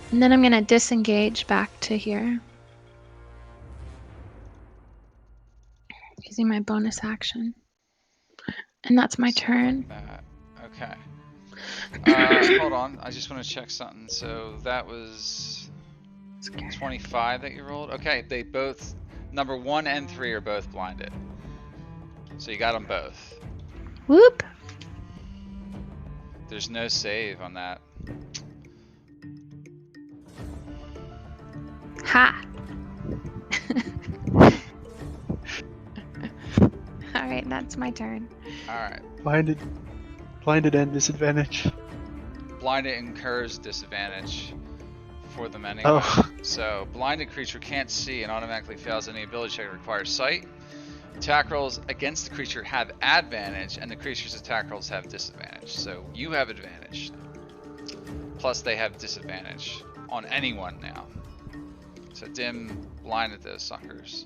And then I'm gonna disengage back to here. Using my bonus action. And that's my turn. Okay. Hold on. I just want to check something. So that was 25 that you rolled? Okay, they both, number 1 and 3 are both blinded. So you got them both. Whoop! There's no save on that. Ha! Alright, that's my turn. Alright. Blinded and disadvantage. Blinded incurs disadvantage for them anyway. Oh. So, blinded creature can't see and automatically fails any ability check that requires sight. Attack rolls against the creature have advantage, and the creature's attack rolls have disadvantage. So, you have advantage. Plus, they have disadvantage on anyone now. So, dim blinded those suckers.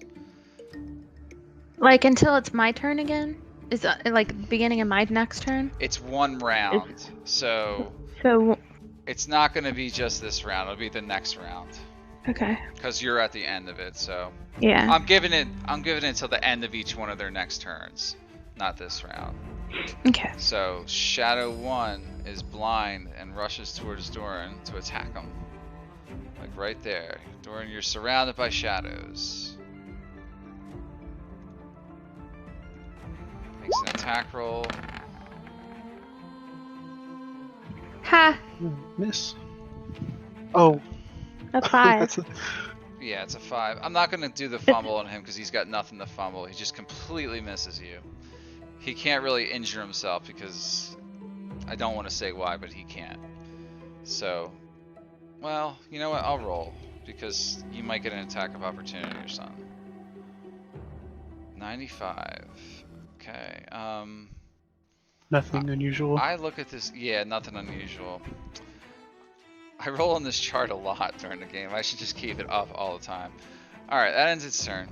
Like until it's my turn again? Is that like the beginning of my next turn? It's 1 round, so So, it's not going to be just this round. It'll be the next round okay. because you're at the end of it. So Yeah. I'm giving it till the end of each one of their next turns, not this round. Okay. So Shadow 1 is blind and rushes towards Doran to attack him, like right there. Doran, you're surrounded by shadows. Makes an attack roll. Ha! Miss. Oh. A 5. That's a, Yeah, it's a 5. I'm not going to do the fumble on him because he's got nothing to fumble. He just completely misses you. He can't really injure himself because I don't want to say why, but he can't. So, well, you know what? I'll roll because you might get an attack of opportunity or something. 95. Okay. nothing unusual. I look at this. Yeah, nothing unusual. I roll on this chart a lot during the game. I should just keep it up all the time. Alright, that ends its turn.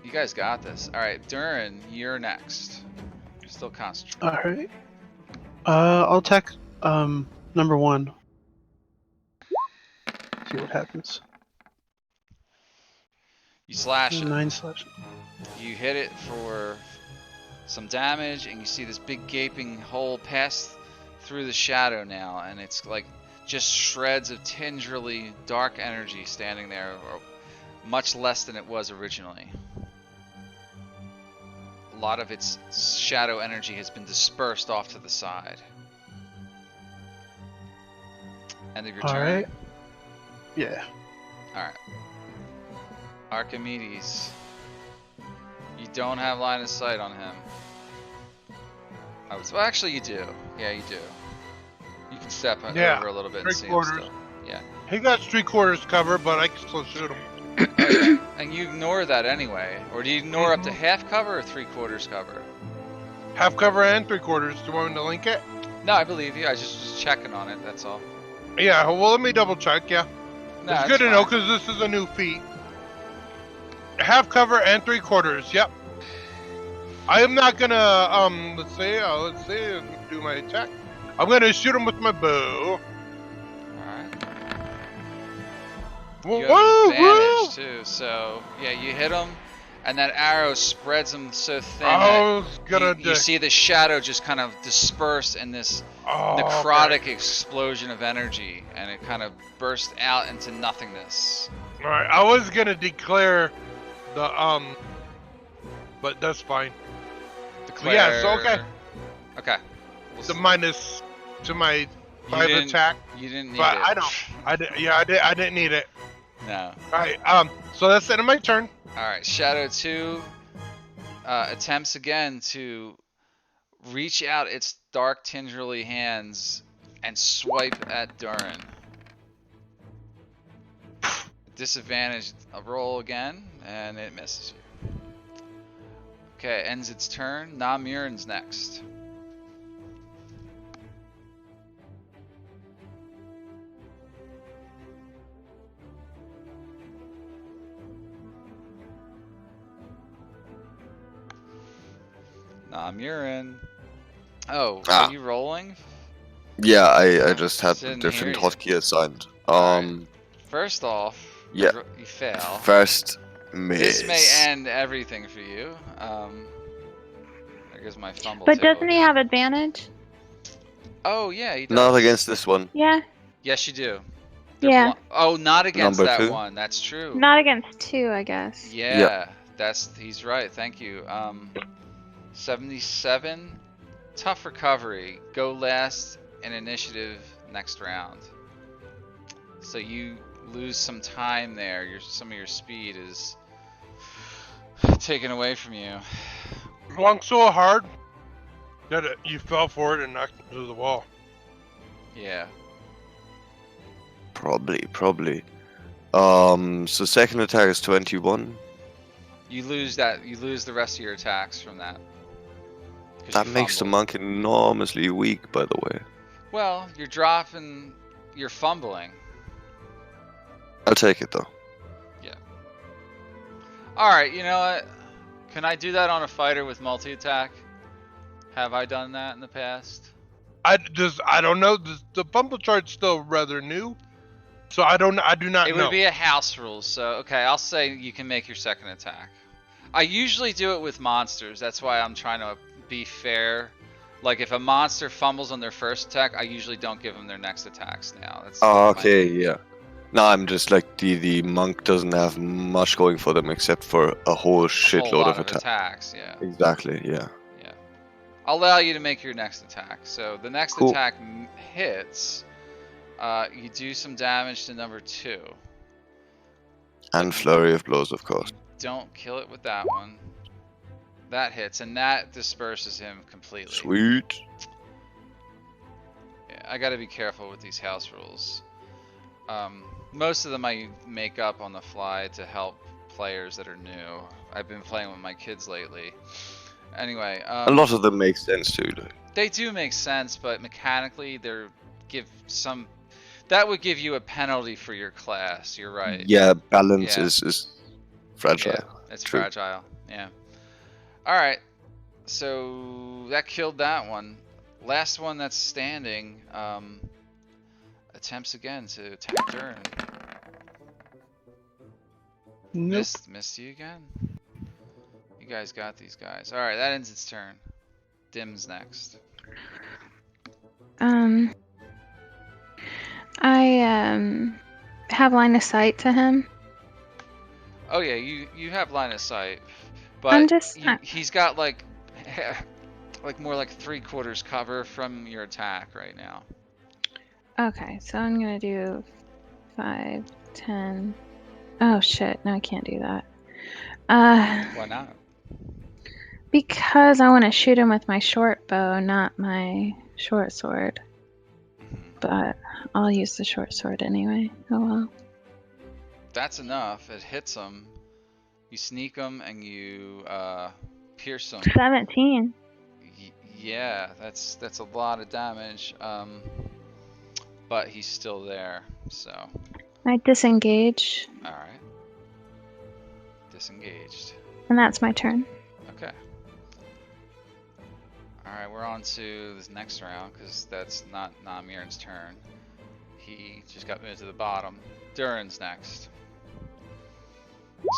You guys got this. Alright, Durin, you're next. Still concentrate. Alright. I'll attack number 1. See what happens. You slash it. 9 slash. You hit it for some damage, and you see this big gaping hole pass through the shadow now, and it's like just shreds of tingerly dark energy standing there, or much less than it was originally. A lot of its shadow energy has been dispersed off to the side. End of your turn? Alright. Yeah. Alright. Archimedes. You don't have line of sight on him. Well, actually you do. Yeah, you do. You can step over a little bit and see him still. Yeah. He got 3/4 cover, but I can still shoot him. Oh, yeah. And you ignore that anyway. Or do you ignore up to half cover or 3/4 cover? Half cover and 3/4. Do you want me to link it? No, I believe you. I just was checking on it, that's all. Yeah, well, let me double check, yeah. No, It's good to know because this is a new feat. Half cover and 3/4, yep. I am not gonna let's see, I'm gonna do my attack. I'm gonna shoot him with my bow. Alright. Woo, You have woo! advantage too, so yeah, you hit him, and that arrow spreads him so thin I that was gonna you see the shadow just kind of disperse in this necrotic explosion of energy, and it kind of burst out into nothingness. Alright, I was gonna declare the but that's fine. Declare. Yeah, so okay. Okay. The minus to my You 5 didn't- attack. You didn't need But it. I don't. I didn't need it. No. Alright, so that's the end of my turn. Alright, Shadow 2 attempts again to reach out its dark, tendrily hands and swipe at Durin. Disadvantage a roll again, and it misses you. Okay, ends its turn. Namurin's next. Namurin. Oh, are you rolling? Yeah, I just had a Didn't different hear you. hotkey assigned. Alright. First off, Yeah. you fail. First miss. This may end everything for you. There goes my fumble. But table doesn't he again. have advantage? Oh yeah, he does. Not against this one. Yeah. Yes, you do. They're Yeah. Oh, not against Number that 2? one. That's true. Not against 2, I guess. Yeah, he's right. Thank you. 77. Tough recovery. Go last in initiative next round. So you lose some time there. Some of your speed is taken away from you. Swung so hard that you fell for it and knocked into the wall. Yeah. Probably. So second attack is 21. You lose that. You lose the rest of your attacks from that. 'Cause That you makes the fumbled. monk enormously weak, by the way. Well, you're dropping. You're fumbling. I'll take it though. All right. You know what? Can I do that on a fighter with multi-attack? Have I done that in the past? I don't know. The bumble chart's still rather new, so I do not It know. would be a house rule, so okay, I'll say you can make your second attack. I usually do it with monsters, that's why I'm trying to be fair. Like if a monster fumbles on their first attack, I usually don't give them their next attacks now. That's Oh, my- okay, yeah. No, I'm just like the monk doesn't have much going for them except for a whole whole shitload lot of attacks. attacks, yeah. Exactly, yeah. I'll allow you to make your next attack. So the next Cool. attack hits. You do some damage to number 2. And flurry of blows, of course. Don't kill it with that one. That hits, and that disperses him completely. Sweet. Yeah, I gotta be careful with these house rules. Most of them I make up on the fly to help players that are new. I've been playing with my kids lately. Anyway, A lot of them make sense too. Like. they do make sense, but mechanically that would give you a penalty for your class. You're right. Yeah, balance Yeah. is fragile. Yeah, it's True. fragile. Yeah. All right. So that killed that one. Last one that's standing attempts again to attack Durin. Nope. Missed you again. You guys got these guys. All right, that ends its turn. Dim's next. I have line of sight to him. Oh yeah, you have line of sight, I'm but just he's got like more like 3/4 cover from your attack right now. Okay, so I'm gonna do 5, 10. Oh shit! No, I can't do that. Why not? Because I want to shoot him with my short bow, not my short sword. Mhm. But I'll use the short sword anyway. Oh well. That's enough. It hits him. You sneak him and you pierce him. 17. Yeah, that's a lot of damage. But he's still there. So, I disengage, all right. Disengaged. and that's my turn. Okay. Alright, we're on to this next round, because that's not Namiren's turn. He just got moved to the bottom. Durin's next.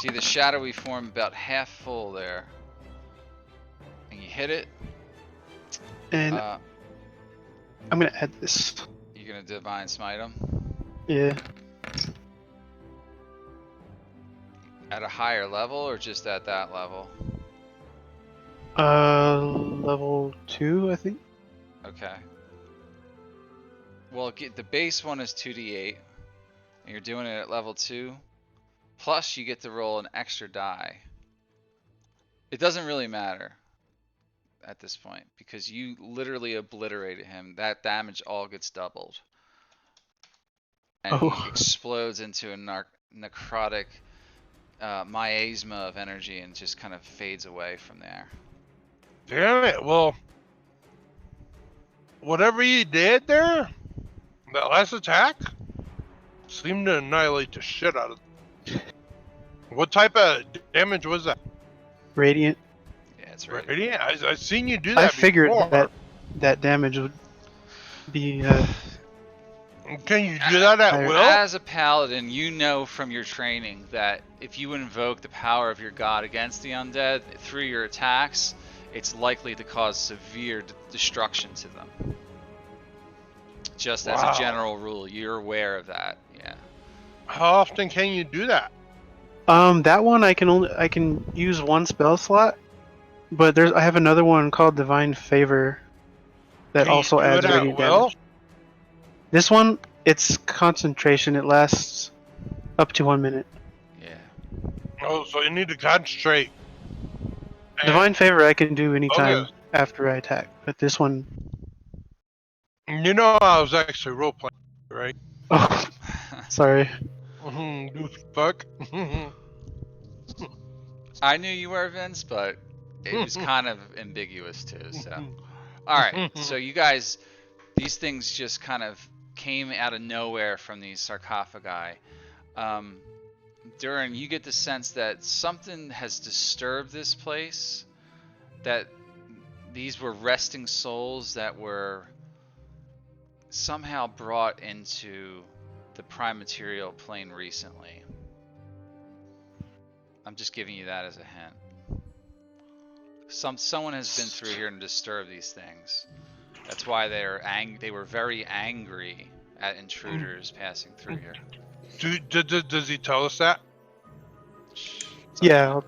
See the shadowy form about half full there. And you hit it. And Uh, I'm gonna add this. you're gonna Divine Smite him. Yeah. At a higher level, or just at that level? Level 2, I think. Okay. Well, the base one is 2d8, and you're doing it at level 2. Plus, you get to roll an extra die. It doesn't really matter at this point, because you literally obliterated him. That damage all gets doubled. And he Oh. explodes into a necrotic miasma of energy and just kind of fades away from there. Damn it. Well, whatever you did there, that last attack, seemed to annihilate the shit out of it. What type of damage was that? Radiant. Yeah, it's right. Radiant? I've seen you do I that figured before. that damage would be Can you do that at Higher. will? As a paladin, you know from your training that if you invoke the power of your god against the undead through your attacks, it's likely to cause severe destruction to them. Just as a general rule, you're aware of that. Yeah. How often can you do that? that one I can use one spell slot, but I have another one called Divine Favor that Can you also do adds it at radiant will? damage. This one, it's concentration. It lasts up to 1 minute. Yeah. Oh, so you need to concentrate. Divine Favor I can do anytime Okay. after I attack, but this one, You know I was actually role playing, right? oh, sorry. Goofy fuck. I knew you were Vince, but it was kind of ambiguous too. So, all right. So you guys, these things just kind of came out of nowhere from these sarcophagi. Durin, you get the sense that something has disturbed this place. That these were resting souls that were somehow brought into the prime material plane recently. I'm just giving you that as a hint. Someone has been through here and disturbed these things. That's why they were very angry at intruders passing through here. Does he tell us that? It's Yeah, okay.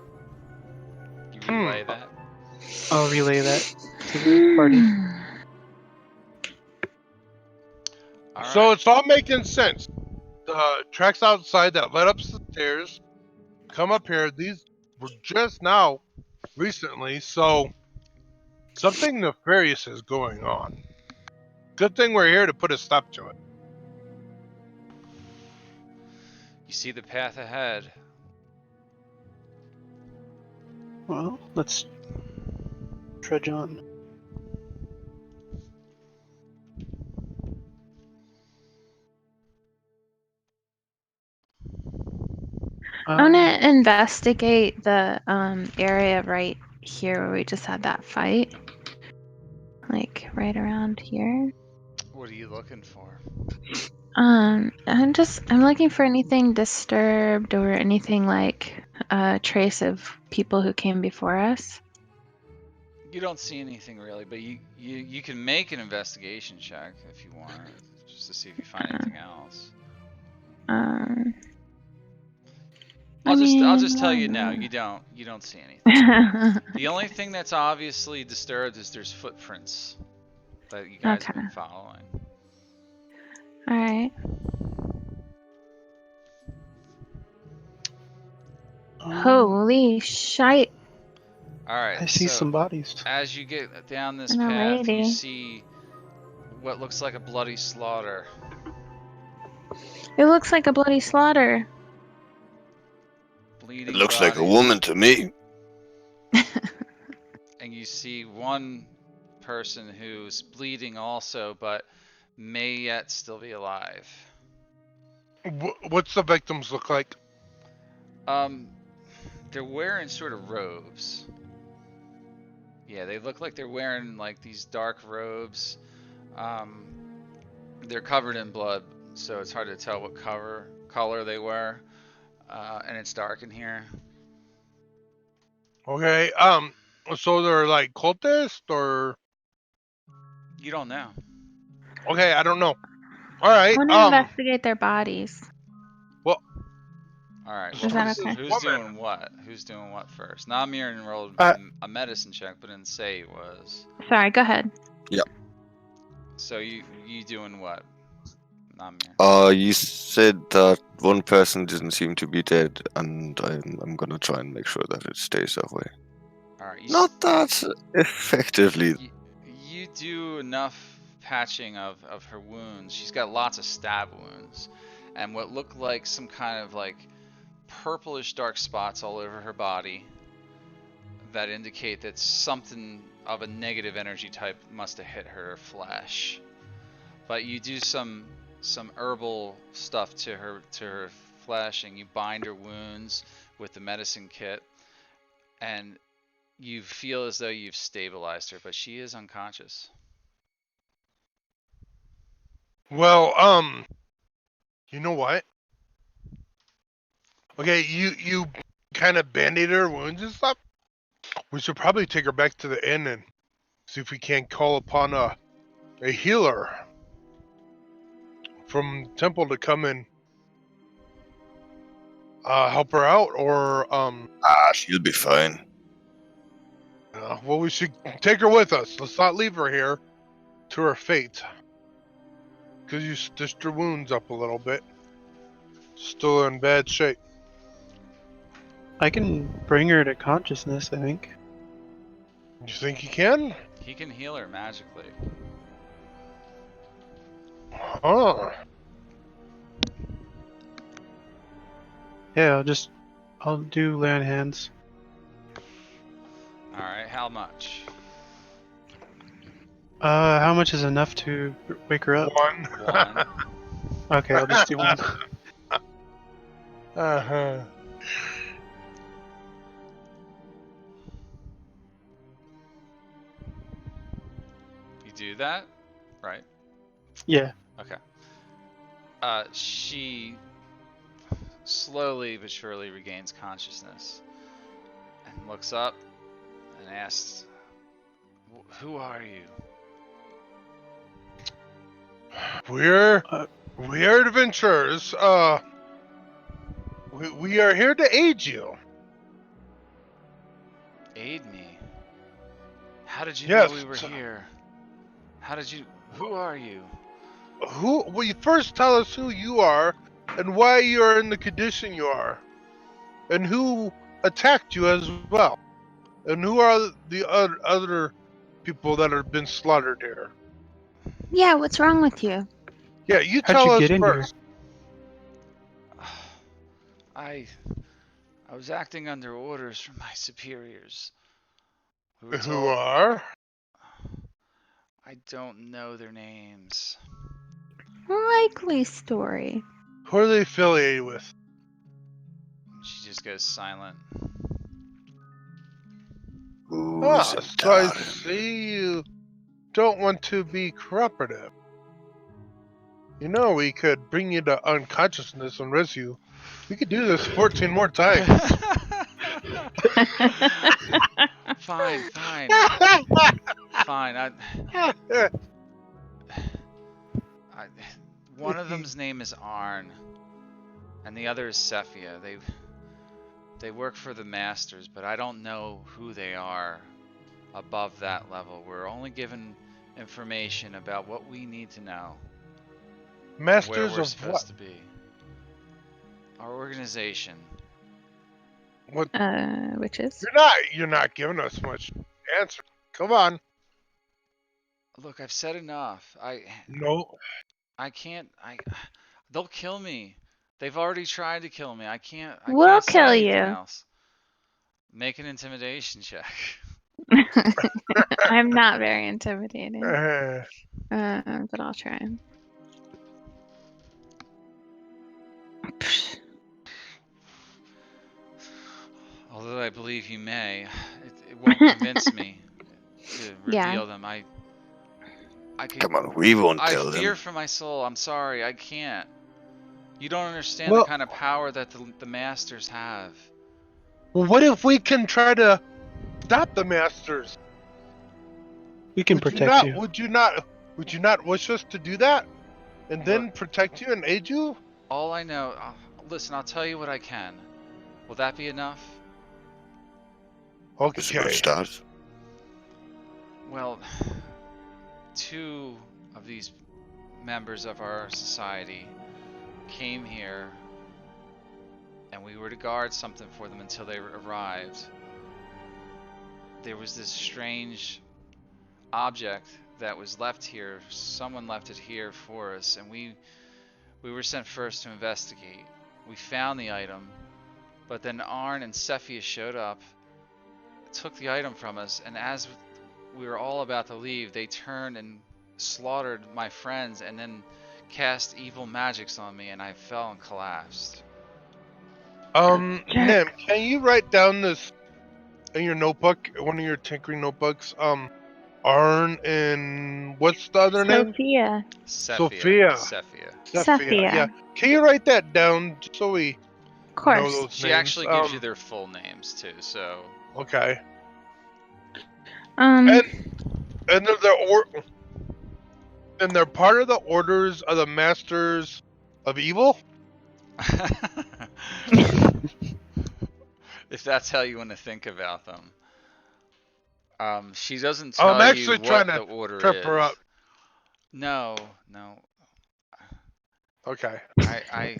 You relay that? I'll relay that to the party. All So right. it's all making sense. The tracks outside that led up the stairs come up here. These were just now, recently, so something nefarious is going on. Good thing we're here to put a stop to it. You see the path ahead. Well, let's trudge on. I'm gonna investigate the area right here where we just had that fight. Like right around here. What are you looking for? I'm looking for anything disturbed or anything like a trace of people who came before us. You don't see anything really, but you can make an investigation check if you want, just to see if you find anything else. I'll just tell you now, you don't see anything. The only thing that's obviously disturbed is there's footprints that you guys have been following. All right. Holy shite! All right. I see so some bodies. As you get down this And a path, you lady. see what looks like a bloody slaughter. It looks like a bloody slaughter. Bleeding It looks like a bodies. woman to me. And you see one person who's bleeding also, but may yet still be alive. What's the victims look like? They're wearing sort of robes. Yeah, they look like they're wearing like these dark robes. They're covered in blood, so it's hard to tell what color they were. And it's dark in here. Okay. So they're like cultists, or You don't know. okay, I don't know. All right. I want to investigate their bodies. Well, All right. this, Well, Is that this okay? is who's woman. doing what? Who's doing what first? Namir enrolled Uh, a medicine check, but didn't say he was. Sorry, go ahead. So you doing what, Namir? You said that one person didn't seem to be dead, and I'm gonna try and make sure that it stays that way. All right. Not that effectively. You do enough patching of her wounds. She's got lots of stab wounds, and what look like some kind of like purplish dark spots all over her body that indicate that something of a negative energy type must have hit her flesh. But you do some herbal stuff to her flesh, and you bind her wounds with the medicine kit, and you feel as though you've stabilized her, but she is unconscious. Well, you know what? Okay, you kind of band-aid her wounds and stuff. We should probably take her back to the inn and see if we can call upon a healer from temple to come and help her out, or She'll be fine. well, we should take her with us. Let's not leave her here to her fate. Because you stitched her wounds up a little bit. Still in bad shape. I can bring her to consciousness, I think. You think you can? He can heal her magically. Huh. Yeah, I'll do lay on hands. All right, how much? How much is enough to wake her up? One. One. Okay, I'll just do one. Uh-huh. You do that, right? Yeah. Okay. She slowly but surely regains consciousness and looks up and asks, "Who are you?" We're Uh, adventurers. We are here to aid you. Aid me. How did you Yes. know we were here? How did you? Who are you? Who? Will you first tell us who you are and why you are in the condition you are, and who attacked you as well, and who are the other people that have been slaughtered here? Yeah, what's wrong with you? Yeah, you how'd tell you us get in here? first. I was acting under orders from my superiors. We were Who told are? I don't know their names. Likely story. Who are they affiliated with? She just goes silent. Who's in So I charge? see you don't want to be cooperative. You know, we could bring you to unconsciousness and rescue. We could do this 14 more times. Fine. One of them's name is Arn, and the other is Cephia. They work for the Masters, but I don't know who they are above that level. We're only given information about what we need to know, where Masters we're of supposed what? to be. Our organization. What? Which is? You're not giving us much answer. Come on. Look, I've said enough. No. I can't. They'll kill me. They've already tried to kill me. I can't We'll say kill anything you. else. Make an intimidation check. I'm not very intimidating, Uh, but I'll try. Although I believe you may, it won't convince me. to Yeah. reveal them. I could. Come on, we won't I tell fear them. for my soul. I'm sorry, I can't. You don't understand the Well, kind of power that the masters have. well, what if we can try to stop the masters? We can Would you protect not? you. Would you not? Would you not wish us to do that, and then Look, protect you and aid you? all I know. Listen, I'll tell you what I can. Will that be enough? It's a good Okay. start. Well, two of these members of our society came here, and we were to guard something for them until they arrived. There was this strange object that was left here. Someone left it here for us, and we were sent first to investigate. We found the item, but then Arn and Cephia showed up, took the item from us, and as we were all about to leave, they turned and slaughtered my friends and then cast evil magics on me, and I fell and collapsed. Nim, can you write down this in your notebook, one of your tinkering notebooks? Arn and what's the other name? Sophia. Sophia. Cephia. Sophia. Yeah. Can you write that down just so we Of know course. those She names? actually gives you their full names too, so Okay. Um. And they're part of the orders of the Masters of Evil. if that's how you want to think about them. She doesn't I'm tell you actually trying what the to order trip her is. up. No. Okay. I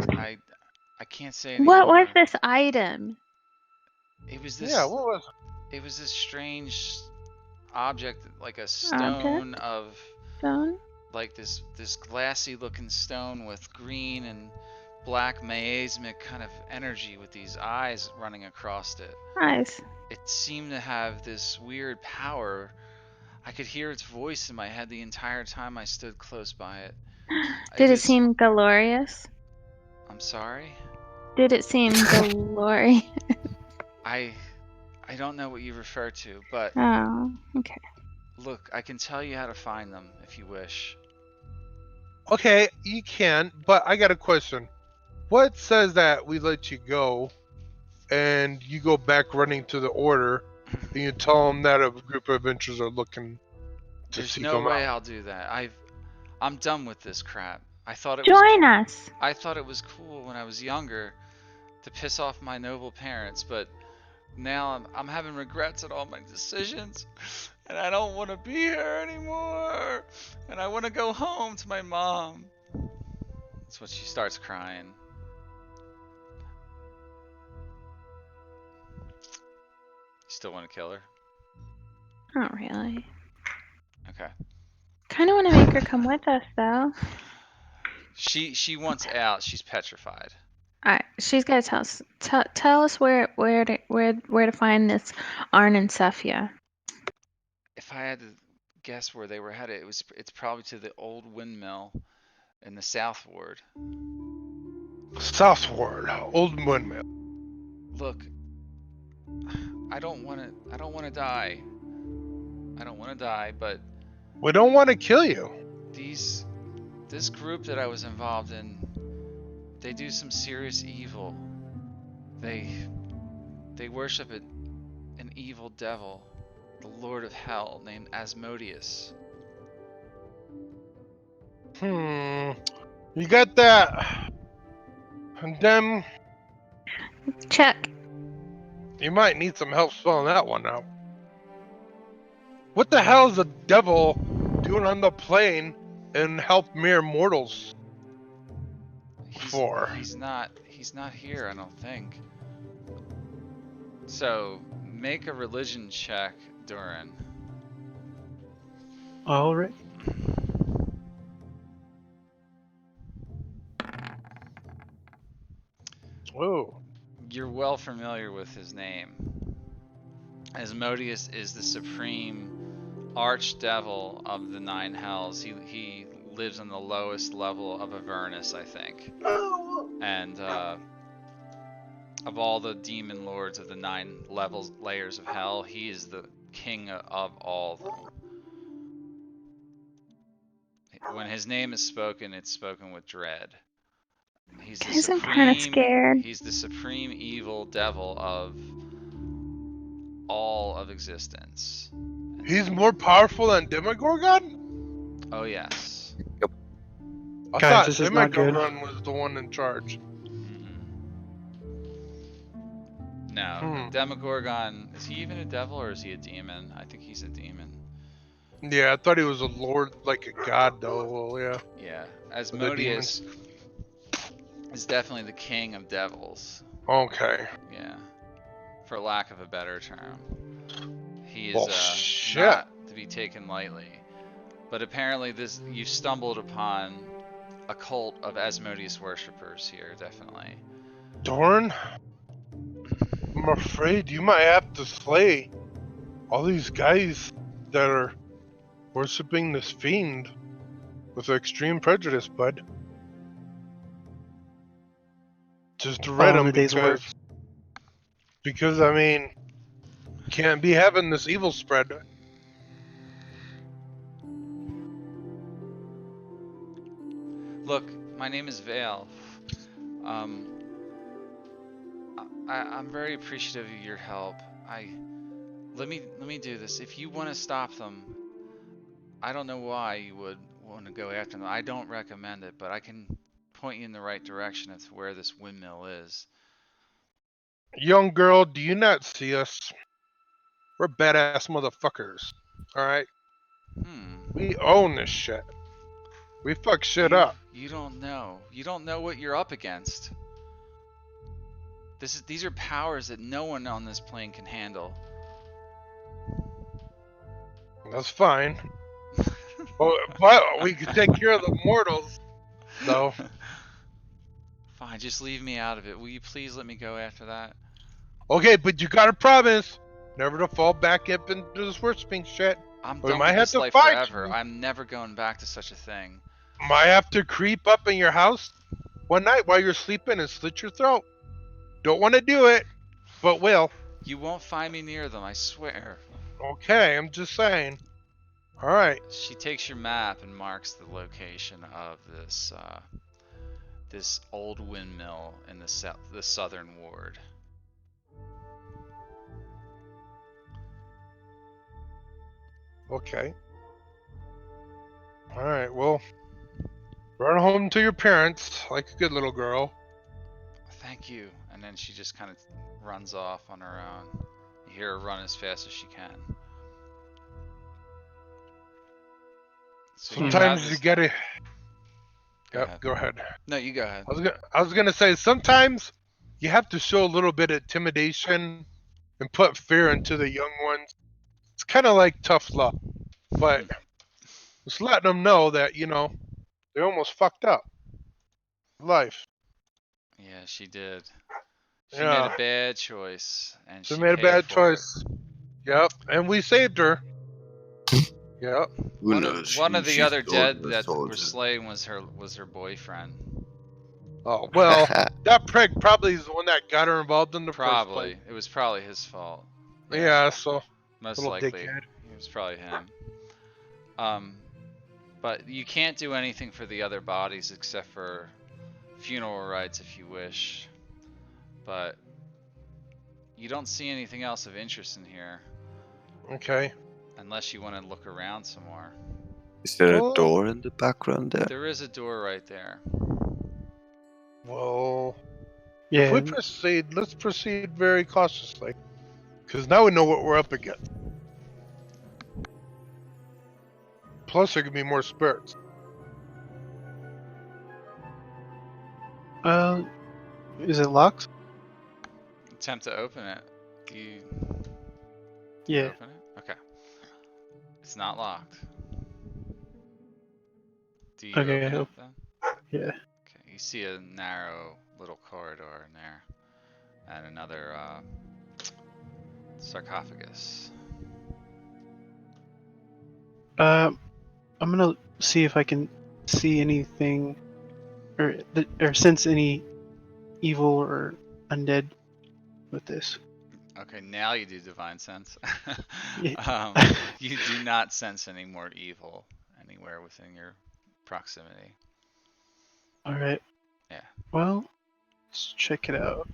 can't say What anymore. was this item? It was this. Yeah. What was? It was this strange object, like a Object? stone of, Stone? like this glassy looking stone with green and black miasmic kind of energy with these eyes running across it. Nice. It seemed to have this weird power. I could hear its voice in my head the entire time I stood close by it. Did it was- seem glorious? I'm sorry? Did it seem glorious? I don't know what you refer to, but Oh, okay. look, I can tell you how to find them if you wish. Okay, you can, but I got a question. What says that we let you go, and you go back running to the order, and you tell them that a group of adventurers are looking to There's seek no them way out? I'll do that. I'm done with this crap. I thought it Join us. was cool when I was younger to piss off my noble parents, but now I'm having regrets at all my decisions, and I don't want to be here anymore, and I want to go home to my mom. That's when she starts crying. You still want to kill her? Not really. Okay. Kind of want to make her come with us, though. She wants out. She's petrified. All right, she's got to tell us. Tell us where to find this Arn and Cephia. If I had to guess where they were headed, it's probably to the old windmill in the South Ward. Southward, Old Windmill. Look, I don't want to die. I don't want to die, but We don't want to kill you. this group that I was involved in, they do some serious evil. They worship an evil devil, the Lord of Hell, named Asmodeus. You got that? And then Check. you might need some help spelling that one out. What the hell is the devil doing on the plane and help mere mortals for? He's not here, I don't think. So make a religion check, Durin. All right. Oh, You're well familiar with his name. Asmodeus is the supreme archdevil of the nine hells. He lives on the lowest level of Avernus, I think. And of all the demon lords of the nine layers of hell, he is the king of all of them. When his name is spoken, it's spoken with dread. He's the Guys, I'm kind of supreme. scared. He's the supreme evil devil of all of existence. He's more powerful than Demogorgon? Oh yes. I Guys, thought this is not good. Demogorgon was the one in charge. No, Demogorgon, is he even a devil or is he a demon? I think he's a demon. Yeah, I thought he was a lord, like a god, though. Well, yeah. Yeah, For the Asmodeus is definitely the king of devils. Okay. Yeah, for lack of a better term. He is Well, shit. not to be taken lightly. But apparently you stumbled upon a cult of Asmodeus worshippers here, definitely. Dorn, I'm afraid you might have to slay all these guys that are worshipping this fiend with extreme prejudice, bud. Just to rid All in him a day's work. because I mean, can't be having this evil spread. Look, my name is Vale. I'm very appreciative of your help. Let me do this. If you want to stop them, I don't know why you would want to go after them. I don't recommend it, but I can point you in the right direction as to where this windmill is. Young girl, do you not see us? We're badass motherfuckers. Alright? We own this shit. We fuck shit up. You don't know. You don't know what you're up against. These are powers that no one on this plane can handle. That's fine. But we can take care of the mortals, though. Fine, just leave me out of it. Will you please let me go after that? Okay, but you gotta promise never to fall back up into this worshipping shit. I'm We done might with have this to life fight forever. you. I'm never going back to such a thing. Might have to creep up in your house one night while you're sleeping and slit your throat. Don't want to do it, but will. You won't find me near them, I swear. Okay, I'm just saying. Alright. She takes your map and marks the location of this old windmill in the southern ward. Okay. Alright, well, run home to your parents like a good little girl. Thank you. And then she just kind of runs off on her own. You hear her run as fast as she can. So Sometimes you gotta. Yep, ahead. go ahead. No, you go ahead. I was gonna say sometimes you have to show a little bit of intimidation and put fear into the young ones. It's kind of like tough love, but just letting them know that they almost fucked up life. Yeah, she did. She made Yeah, a bad choice, and she she made a paid bad for choice. Yep, and we saved her. Yep. Who knows? One of the She's other told dead the that were soldier. slain was her boyfriend. Oh well, that prick probably is the one that got her involved in the first place. Probably. It was probably his fault. Yeah, so Most little likely. dickhead. It was probably him. But you can't do anything for the other bodies except for funeral rites if you wish. But you don't see anything else of interest in here. Okay. Unless you want to look around some more. Is there Well, a door in the background there? There is a door right there. Well, Yeah. if we proceed, let's proceed very cautiously. Because now we know what we're up against. Plus, there could be more spirits. Is it locked? Attempt to open it. Do you Yeah. open it? Okay. It's not locked. Do you Okay, open I it hope. then? Yeah. Okay. You see a narrow little corridor in there. And another sarcophagus. I'm gonna see if I can see anything, or sense any evil or undead with this. Okay, now you do divine sense. Yeah. You do not sense any more evil anywhere within your proximity. All right. Yeah. Well, let's check it out.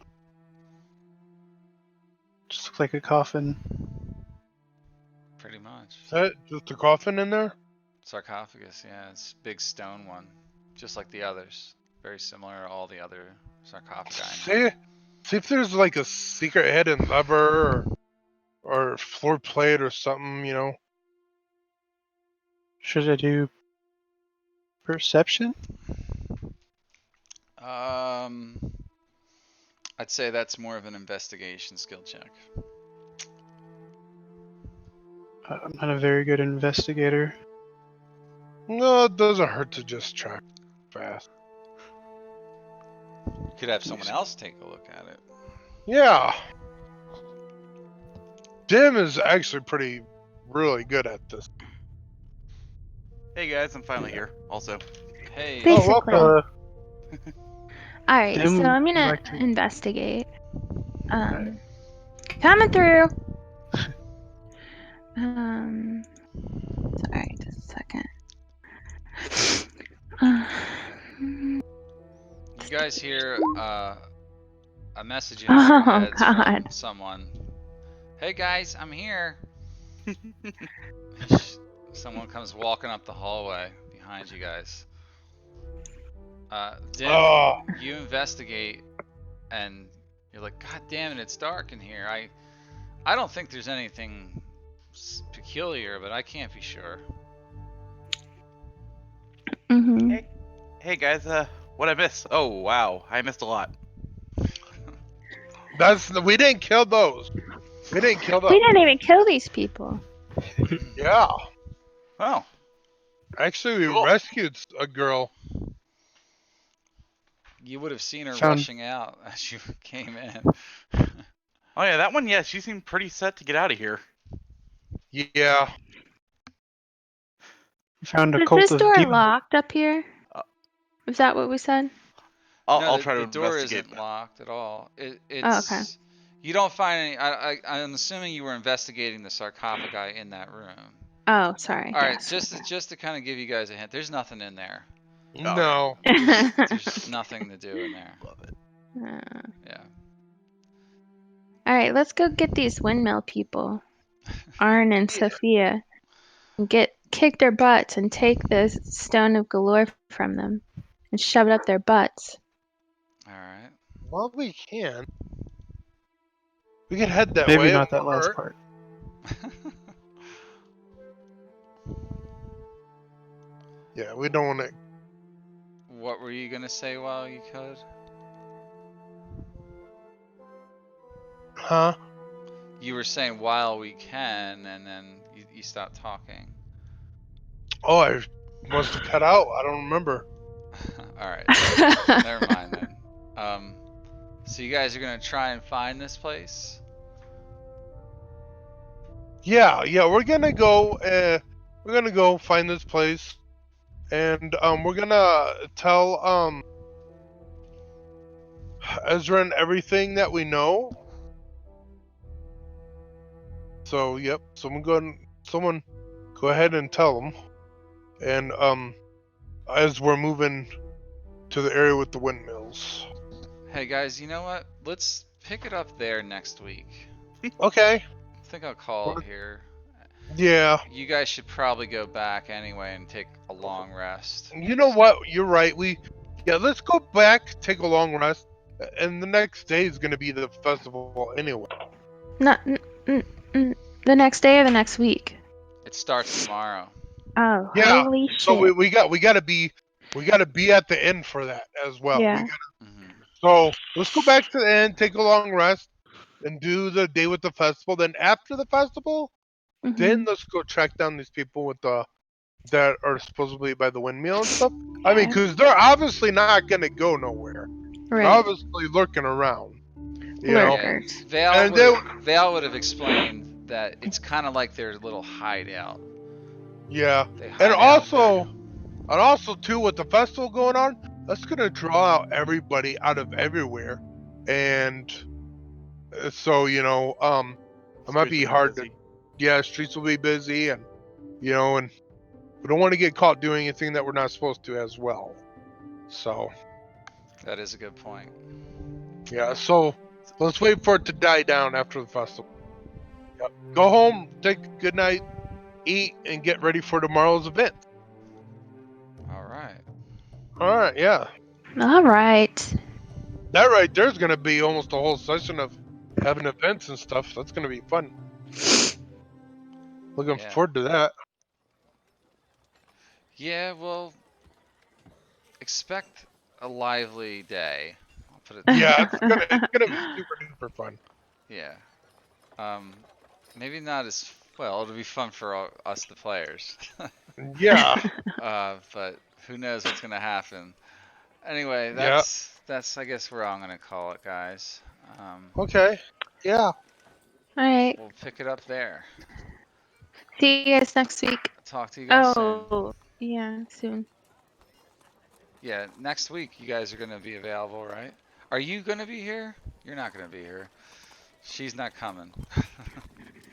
Just looks like a coffin. Pretty much. Is that just a coffin in there? Sarcophagus, yeah, it's a big stone one, just like the others. Very similar to all the other sarcophagi in here. See if there's like a secret hidden lever or floor plate or something, you know. Should I do perception? Um, I'd say that's more of an investigation skill check. I'm not a very good investigator. No, it doesn't hurt to just track fast. You could have someone else take a look at it. Yeah. Dim is actually really good at this. Hey guys, I'm finally here. Also, Hey, Basically. welcome. All right, Dim, so I'm would you gonna like to- investigate. Alright. Coming through. Sorry, just a second. you guys hear a message in your Oh, heads from God. someone. Hey guys, I'm here. Someone comes walking up the hallway behind you guys. Dim, Oh, you investigate, and you're like, God damn it, it's dark in here. I don't think there's anything peculiar, but I can't be sure. Mm-hmm. hey guys, what I miss? Oh wow, I missed a lot. we didn't kill those. We didn't kill those. We didn't even kill these people. Yeah. Oh, Actually, we Cool. rescued a girl. You would have seen her Found- rushing out as you came in. oh yeah, that one. Yeah, she seemed pretty set to get out of here. Yeah. Found a Is cult this of door demon. locked up here? Uh, Is that what we said? No, I'll try to the door investigate. isn't locked at all. It's Oh, okay. You don't find any. I'm assuming you were investigating the sarcophagi in that room. Oh, sorry. All right, Yes. just to kind of give you guys a hint, there's nothing in there. No. There's nothing to do in there. Love it. Yeah. All right, let's go get these windmill people, Arn and Yeah. Sophia, and kick their butts and take this stone of galore from them and shove it up their butts. All right. Well, we can. We can head that Maybe way. not it that won't last hurt. part. Yeah, we don't want to. What were you gonna say while you could? Huh? You were saying while we can, and then you stopped talking. Oh, I must have cut out. I don't remember. All right. Never mind then. So you guys are gonna try and find this place? Yeah, we're gonna go. We're gonna go find this place, and we're gonna tell Ezra and everything that we know. So, yep. Someone go ahead and tell them. And as we're moving to the area with the windmills. Hey guys, you know what? Let's pick it up there next week. Okay. I think I'll call it here. Yeah. You guys should probably go back anyway and take a long rest. You know what? You're right. Let's go back, take a long rest, and the next day is gonna be the festival anyway. Not the next day or the next week. It starts tomorrow. Oh, Yeah, holy shit! So we gotta be at the end for that as well. Yeah. So let's go back to the end, take a long rest, and do the day with the festival. Then after the festival, then let's go track down these people with that are supposedly by the windmill and stuff. I mean, because they're obviously not gonna go nowhere. They're Right. obviously looking around. You know? Lurkers. Yeah, And Vale would have explained that it's kind of like their little hideout. Yeah. They hide And out also too, with the festival going on, that's gonna draw out everybody out of everywhere, and So it might be Streets will hard busy. to. Yeah, streets will be busy, and and we don't want to get caught doing anything that we're not supposed to as well. So That is a good point. yeah, so let's wait for it to die down after the festival. Yep. Go home, take a good night, eat, and get ready for tomorrow's event. All right. All right, yeah. All right. That right there's gonna be almost a whole session of having events and stuff. That's gonna be fun. Looking Yeah. forward to that. Yeah. Well, expect a lively day. I'll put it Yeah, that it's gonna be super duper fun. Yeah. Um, maybe not as well. It'll be fun for us, the players. Yeah, But who knows what's gonna happen. Anyway, yeah. that's I guess where I'm gonna call it, guys. Okay. Yeah. All right. We'll pick it up there. See you guys next week. Talk to you guys soon. Oh, yeah, soon. Yeah, next week you guys are gonna be available, right? Are you gonna be here? You're not gonna be here. She's not coming.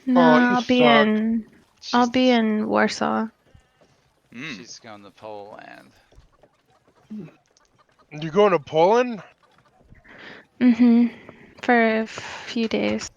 No, Oh, you I'll be suck. in. I'll She's be in Warsaw. she's going to Poland. You going to Poland? Mm-hmm. For a few days.